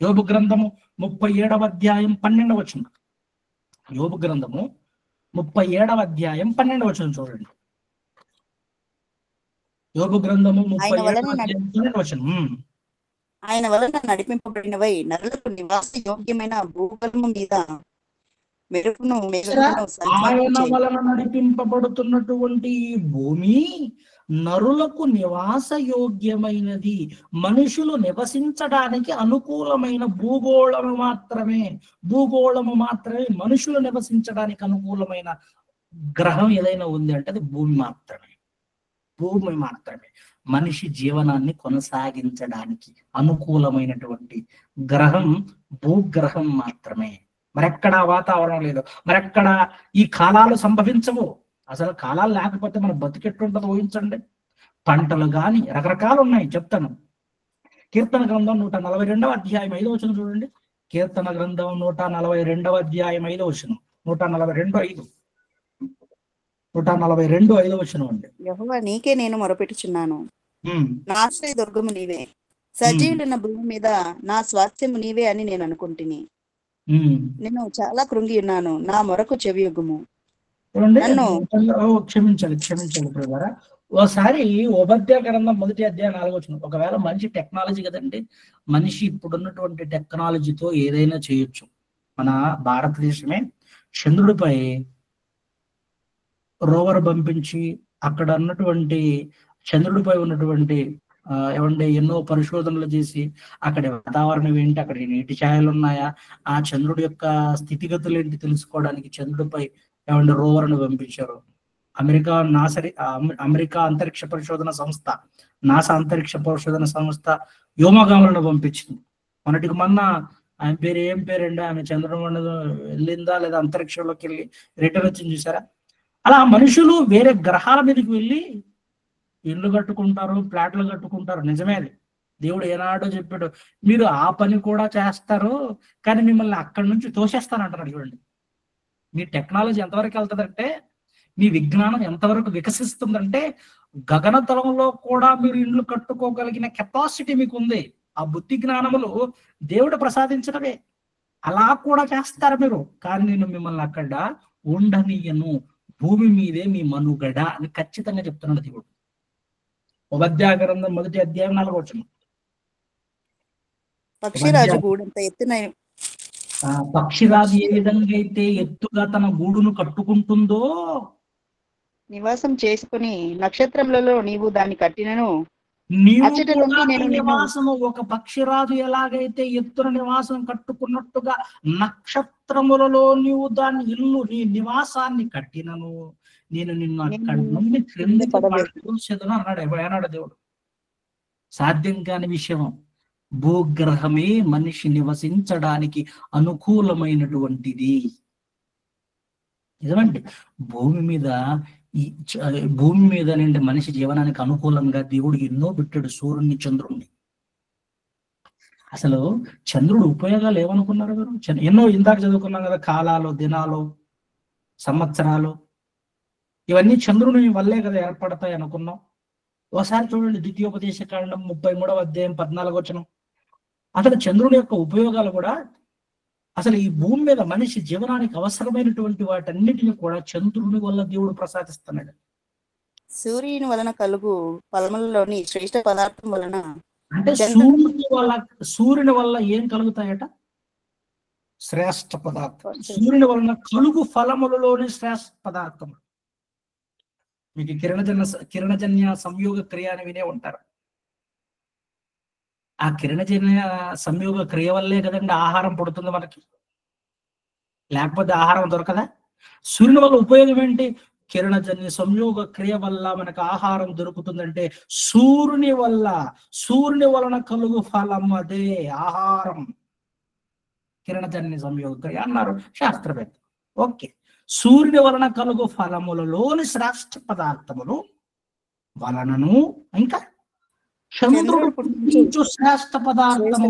యోబు గ్రంథము 37వ అధ్యాయం 12వ వచనం. యోబు గ్రంథము 37వ అధ్యాయం 12వ వచనం చూడండి. యోబు గ్రంథము 37వ అధ్యాయం 12వ వచనం. ఆయన వలన నడిపింపబడినవై నరులకు నివాస యోగ్యమైన భూగర్భము మీద మెరుపును ఆయన వలన నడిపింపబడుతున్నటువంటి ఈ భూమి నరులకు నివాస యోగ్యమైనది, మనుషులు నివసించడానికి అనుకూలమైన భూగోళము మాత్రమే. మనుషులు నివసించడానికి అనుకూలమైన గ్రహం ఏదైనా ఉంది అంటే అది భూమి మాత్రమే. మనిషి జీవనాన్ని కొనసాగించడానికి అనుకూలమైనటువంటి గ్రహం భూగ్రహం మాత్రమే. మరెక్కడా వాతావరణం లేదు, మరెక్కడా ఈ కాలాలు సంభవించవు. అసలు కాలాలు లేకపోతే మన బతికెట్టుంటుందో ఊహించండి. పంటలు కానీ రకరకాలు ఉన్నాయి, చెప్తాను. కీర్తన గ్రంథం 142వ అధ్యాయం 5వ వచనం చూడండి. కీర్తన గ్రంథం 142వ అధ్యాయం 5వ వచనం. 142:5 వచనం అండి. యెహోవా నీకే నేను మొరపెట్టుచున్నాను, నా ఆశ్రయ దుర్గము నీవే, సజీవులున్న భూమి మీద నా స్వాస్థ్యము నీవే అని నేను అనుకుంటుని. నేను చాలా కృంగి ఉన్నాను, నా మొరకు చెవియొగ్గుము. క్షమించాలి బ్రదర్. ఓసారి ఉపద్య గ్రంథం 1వ అధ్యాయం 4వ వచనం. ఒకవేళ మంచి టెక్నాలజీ కదండి, మనిషి ఇప్పుడున్నటువంటి టెక్నాలజీతో ఏదైనా చేయొచ్చు. మన భారతదేశమే చంద్రుడిపై రోవర్ పంపించి అక్కడ ఉన్నటువంటి చంద్రుడిపై ఉన్నటువంటి ఎన్నో పరిశోధనలు చేసి అక్కడి వాతావరణం ఏంటి, అక్కడ నీటి ఛాయలు ఉన్నాయా, ఆ చంద్రుడి యొక్క స్థితిగతులు ఏంటి తెలుసుకోవడానికి చంద్రుడిపై రోవర్ను పంపించారు. అమెరికా అంతరిక్ష పరిశోధన సంస్థ, నాసా అంతరిక్ష పరిశోధన సంస్థ వ్యోమగాములను పంపించింది. మొన్నటికి మొన్న ఆయన ఏం పేరండి, ఆమె చంద్రమండలం వెళ్ళిందా లేదా అంతరిక్షంలోకి వెళ్ళి రిటర్న్ వచ్చింది చూసారా? అలా మనుషులు వేరే గ్రహాల మీదకి వెళ్ళి ఇళ్ళు కట్టుకుంటారు, ఫ్లాట్లు కట్టుకుంటారు. నిజమే, అది దేవుడు ఏనాడో చెప్పాడు, మీరు ఆ పని కూడా చేస్తారు కానీ మిమ్మల్ని అక్కడి నుంచి తోసేస్తానంటున్నాడు. చూడండి, మీ టెక్నాలజీ ఎంతవరకు వెళ్తుందంటే, మీ విజ్ఞానం ఎంతవరకు వికసిస్తుందంటే గగనతలంలో కూడా మీరు ఇళ్ళు కట్టుకోగలిగిన కెపాసిటీ మీకు ఉంది. ఆ బుద్ధి జ్ఞానములు దేవుడు ప్రసాదించడమే. అలా కూడా చేస్తారు మీరు, కానీ నేను మిమ్మల్ని అక్కడ ఉండనీయను, భూమి మీదే మీ మనుగడ అని ఖచ్చితంగా చెప్తున్నాడు దేవుడు. ఉపద్య గ్రంథం 1వ అధ్యాయం 4వ వచనం. పక్షిరాజు గూడంత ఎత్తున పక్షిరాజు ఏ విధంగా అయితే ఎత్తుగా తన గూడును కట్టుకుంటుందో, నివాసం చేసుకుని నక్షత్రములలో నీవు దాన్ని కట్టినను, నివాసము ఒక పక్షిరాజు ఎలాగైతే ఎత్తున నివాసం కట్టుకున్నట్టుగా నక్షత్రములలో నీవు దాని ఇల్లు, నీ నివాసాన్ని కట్టినను, నేను నిన్ను అక్కడి నుండి క్రిందికి పడవేసేదను అన్నాడు దేవుడు. సాధ్యం కాని విషయం. భూగ్రహమే మనిషి నివసించడానికి అనుకూలమైనటువంటిది. నిజమండి, భూమి మీద నుండి మనిషి జీవనానికి అనుకూలంగా దేవుడు ఎన్నో పెట్టాడు, సూర్యుని చంద్రుణ్ణి. అసలు చంద్రుడు ఉపయోగాలు ఏమనుకున్నారు మీరు? ఎన్నో ఇందాక చదువుకున్నాం కదా, కాలాలు, దినాలు, సంవత్సరాలు, ఇవన్నీ చంద్రుని వల్లే కదా ఏర్పడతాయి అనుకున్నాం. ఒకసారి చూడండి, ద్వితీయోపదేశ కాండం 33వ అధ్యాయం 14వ వచనం. అసలు చంద్రుని యొక్క ఉపయోగాలు కూడా, అసలు ఈ భూమి మీద మనిషి జీవనానికి అవసరమైనటువంటి వాటన్నిటిని కూడా చంద్రుని వల్ల దేవుడు ప్రసాదిస్తున్నాడు. సూర్యుని వలన కలుగు ఫలములలోని శ్రేష్ఠ పదార్థం వలన అంటే సూర్యుని వల్ల ఏం కలుగుతాయట? శ్రేష్ఠ పదార్థం. సూర్యుని వలన కలుగు ఫలములలోని శ్రేష్ఠ పదార్థం. మీకు కిరణజన్య సంయోగ క్రియ అని వినే ఉంటారు. ఆ కిరణజన్య సంయోగ క్రియ వల్లే కదండి ఆహారం పుడుతుంది మనకి, లేకపోతే ఆహారం దొరకదా? సూర్యుని వల్ల ఉపయోగం ఏంటి? కిరణజన్య సంయోగ క్రియ వల్ల మనకు ఆహారం దొరుకుతుందంటే సూర్యుని వలన కలుగు ఫలం అదే ఆహారం. కిరణజన్య సంయోగ క్రియ అన్నారు శాస్త్రవేత్త. ఓకే, సూర్యుని వలన కలుగు ఫలములలోని శ్రేష్ఠ పదార్థములు వలనను, ఇంకా చంద్రుడు పుట్టించు శ్రేష్ఠ పదార్థము.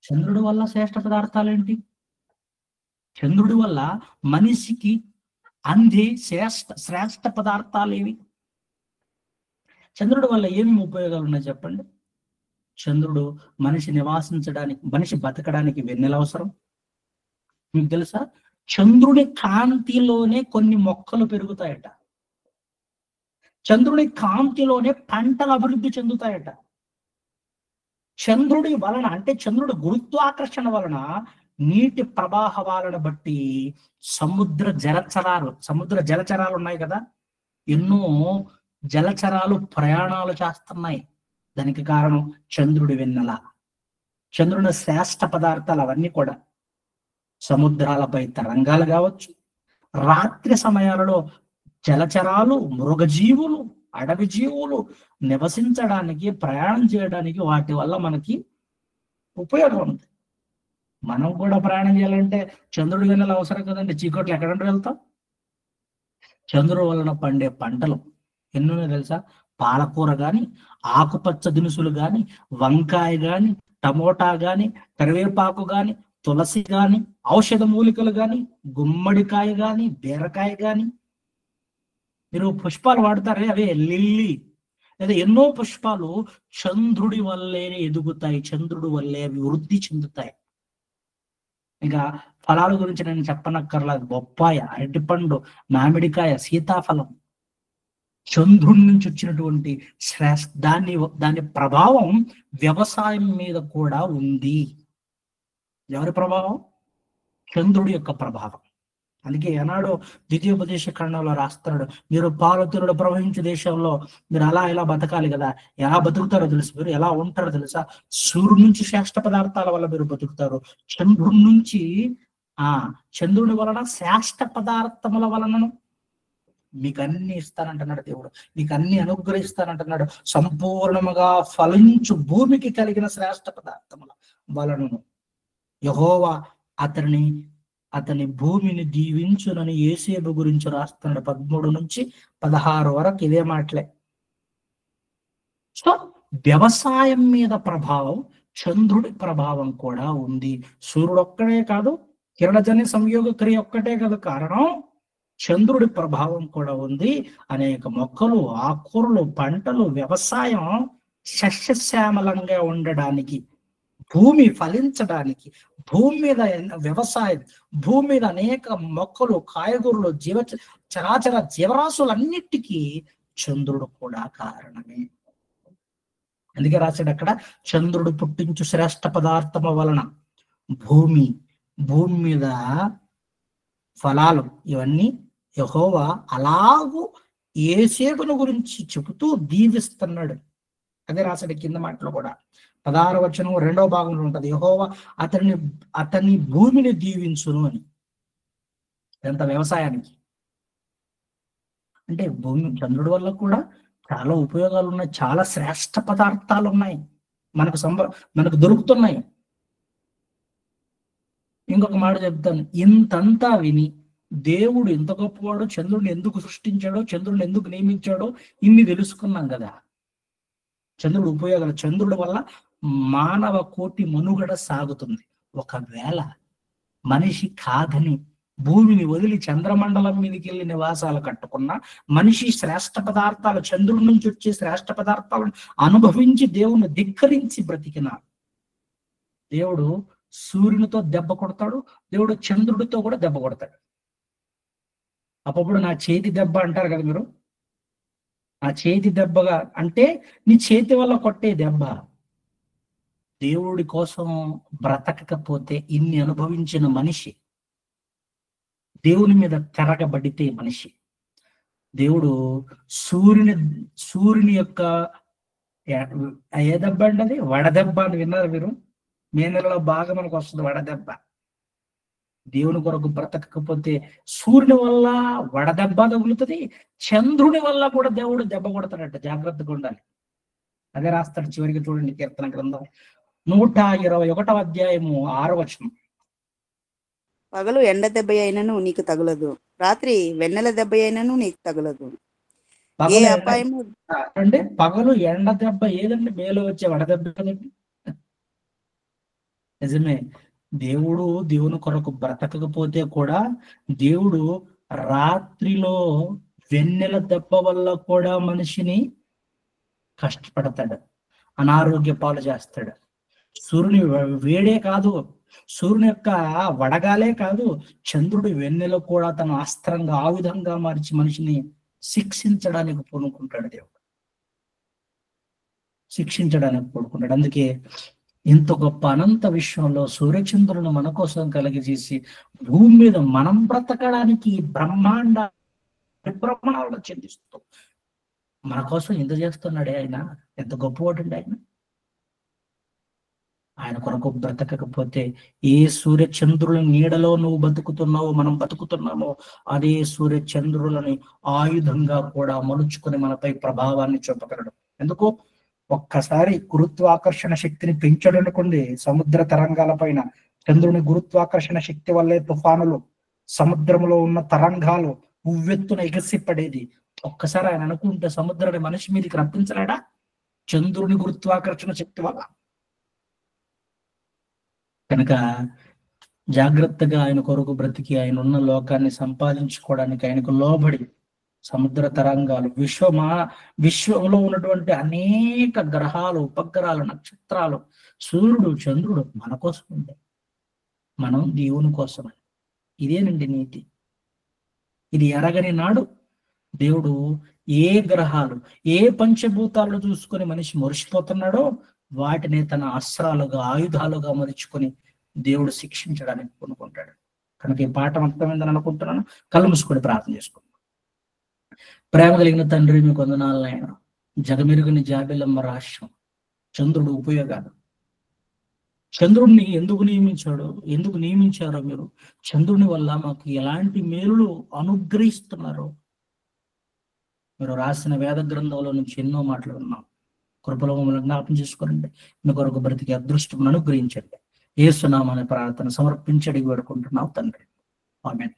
చంద్రుడి వల్ల శ్రేష్ఠ పదార్థాలు ఏంటి? చంద్రుడి వల్ల మనిషికి అంది శ్రేష్ఠ పదార్థాలు ఏవి? చంద్రుడి వల్ల ఏమేమి ఉపయోగాలు ఉన్నాయి చెప్పండి. చంద్రుడు మనిషి నివాసించడానికి, మనిషి బతకడానికి వెన్నెల అవసరం. మీకు తెలుసా, చంద్రుడి కాంతిలోనే కొన్ని మొక్కలు పెరుగుతాయట. చంద్రుడి కాంతిలోనే పంటలు అభివృద్ధి చెందుతాయట. చంద్రుడి వలన, అంటే చంద్రుడి గురుత్వాకర్షణ వలన నీటి ప్రవాహాలను బట్టి సముద్ర జలచరాలు ఉన్నాయి కదా, ఎన్నో జలచరాలు ప్రయాణాలు చేస్తున్నాయి. దానికి కారణం చంద్రుడి వెన్నెల, చంద్రుడి శ్రేష్ఠ పదార్థాలు. అవన్నీ కూడా సముద్రాలపై తరంగాలు కావచ్చు, రాత్రి సమయాలలో జలచరాలు, మృగజీవులు, అడవి జీవులు నివసించడానికి, ప్రయాణం చేయడానికి వాటి వల్ల మనకి ఉపయోగం ఉంది. మనం కూడా ప్రయాణం చేయాలంటే చంద్రుడి వెన్నెల అవసరం కదండి. చీకట్లు ఎక్కడంటే వెళ్తాం. చంద్రుడి వలన పండే పంటలు ఎన్నో తెలుసా? పాలకూర గాని, ఆకుపచ్చ దినుసులు గాని, వంకాయ గాని, టమోటా గాని, కరివేపాకు గాని, తులసి గాని, ఔషధ మూలికలు గాని, గుమ్మడికాయ గాని, బీరకాయ గాని, మీరు పుష్పాలు వాడతారే, అవే లిల్లీ, లేదా ఎన్నో పుష్పాలు చంద్రుడి వల్లే ఎదుగుతాయి, చంద్రుడి వల్లే అవి వృద్ధి చెందుతాయి. ఇంకా ఫలాల గురించి నేను చెప్పనక్కర్లేదు. బొప్పాయ, అరటిపండు, మామిడికాయ, సీతాఫలం చంద్రుడి నుంచి వచ్చినటువంటి దాని ప్రభావం వ్యవసాయం మీద కూడా ఉంది. ఎవరి ప్రభావం? చంద్రుడి యొక్క ప్రభావం. అందుకే ఏనాడు ద్వితీయోపదేశ ఖండంలో రాస్తున్నాడు, మీరు పాలతీరుడు ప్రవహించే దేశంలో మీరు అలా ఎలా బతకాలి కదా. ఎలా బతుకుతారో తెలుసు, మీరు ఎలా ఉంటారో తెలుసా? సూర్యుడి నుంచి శ్రేష్ఠ పదార్థాల వల్ల మీరు బతుకుతారు. చంద్రుడి వలన శ్రేష్ఠ పదార్థముల వలనను మీకు అన్ని ఇస్తానంటున్నాడు దేవుడు, మీకు అన్ని అనుగ్రహిస్తానంటున్నాడు. సంపూర్ణముగా ఫలించు భూమికి కలిగిన శ్రేష్ఠ పదార్థముల వలనను యెహోవా అతని భూమిని దీవించునని యేసేపు గురించి రాస్తున్నాడు. 13 నుంచి 16 వరకు ఇదే మాటలే. సో వ్యవసాయం మీద ప్రభావం చంద్రుడి ప్రభావం కూడా ఉంది. సూర్యుడు ఒక్కడే కాదు, కిరణజన్య సంయోగ క్రియ ఒక్కటే కాదు కారణం, చంద్రుడి ప్రభావం కూడా ఉంది. అనేక మొక్కలు, ఆకుకూరలు, పంటలు, వ్యవసాయం సస్యశ్యామలంగా ఉండడానికి, భూమి ఫలించడానికి, భూమి మీద వ్యవసాయం, భూమి మీద అనేక మొక్కలు, కాయగూరలు, చరాచర జీవరాశులన్నిటికీ చంద్రుడు కూడా కారణమే. అందుకే రాశాడు అక్కడ, చంద్రుడు పుట్టించు శ్రేష్ఠ పదార్థము వలన భూమి మీద ఫలాలు, ఇవన్నీ యెహోవా అలాగూ యేసేపును గురించి చెబుతూ దీవిస్తున్నాడు. అదే రాశాడు కింద మాటలో కూడా 16వ వచనం 2వ భాగంలో ఉంటది, యెహోవా అతని భూమిని దీవించును అని. ఎంత వ్యవసాయానికి అంటే చంద్రుడి వల్ల కూడా చాలా ఉపయోగాలు ఉన్నాయి, చాలా శ్రేష్ఠ పదార్థాలు ఉన్నాయి, మనకు దొరుకుతున్నాయి. ఇంకొక మాట చెప్తాను, ఇంతంతా విని దేవుడు ఎంత గొప్పవాడో, చంద్రుడిని ఎందుకు సృష్టించాడో, చంద్రుడిని ఎందుకు నియమించాడో ఇన్ని తెలుసుకున్నాం కదా. చంద్రుడి ఉపయోగాలు, చంద్రుడి వల్ల మానవ కోటి మనుగడ సాగుతుంది. ఒకవేళ మనిషి కాదని భూమిని వదిలి చంద్రమండలం మీదకి వెళ్ళి నివాసాలు కట్టుకున్న మనిషి శ్రేష్ఠ పదార్థాలు, చంద్రుడి నుంచి వచ్చే శ్రేష్ఠ పదార్థాలను అనుభవించి దేవుని ధిక్కరించి బ్రతికిన దేవుడు సూర్యునితో దెబ్బ కొడతాడు, దేవుడు చంద్రుడితో కూడా దెబ్బ కొడతాడు. అప్పుడు నా చేతి దెబ్బ అంటారు కదా మీరు, ఆ చేతి దెబ్బగా అంటే నీ చేతి వల్ల కొట్టే దెబ్బ. దేవుడి కోసం బ్రతకకపోతే ఇన్ని అనుభవించిన మనిషి, దేవుని మీద తిరగబడితే మనిషి, దేవుడు సూర్యుని యొక్క ఏ దెబ్బ అండి అది? వడదెబ్బ అని విన్నారు మీరు? మే నెలలో బాగా మనకు వస్తుంది వడదెబ్బ. దేవుని కొరకు బ్రతకకపోతే సూర్యుని వల్ల వడదెబ్బ తగులుతుంది, చంద్రుని వల్ల కూడా దేవుడు దెబ్బ కొడతాడట. జాగ్రత్తగా ఉండాలి. అదే రాస్తాడు చివరికి, చూడండి కీర్తన గ్రంథం 121వ అధ్యాయము 6వ వచనం. పగలు ఎండ దెబ్బ అయినను నీకు తగులదు, రాత్రి వెన్నెల దెబ్బ అయినను నీకు తగులదు. ఏ అపాయము అంటే పగలు ఎండ దెబ్బ ఏదండి? మేలో వచ్చే వడదెబ్బ కదండి. నిజమే, దేవుడు దేవుని కొరకు బ్రతకకపోతే కూడా దేవుడు రాత్రిలో వెన్నెల దెబ్బ వల్ల కూడా మనిషిని కష్టపడతాడు, అనారోగ్య పాలు చేస్తాడు. సూర్యుని వేడే కాదు, సూర్యుని యొక్క వడగాలే కాదు, చంద్రుడి వెన్నెల కూడా తన అస్త్రంగా ఆయుధంగా మార్చి మనిషిని శిక్షించడానికి పూనుకుంటాడు. దేవుడు శిక్షించడానికి పూనుకుంటాడు. అందుకే ఇంత గొప్ప అనంత విశ్వంలో సూర్యచంద్రులను మన కోసం కలిగజేసి భూమి మీద మనం బ్రతకడానికి బ్రహ్మాండ పరిభ్రమణాలను చెందిస్తూ మన కోసం ఎంత చేస్తున్నాడే ఆయన. ఎంత గొప్పవాడండి ఆయన. ఆయన కొరకు బ్రతకకపోతే ఏ సూర్యచంద్రుల నీడలో నువ్వు బతుకుతున్నావో, మనం బతుకుతున్నామో, అదే సూర్యచంద్రులని ఆయుధంగా కూడా మలుచుకుని మనపై ప్రభావాన్ని చూపగలడు. ఎందుకు? ఒక్కసారి గురుత్వాకర్షణ శక్తిని పెంచడనుకోండి, సముద్ర తరంగాల పైన చంద్రుని గురుత్వాకర్షణ శక్తి వల్లే తుఫానులు, సముద్రంలో ఉన్న తరంగాలు ఉవ్వెత్తున ఎగసిపడేది. ఒక్కసారి ఆయన అనుకుంటే సముద్రాన్ని మనిషి మీదకి రప్పించలేడా? చంద్రుని గురుత్వాకర్షణ శక్తి వల్ల. కనుక జాగ్రత్తగా ఆయన కొరకు బ్రతికి ఆయన ఉన్న లోకాన్ని సంపాదించుకోవడానికి ఆయనకు లోబడి సముద్ర తరంగాలు, విశ్వంలో ఉన్నటువంటి అనేక గ్రహాలు, ఉపగ్రహాలు, నక్షత్రాలు, సూర్యుడు, చంద్రుడు మన కోసం ఉండే, మనం దేవుని కోసమే. ఇదేనండి నీతి. ఇది ఎరగని నాడు దేవుడు ఏ గ్రహాలు, ఏ పంచభూతాలను చూసుకొని మనిషి మురిసిపోతున్నాడో వాటిని తన అస్త్రాలుగా, ఆయుధాలుగా మలుచుకొని దేవుడు శిక్షించడానికి కొనుక్కుంటాడు. కనుక ఈ పాఠం అర్థమైందని అనుకుంటున్నాను. కళ్ళు మూసుకొని ప్రార్థన చేసుకుంటాం. ప్రేమ కలిగిన తండ్రి, మీకు వందనాలు నాయన. జగమెరుగుని జాబిలమ్మ రాష్ట్రం, చంద్రుడు ఉపయోగాలు, చంద్రుడిని ఎందుకు నియమించారో మీరు, చంద్రుని వల్ల మాకు ఎలాంటి మేలులు అనుగ్రహిస్తున్నారో మీరు రాసిన వేద గ్రంథంలో నుంచి ఎన్నో మాటలు ఉన్నాం. కృపలో మమ్మల్ని జ్ఞాపం చేసుకోండి. మీ కొరకు బ్రతికి అదృష్టం అనుగ్రహించండి. యేసు నామమున ప్రార్థన సమర్పించి అడిగి వేడుకుంటున్నాం తండ్రి. ఆమేన్.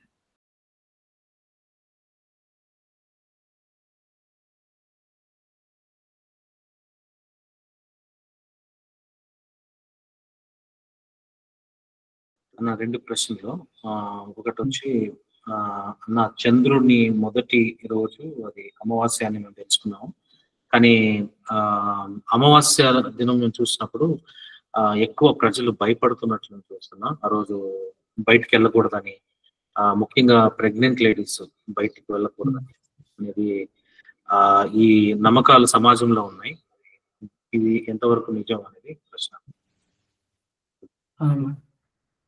నా 2 ప్రశ్నలు. ఒకటి వచ్చి నా చంద్రుడిని మొదటి రోజు అది అమావాస్య అని మేము తెలుసుకున్నాం. కానీ అమావాస్య దినం మేము చూసినప్పుడు ఎక్కువ ప్రజలు భయపడుతున్నట్లు చూస్తున్నా. ఆ రోజు బయటికి వెళ్ళకూడదని, ముఖ్యంగా ప్రెగ్నెంట్ లేడీస్ బయటికి వెళ్ళకూడదని అనేది ఈ నమ్మకాలు సమాజంలో ఉన్నాయి. ఇది ఎంతవరకు నిజం అనేది ప్రశ్న.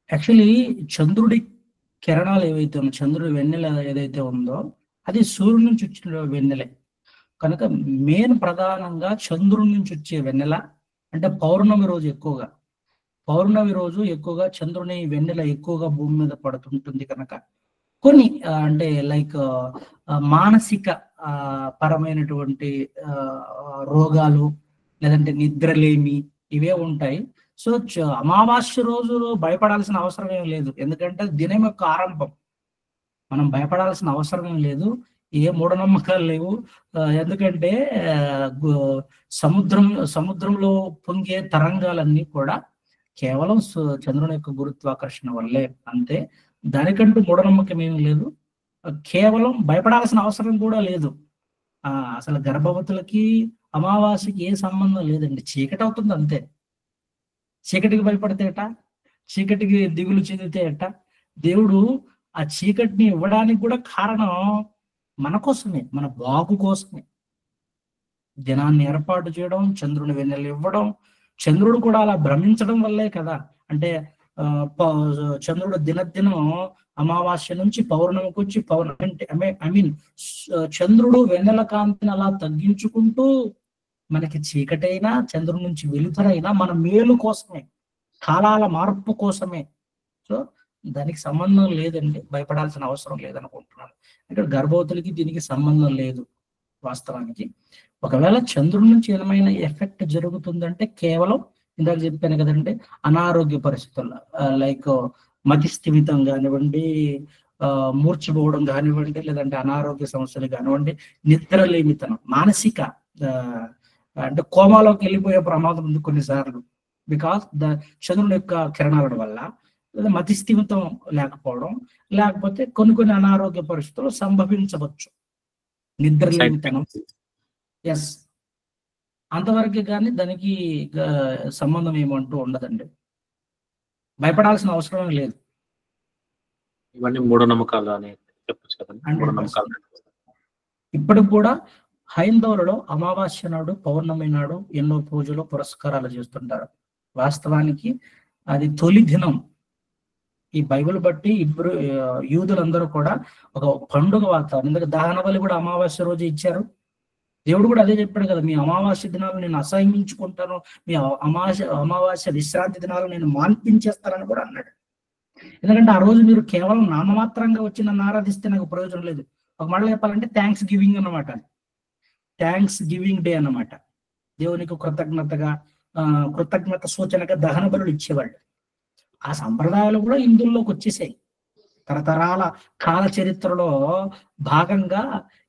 యాక్చువల్లీ చంద్రుడి కిరణాలు ఏవైతే ఉన్నాయో, చంద్రుడి వెన్నెల ఏదైతే ఉందో అది సూర్యుడి నుంచి వచ్చిన వెన్నెలే. కనుక మెయిన్ ప్రధానంగా చంద్రుడి నుంచి వచ్చే వెన్నెల అంటే పౌర్ణమి రోజు ఎక్కువగా చంద్రుని వెన్నెల ఎక్కువగా భూమి మీద పడుతుంటుంది. కనుక కొన్ని అంటే లైక్ మానసిక పరమైనటువంటి రోగాలు, లేదంటే నిద్రలేమి, ఇవే ఉంటాయి. సో అమావాస్య రోజు భయపడాల్సిన అవసరం ఏం లేదు. ఎందుకంటే దినం యొక్క ఆరంభం. మనం భయపడాల్సిన అవసరం ఏం లేదు. ఏ మూఢనమ్మకాలు లేవు. ఎందుకంటే సముద్రంలో పొంగే తరంగాలన్నీ కూడా కేవలం చంద్రుని యొక్క గురుత్వాకర్షణ వల్లే, అంతే. దానికంటూ మూఢనమ్మకం ఏమి లేదు. కేవలం భయపడాల్సిన అవసరం కూడా లేదు. అసలు గర్భవతులకి అమావాస్యకి ఏ సంబంధం లేదండి. చీకటి అవుతుంది అంతే. చీకటికి భయపడితే ఎట, చీకటికి దిగులు చెందితే ఎట? దేవుడు ఆ చీకటిని ఇవ్వడానికి కూడా కారణం మన కోసమే, మన బాగు కోసమే. దినాన్ని ఏర్పాటు చేయడం, చంద్రుని వెన్నెలు ఇవ్వడం, చంద్రుడు కూడా అలా భ్రమించడం వల్లే కదా. అంటే చంద్రుడు దినదినం అమావాస్య నుంచి పౌర్ణమికి వచ్చి చంద్రుడు వెన్నెల కాంతిని అలా తగ్గించుకుంటూ మనకి చీకటైనా చంద్రుడి నుంచి వెలుతురైనా మన మేలు కోసమే, కాలాల మార్పు కోసమే. సో దానికి సంబంధం లేదండి, భయపడాల్సిన అవసరం లేదనుకుంటున్నాను. ఇక్కడ గర్భవతులకి దీనికి సంబంధం లేదు వాస్తవానికి. ఒకవేళ చంద్రుడి నుంచి ఏమైనా ఎఫెక్ట్ జరుగుతుందంటే కేవలం ఇందాక చెప్పాను కదండి, అనారోగ్య పరిస్థితుల్లో లైక్ మతి స్థిమితం కానివ్వండి, మూర్చిపోవడం కానివ్వండి, లేదంటే అనారోగ్య సమస్యలు కానివ్వండి, నిద్రలేమితనం, మానసిక అంటే కోమాలోకి వెళ్ళిపోయే ప్రమాదం ఉంది కొన్నిసార్లు, బికాస్ చంద్రుని యొక్క కిరణాల వల్ల. లేదా మతి స్థిమితం లేకపోవడం, లేకపోతే కొన్ని అనారోగ్య పరిస్థితులు సంభవించవచ్చు. నిద్రలేమితనం, ఎస్, అంతవరకు కానీ దానికి సంబంధం ఏమంటూ ఉండదండి. భయపడాల్సిన అవసరం లేదు. ఇవన్నీ మూఢనమ్మకాలు అని చెప్పచ్చు కదండి. ఇప్పటికి కూడా హైందవులలో అమావాస్య నాడు, పౌర్ణమి నాడు ఎన్నో పూజలు పురస్కారాలు చేస్తుంటారు. వాస్తవానికి అది తొలి దినం. ఈ బైబిల్ బట్టి ఇప్పుడు యూదులందరూ కూడా ఒక పండుగ వాతావరణం. ఎందుకంటే దహన బలి కూడా అమావాస్య రోజు ఇచ్చారు. దేవుడు కూడా అదే చెప్పాడు కదా, మీ అమావాస్య దినాలు నేను అసహించుకుంటాను, మీ అమావాస్య విశ్రాంతి దినాలు నేను మాన్పించేస్తానని కూడా అన్నాడు. ఎందుకంటే ఆ రోజు మీరు కేవలం నామమాత్రంగా వచ్చి నన్ను ఆరాధిస్తే నాకు ప్రయోజనం లేదు. ఒక మాట చెప్పాలంటే థ్యాంక్స్ గివింగ్ అన్నమాట. థ్యాంక్స్ గివింగ్ డే అన్నమాట. దేవునికి కృతజ్ఞత సూచనగా దహన బలులు ఇచ్చేవాళ్ళు. ఆ సంప్రదాయాలు కూడా హిందువుల్లోకి వచ్చేసాయి. తరతరాల కాల చరిత్రలో భాగంగా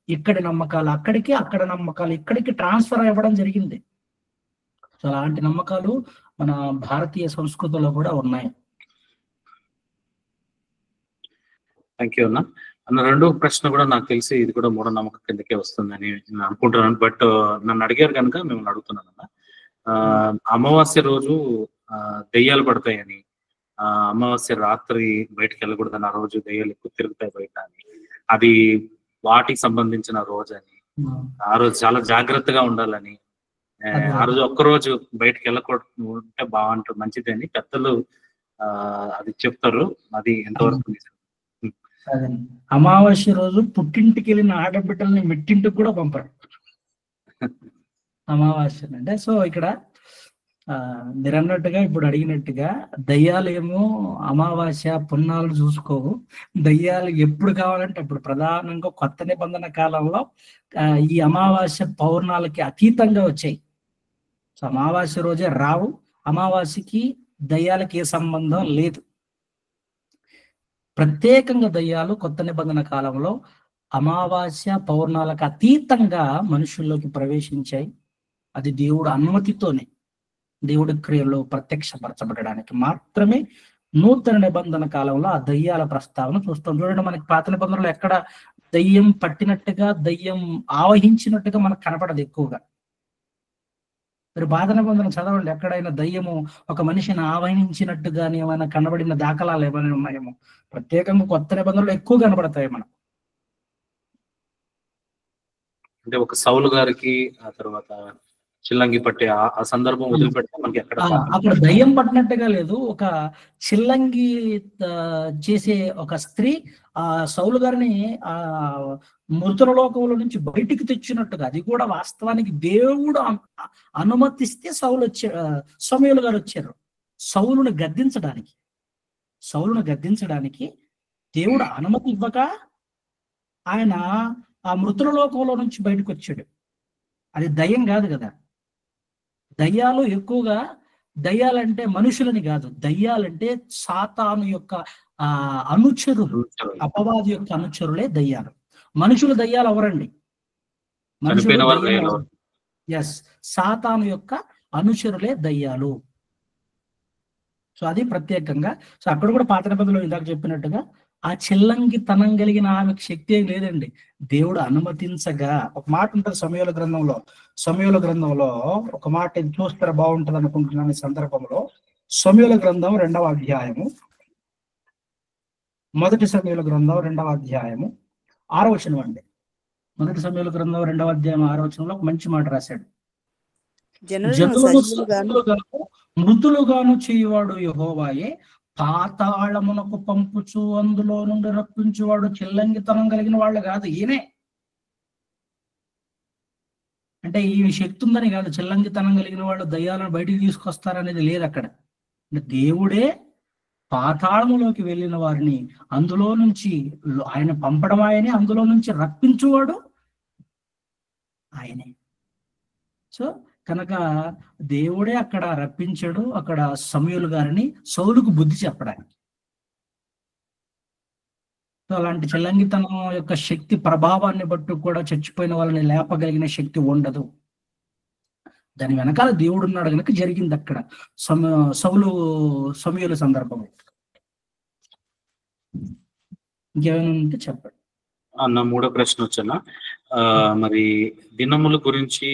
ఇక్కడి నమ్మకాలు అక్కడికి, అక్కడ నమ్మకాలు ఇక్కడికి ట్రాన్స్ఫర్ అవ్వడం జరిగింది. సో అలాంటి నమ్మకాలు మన భారతీయ సంస్కృతిలో కూడా ఉన్నాయి. థ్యాంక్ యూ అన్న. రెండో ప్రశ్న కూడా నాకు తెలిసి ఇది కూడా మూఢనమ్మకం కిందకే వస్తుందని నేను అనుకుంటున్నాను. బట్ నన్ను అడిగారు కనుక మిమ్మల్ని అడుగుతున్నాను అన్న. అమావాస్య రోజు దెయ్యాలు పడతాయని, అమావాస్య రాత్రి బయటకు వెళ్ళకూడదని, ఆ రోజు దెయ్యాలు ఎక్కువ తిరుగుతాయి బయట అని, అది వాటికి సంబంధించిన రోజు అని, ఆ రోజు చాలా జాగ్రత్తగా ఉండాలని, ఆ రోజు ఒక్కరోజు బయటకు వెళ్ళకూడదు ఉంటే బాగుంటుంది, మంచిది అని పెద్దలు అది చెప్తారు. అది ఎంతవరకు నిజం? అమావాస్య రోజు పుట్టింటికి వెళ్ళిన ఆడబిడ్డల్ని మెట్టింటికి కూడా పంపరు అమావాస్య అంటే. సో ఇక్కడ మీరు అన్నట్టుగా ఇప్పుడు అడిగినట్టుగా దయ్యాలు ఏమో అమావాస్య పున్నాలు చూసుకోవు. దయ్యాలు ఎప్పుడు కావాలంటే అప్పుడు, ప్రధానంగా కొత్త నిబంధన కాలంలో ఈ అమావాస్య పౌర్ణాలకి అతీతంగా వచ్చాయి. సో అమావాస్య రోజే రావు. అమావాస్యకి దయ్యాలకి ఏ సంబంధం లేదు. ప్రత్యేకంగా దయ్యాలు కొత్త నిబంధన కాలంలో అమావాస్య పౌర్ణాలకు అతీతంగా మనుషుల్లోకి ప్రవేశించాయి. అది దేవుడు అనుమతితోనే, దేవుడి క్రియలో ప్రత్యక్షపరచబడడానికి మాత్రమే నూతన నిబంధన కాలంలో ఆ దయ్యాల ప్రస్తావన చూస్తాం. చూడండి, మనకి పాత నిబంధనలో ఎక్కడ దయ్యం పట్టినట్టుగా, దయ్యం ఆవహించినట్టుగా మనకు కనపడదు ఎక్కువగా. మీరు పాత నిబంధన చదవండి, ఎక్కడైనా దయ్యము ఒక మనిషిని ఆవహించినట్టుగానే ఏమైనా కనబడిన దాఖలాలు ఏమైనా ఉన్నాయేమో. ప్రత్యేకంగా కొత్త నిబంధనలు ఎక్కువ కనబడతాయి మనకు. అంటే ఒక సౌలు గారికి ఆ తర్వాత చిల్లంగి పట్టే ఆ సందర్భం వదిలిపెడితే మనకి అక్కడ దయ్యం పట్టినట్టుగా లేదు. ఒక చిల్లంగి చేసే ఒక స్త్రీ ఆ సౌలు గారిని ఆ మృతుల లోకంలో నుంచి బయటికి తెచ్చినట్టుగా, అది కూడా వాస్తవానికి దేవుడు అనుమతిస్తే సమూయేలు గారు వచ్చారు సౌలును గద్దించడానికి దేవుడు అనుమతి ఇవ్వక ఆయన ఆ మృతుల లోకంలో నుంచి బయటకు వచ్చాడు. అది దయ్యం కాదు కదా. దయ్యాలు ఎక్కువగా, దయ్యాలంటే మనుషులని కాదు, దయ్యాలంటే సాతాను యొక్క అనుచరులు, అపవాది యొక్క అనుచరులే దయ్యాలు. మనుషులు దయ్యాలు ఎవరండి? మనుషులు చనిపోయిన వారు దయ్యాలు దయ్యాలు. ఎస్, సాతాను యొక్క అనుచరులే దయ్యాలు. సో అది ప్రత్యేకంగా. సో అక్కడ కూడా పాత నిబంధనలో ఇందాక చెప్పినట్టుగా ఆ చిల్లంగితనం కలిగిన ఆమెకు శక్తి ఏం లేదండి. దేవుడు అనుమతించగా, ఒక మాట ఉంటుంది సమూయేలు గ్రంథంలో ఒక మాట ఇది చూస్తే బాగుంటది అనుకుంటున్నాను ఈ సందర్భంలో. సమూయేలు గ్రంథం 2వ అధ్యాయము, మొదటి సమూయేలు గ్రంథం 2వ అధ్యాయము 6వ వచనం అండి. మొదటి సమూయేలు గ్రంథం 2వ అధ్యాయం 6వ వచనంలో ఒక మంచి మాట రాశాడు. జనులను సజీవులుగాను మృతులుగాను చేయువాడు యెహోవాయే, పాతాళమునకు పంపుచు అందులో నుండి రప్పించువాడు చిల్లంగితనం కలిగిన వాళ్ళు కాదు, ఈయనే. అంటే ఈ శక్తి ఉందని కాదు, చిల్లంగితనం కలిగిన వాళ్ళు దయ్యాలను బయటికి తీసుకొస్తారనేది లేదు అక్కడ. అంటే దేవుడే పాతాళములోకి వెళ్ళిన వారిని అందులో నుంచి ఆయన పంపడం ఆయనే, అందులో నుంచి రప్పించువాడు ఆయనే. సో కనుక దేవుడే అక్కడ రప్పించాడు, అక్కడ సమూయేలు గారిని సౌలుకు బుద్ధి చెప్పడానికి. సో అలాంటి చిల్లంగితనం యొక్క శక్తి ప్రభావాన్ని బట్టి కూడా చచ్చిపోయిన వాళ్ళని లేపగలిగిన శక్తి ఉండదు. దాని వెనకాల దేవుడు ఉన్నాడు కనుక జరిగింది అక్కడ సమూయేలు సందర్భం. ఇంకేమైనా ఉంటే చెప్పండి అన్న. మూడో ప్రశ్న వచ్చానా, మరి దినముల గురించి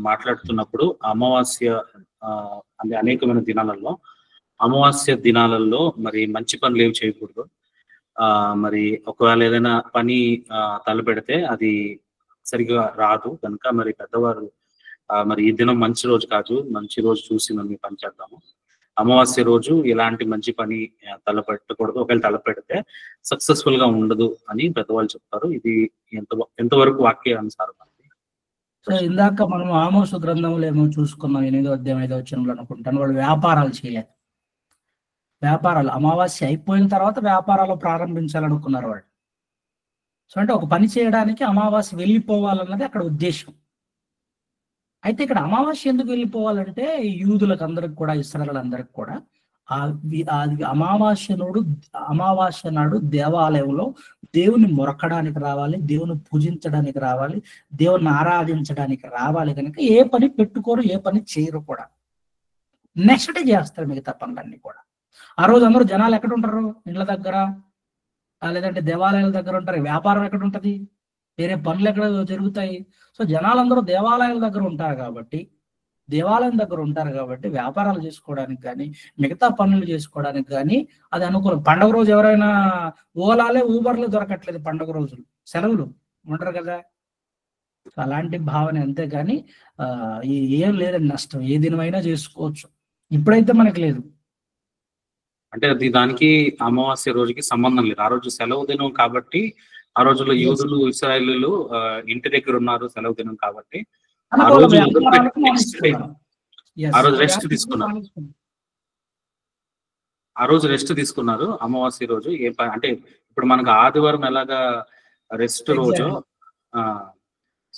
మాట్లాడుతున్నప్పుడు అమావాస్య అంటే అనేకమైన దినాలలో, అమావాస్య దినాలలో మరి మంచి పనులు ఏమి చేయకూడదు. మరి ఒకవేళ ఏదైనా పని తలపెడితే అది సరిగా రాదు కనుక మరి పెద్దవారు మరి ఈ దినం మంచి రోజు కాదు, మంచి రోజు చూసి మనం ఈ పని చేద్దాము, అమావాస్య రోజు ఇలాంటి మంచి పని తలపెట్టకూడదు, ఒకవేళ తలపెడితే సక్సెస్ఫుల్ గా ఉండదు అని పెద్దవాళ్ళు చెప్తారు. ఇది ఎంతవరకు వాక్యానుసారం? సో ఇందాక మనం ఆమోసు గ్రంథంలో ఏమో చూసుకున్నాం, 8వ అధ్యాయం 5వ వచనంలో అనుకుంటాను. వాళ్ళు వ్యాపారాలు చేయలేదు. వ్యాపారాలు అమావాస్య అయిపోయిన తర్వాత వ్యాపారాలు ప్రారంభించాలనుకున్నారు వాళ్ళు. సో అంటే ఒక పని చేయడానికి అమావాస్య వెళ్ళిపోవాలన్నది అక్కడ ఉద్దేశం. అయితే ఇక్కడ అమావాస్య ఎందుకు వెళ్ళిపోవాలంటే యూదులకు అందరికి కూడా, ఇశ్రాయేలులందరికి కూడా అమావాస్య నాడు దేవాలయంలో దేవుని మొరకడానికి రావాలి, దేవుని పూజించడానికి రావాలి, దేవుని ఆరాధించడానికి రావాలి. కనుక ఏ పని పెట్టుకోరు, ఏ పని చేయరు కూడా. నెక్స్ట్ డే చేస్తారు మిగతా పనులన్నీ కూడా. ఆ రోజు అందరూ జనాలు ఎక్కడ ఉంటారు? ఇళ్ళ దగ్గర, లేదంటే దేవాలయాల దగ్గర ఉంటారు. వ్యాపారం ఎక్కడ ఉంటది? వేరే పనులు ఎక్కడ జరుగుతాయి? సో జనాలందరూ దేవాలయాల దగ్గర ఉంటారు కాబట్టి, వ్యాపారాలు చేసుకోవడానికి కానీ మిగతా పనులు చేసుకోవడానికి కానీ అది అనుకూలం. పండుగ రోజు ఎవరైనా ఊబర్లు దొరకట్లేదు, పండుగ రోజులు సెలవులు ఉంటారు కదా. అలాంటి భావన. అంతేగాని ఏం లేదండి నష్టం, ఏ దినమైనా చేసుకోవచ్చు. ఇప్పుడైతే మనకి లేదు. అంటే దానికి అమావాస్య రోజుకి సంబంధం లేదు. ఆ రోజు సెలవు దినం కాబట్టి, ఆ రోజుల్లో యూదులు ఇశ్రాయేలీయులు ఇంటి దగ్గర ఉన్నారు, సెలవు దినం కాబట్టి ఆ రోజు రెస్ట్ తీసుకున్నారు. అమావాస్య రోజు అంటే ఇప్పుడు మనకు ఆదివారం ఎలాగా రెస్ట్ రోజు,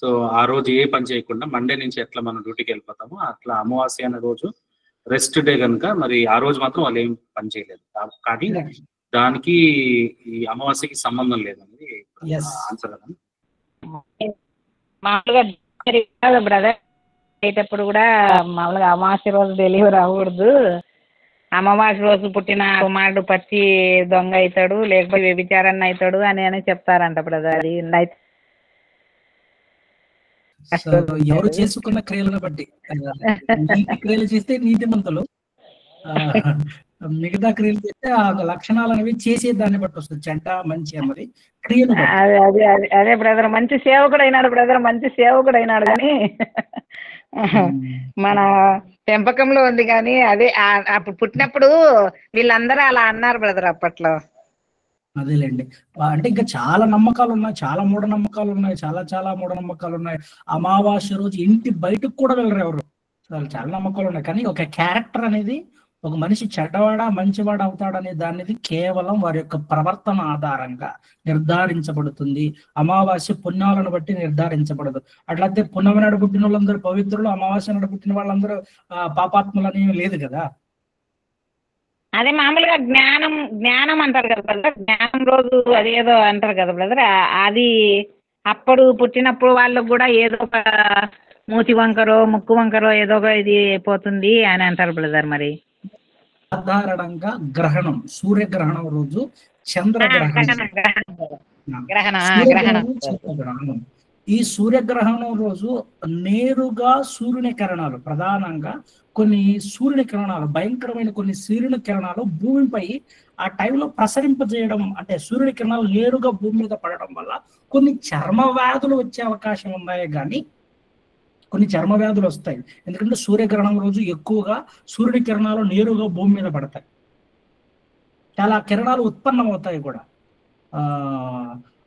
సో ఆ రోజు ఏ పని చేయకుండా మండే నుంచి ఎట్లా మనం డ్యూటీకి వెళ్ళిపోతామో అట్లా అమావాస్య అనే రోజు రెస్ట్ డే కనుక మరి ఆ రోజు మాత్రం వాళ్ళు ఏం పని చేయలేదు. కానీ దానికి ఈ అమావాస్యకి సంబంధం లేదండి ఆన్సర్. మామూలుగా బ్రదర్ అయ్యేటప్పుడు కూడా మామూలుగా అమావాస్య రోజు డెలివరీ అవ్వకూడదు, అమావాస్య రోజు పుట్టిన కుమారుడు పచ్చి దొంగ అవుతాడు, లేకపోతే వ్యభిచారణ అవుతాడు అని చెప్తారంట బ్రదర్. అది ఎవరు చేసుకున్న క్రియలను బట్టి, నీతి క్రియలు చేస్తే నీతిమంతులు, మిగతా క్రియలు చేస్తే ఆ లక్షణాలు అనేవి చేసే దాన్ని బట్టి వస్తుంది. చెడ్డ మంచి అన్నది క్రియలు. అదే బ్రదర్ మంచి సేవకుడు అయినాడు కానీ మన పెంపకంలో ఉంది. కానీ అదే అప్పుడు పుట్టినప్పుడు వీళ్ళందరూ అలా అన్నారు బ్రదర్ అప్పట్లో. అదేలేండి. అంటే ఇంకా చాలా నమ్మకాలు ఉన్నాయి, చాలా మూఢనమ్మకాలు ఉన్నాయి, చాలా మూఢనమ్మకాలు ఉన్నాయి. అమావాస్య రోజు ఇంటి బయటకు కూడా వెళ్ళరు ఎవరు. చాలా నమ్మకాలు ఉన్నాయి. కానీ ఒక క్యారెక్టర్ అనేది, ఒక మనిషి చెడ్డవాడా మంచివాడు అవుతాడనే దానిది కేవలం వారి యొక్క ప్రవర్తన ఆధారంగా నిర్ధారించబడుతుంది. అమావాస్య పుణ్యాలను బట్టి నిర్ధారించబడదు. అట్లయితే పున్నమి నాడు పుట్టిన వాళ్ళందరూ పవిత్రులు, అమావాస్య నాడు పుట్టిన వాళ్ళందరూ పాపాత్ములని లేదు కదా. అదే మామూలుగా జ్ఞానం అంటారు కదా బ్రదర్, జ్ఞానం రోజు అదేదో అంటారు కదా బ్రదర్, అది అప్పుడు పుట్టినప్పుడు వాళ్ళకు కూడా ఏదో ఒక మూతి వంకరో ముక్కు వంకరో ఏదో ఒక ఇది అయిపోతుంది అని అంటారు బ్రదర్. మరి సాధారణంగా గ్రహణం, సూర్యగ్రహణం రోజు చంద్రగ్రహణం, గ్రహణం చంద్రగ్రహణం. ఈ సూర్యగ్రహణం రోజు నేరుగా సూర్యుని కిరణాలు, ప్రధానంగా కొన్ని సూర్యుని కిరణాలు, భయంకరమైన కొన్ని సూర్యుని కిరణాలు భూమిపై ఆ టైంలో ప్రసరింపజేయడం, అంటే సూర్యుని కిరణాలు నేరుగా భూమి మీద పడడం వల్ల కొన్ని చర్మ వ్యాధులు వచ్చే అవకాశం ఉన్నాయి. కానీ కొన్ని చర్మ వ్యాధులు వస్తాయి, ఎందుకంటే సూర్యగ్రహణం రోజు ఎక్కువగా సూర్యుని కిరణాలు నేరుగా భూమి మీద పడతాయి, చాలా కిరణాలు ఉత్పన్నం అవుతాయి కూడా.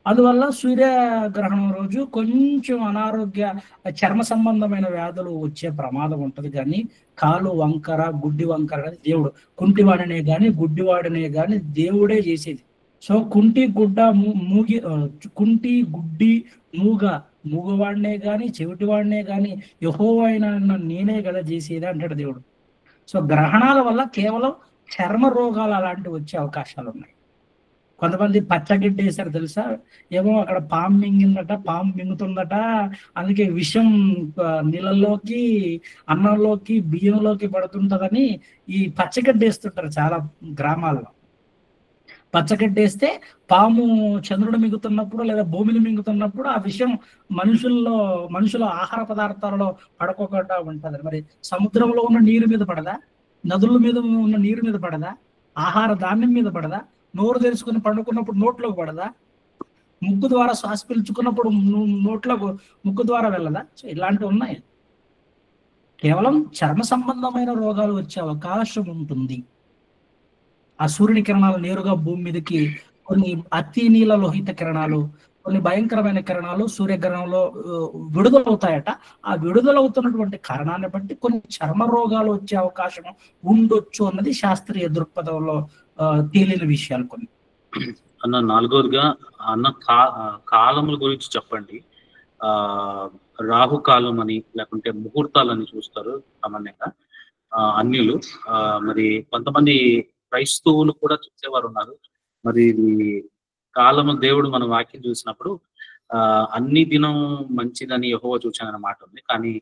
అందువల్ల సూర్యగ్రహణం రోజు కొంచెం అనారోగ్య చర్మ సంబంధమైన వ్యాధులు వచ్చే ప్రమాదం ఉంటుంది. కానీ కాలు వంకర, గుడ్డి వంకర కానీ దేవుడు, కుంటివాడినే కానీ గుడ్డివాడినే కానీ దేవుడే చేసేది. సో కుంటి గుడ్డి మూగవాడినే కానీ చెవిటివాడినే కానీ యెహోవా నేనే కదా చేసేది అంటాడు దేవుడు. సో గ్రహణాల వల్ల కేవలం చర్మ రోగాలు అలాంటివి వచ్చే అవకాశాలు ఉన్నాయి. కొంతమంది పచ్చగడ్డి వేశారు తెలుసా, ఏమో అక్కడ పాము మింగిందట, పాము మింగుతుందట, అందుకే విషం నీళ్ళల్లోకి, అన్నంలోకి, బియ్యంలోకి పడుతుంటదని ఈ పచ్చగడ్డి వేస్తుంటారు చాలా గ్రామాల్లో. పచ్చగడ్డి వేస్తే పాము చంద్రుడు మింగుతున్నప్పుడు లేదా భూమిని మింగుతున్నప్పుడు ఆ విషయం మనుషుల ఆహార పదార్థాలలో పడుకోకుండా ఉంటది. మరి సముద్రంలో ఉన్న నీరు మీద పడదా, నదుల మీద ఉన్న నీరు మీద పడదా, ఆహార ధాన్యం మీద పడదా, నోరు తెరుచుకుని పండుకున్నప్పుడు నోట్లోకి పడదా, ముక్కు ద్వారా శ్వాస పీల్చుకున్నప్పుడు ముక్కు ద్వారా వెళ్ళదా? సో ఇలాంటివి ఉన్నాయి. కేవలం చర్మ సంబంధమైన రోగాలు వచ్చే అవకాశం ఉంటుంది. ఆ సూర్యుని కిరణాలు నేరుగా భూమి మీదకి, కొన్ని అతి నీల లోహిత కిరణాలు, కొన్ని భయంకరమైన కిరణాలు సూర్యగ్రహణంలో విడుదలవుతాయట. ఆ విడుదలవుతున్నటువంటి కారణాన్ని బట్టి కొన్ని చర్మ రోగాలు వచ్చే అవకాశం ఉండొచ్చు అన్నది శాస్త్రీయ దృక్పథంలో తేలిన విషయాలు కొన్ని. అన్న నాలుగోదిగా అన్న కాలముల గురించి చెప్పండి. రాహుకాలం అని లేకుంటే ముహూర్తాలని చూస్తారు సామాన్యంగా అన్యులు. మరి కొంతమంది క్రైస్తవులు కూడా చూసేవారు ఉన్నారు. మరి ఇది కాలము దేవుడు మన వాక్యం చూసినప్పుడు అన్ని దినం మంచిదని యెహోవా చూచానన్న మాట ఉంది. కానీ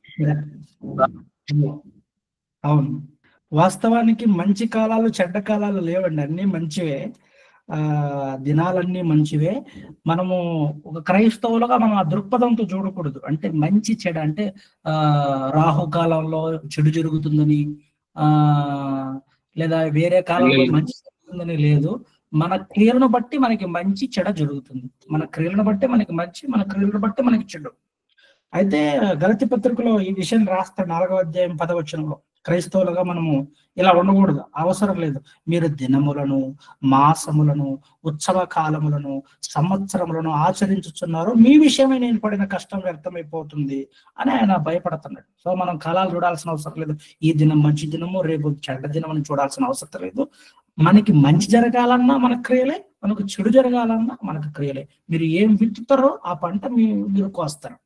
అవును, వాస్తవానికి మంచి కాలాలు చెడ్డ కాలాలు లేవండి, అన్ని మంచివే. దినాలన్నీ మంచివే. మనము ఒక క్రైస్తవులుగా మనం ఆ దృక్పథంతో చూడకూడదు. అంటే మంచి చెడ అంటే రాహుకాలంలో చెడు జరుగుతుందని లేదా వేరే కాలంలో మంచి జరుగుతుందని లేదు. మన క్రియలను బట్టి మనకి మంచి చెడ జరుగుతుంది. మన క్రియలను బట్టి మనకి మంచి, మన క్రియలను బట్టి మనకి చెడు. అయితే గలతీ పత్రికలో ఈ విషయం రాస్తాడు 4వ అధ్యాయం 10వ వచనంలో, క్రైస్తవులుగా మనము ఇలా ఉండకూడదు, అవసరం లేదు. మీరు దినములను, మాసములను, ఉత్సవ కాలములను, సంవత్సరములను ఆచరించుచున్నారు, మీ విషయమే నేను పడిన కష్టం వ్యర్థమైపోతుంది అని ఆయన భయపడుతున్నాడు. సో మనం కాలాలు చూడాల్సిన అవసరం లేదు. ఈ దినం మంచి దినము, రేపు చెడ్డ దినం అని చూడాల్సిన అవసరం లేదు. మనకి మంచి జరగాలన్నా మన క్రియలే, మనకు చెడు జరగాలన్నా మనకు క్రియలే. మీరు ఏం విత్తుతారో ఆ పంట మీరు కోస్తారు.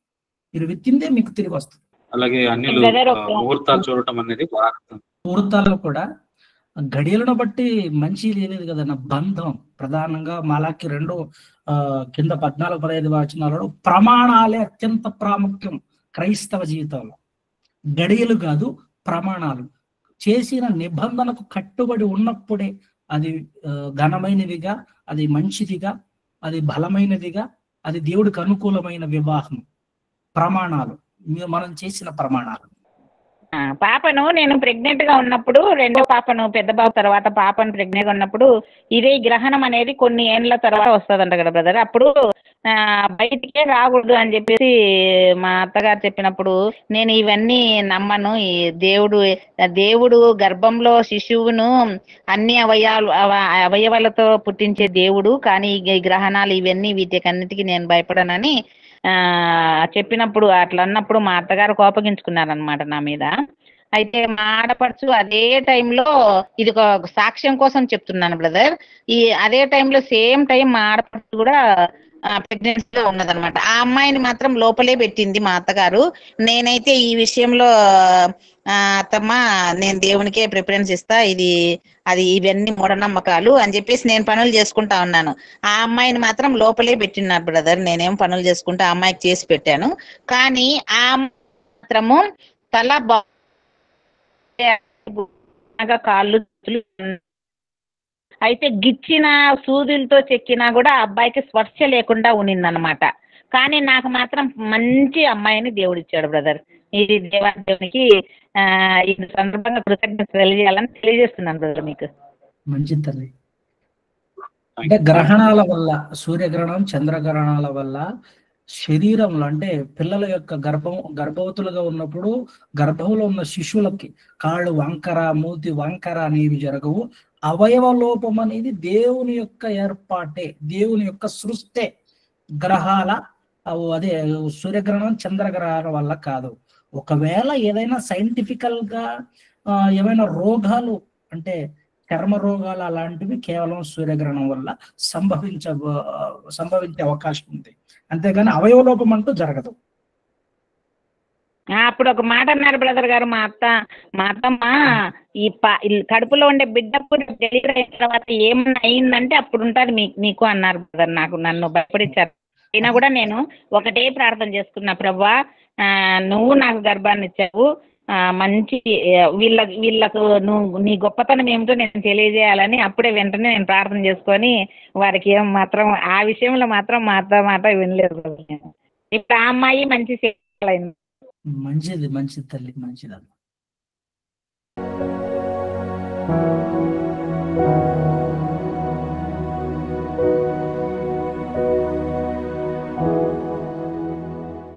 మీరు విత్తిందే మీకు తిరిగి వస్తుంది. అలాగే అన్యులు ముహూర్తాలు చూడటం అనేది, ముహూర్తాల్లో కూడా గడియలను బట్టి మంచి లేదు కదన్న. బంధం ప్రధానంగా మలాకి 2 కింద 14-15 వచనాలలో ప్రమాణాలే అత్యంత ప్రాముఖ్యం క్రైస్తవ జీవితంలో. గడియలు కాదు, ప్రమాణాలు. చేసిన నిబంధనకు కట్టుబడి ఉన్నప్పుడే అది ఘనమైనదిగా, అది మంచిదిగా, అది బలమైనదిగా, అది దేవుడికి అనుకూలమైన వివాహం. ప్రమాణాలు, మనం చేసిన ప్రమాణాలు. పాపను నేను ప్రెగ్నెంట్ గా ఉన్నప్పుడు, రెండో పాపను, పెద్ద బాబు తర్వాత పాపను ప్రెగ్నెంట్ గా ఉన్నప్పుడు ఇదే గ్రహణం అనేది కొన్ని ఏండ్ల తర్వాత వస్తుందంట కదా బ్రదర్. అప్పుడు బయటికే రాకూడదు అని చెప్పేసి మా అత్తగారు చెప్పినప్పుడు నేను ఇవన్నీ నమ్మను. ఈ దేవుడు గర్భంలో శిశువును అన్ని అవయవాలతో పుట్టించే దేవుడు, కానీ ఈ గ్రహణాలు ఇవన్నీ వీటికన్నిటికీ నేను భయపడనని చెప్పినప్పుడు, అట్లా అన్నప్పుడు మా అత్తగారు కోపగించుకున్నారనమాట నా మీద. అయితే మా ఆడపడుచు అదే టైంలో, ఇది ఒక సాక్ష్యం కోసం చెప్తున్నాను బ్రదర్, అదే టైంలో సేమ్ టైం మా ఆడపడుచు కూడా ప్రెగ్నెన్సీగా ఉన్నదనమాట. ఆ అమ్మాయిని మాత్రం లోపలే పెట్టింది మా అత్తగారు. నేనైతే ఈ విషయంలో అత్తమ్మ నేను దేవునికే ప్రిఫరెన్స్ ఇస్తా, అది ఇవన్నీ మూఢనమ్మకాలు అని చెప్పేసి నేను పనులు చేసుకుంటా ఉన్నాను. ఆ అమ్మాయిని మాత్రం లోపలే పెట్టినారు బ్రదర్. నేనేం పనులు చేసుకుంటా ఆ అమ్మాయికి చేసి పెట్టాను. కానీ ఆ మాత్రము తల కాళ్ళు అయితే గిచ్చిన సూదులతో చెక్కినా కూడా ఆ అబ్బాయికి స్పర్శ లేకుండా ఉన్నిందనమాట. కానీ నాకు మాత్రం మంచి అమ్మాయిని దేవుడిచ్చాడు బ్రదర్. ఇది దేవునికి ఈ సందర్భంగా కృతజ్ఞత తెలియజేయాలని తెలియజేస్తున్నాను బ్రదర్ మీకు. మంచి తల్లి. అంటే గ్రహణాల వల్ల, సూర్యగ్రహణం, చంద్రగ్రహణాల వల్ల శరీరంలో అంటే పిల్లల యొక్క గర్భవతులుగా ఉన్నప్పుడు గర్భంలో ఉన్న శిశువులకి కాళ్ళు వంకర, మూతి వంకర అనేవి జరగవు. అవయవ లోపం అనేది దేవుని యొక్క ఏర్పాటే, దేవుని యొక్క సృష్టే. గ్రహాల అదే సూర్యగ్రహణం, చంద్రగ్రహణాల వల్ల కాదు. ఒకవేళ ఏదైనా సైంటిఫికల్ గా ఏమైనా రోగాలు అంటే చర్మ రోగాలు అలాంటివి కేవలం సూర్యగ్రహణం వల్ల సంభవించే అవకాశం ఉంది. అంతేగాని అవయవలోపం అంటూ జరగదు. అప్పుడు ఒక మాట అన్నారు బ్రదర్ గారు, మా అత్తమ్మ ఈ కడుపులో ఉండే బిడ్డకు డెలివరీ అయిన తర్వాత ఏమన్నా అయిందంటే అప్పుడు ఉంటుంది నీకు అన్నారు బ్రదర్. నన్ను భయపడించారు. అయినా కూడా నేను ఒకటే ప్రార్థన చేసుకున్నా, ప్రభువా నువ్వు నాకు గర్భాన్ని ఇచ్చావు, మంచి వీళ్ళకు నువ్వు నీ గొప్పతనం ఏమిటో నేను తెలియజేయాలని అప్పుడే వెంటనే నేను ప్రార్థన చేసుకొని వారికి ఏం మాత్రం ఆ విషయంలో మాత్రం మాట వినలేదు. ఇప్పుడు ఆ అమ్మాయి మంచి సేవలు అయింది. మంచిది తల్లి, మంచిదమ్మా.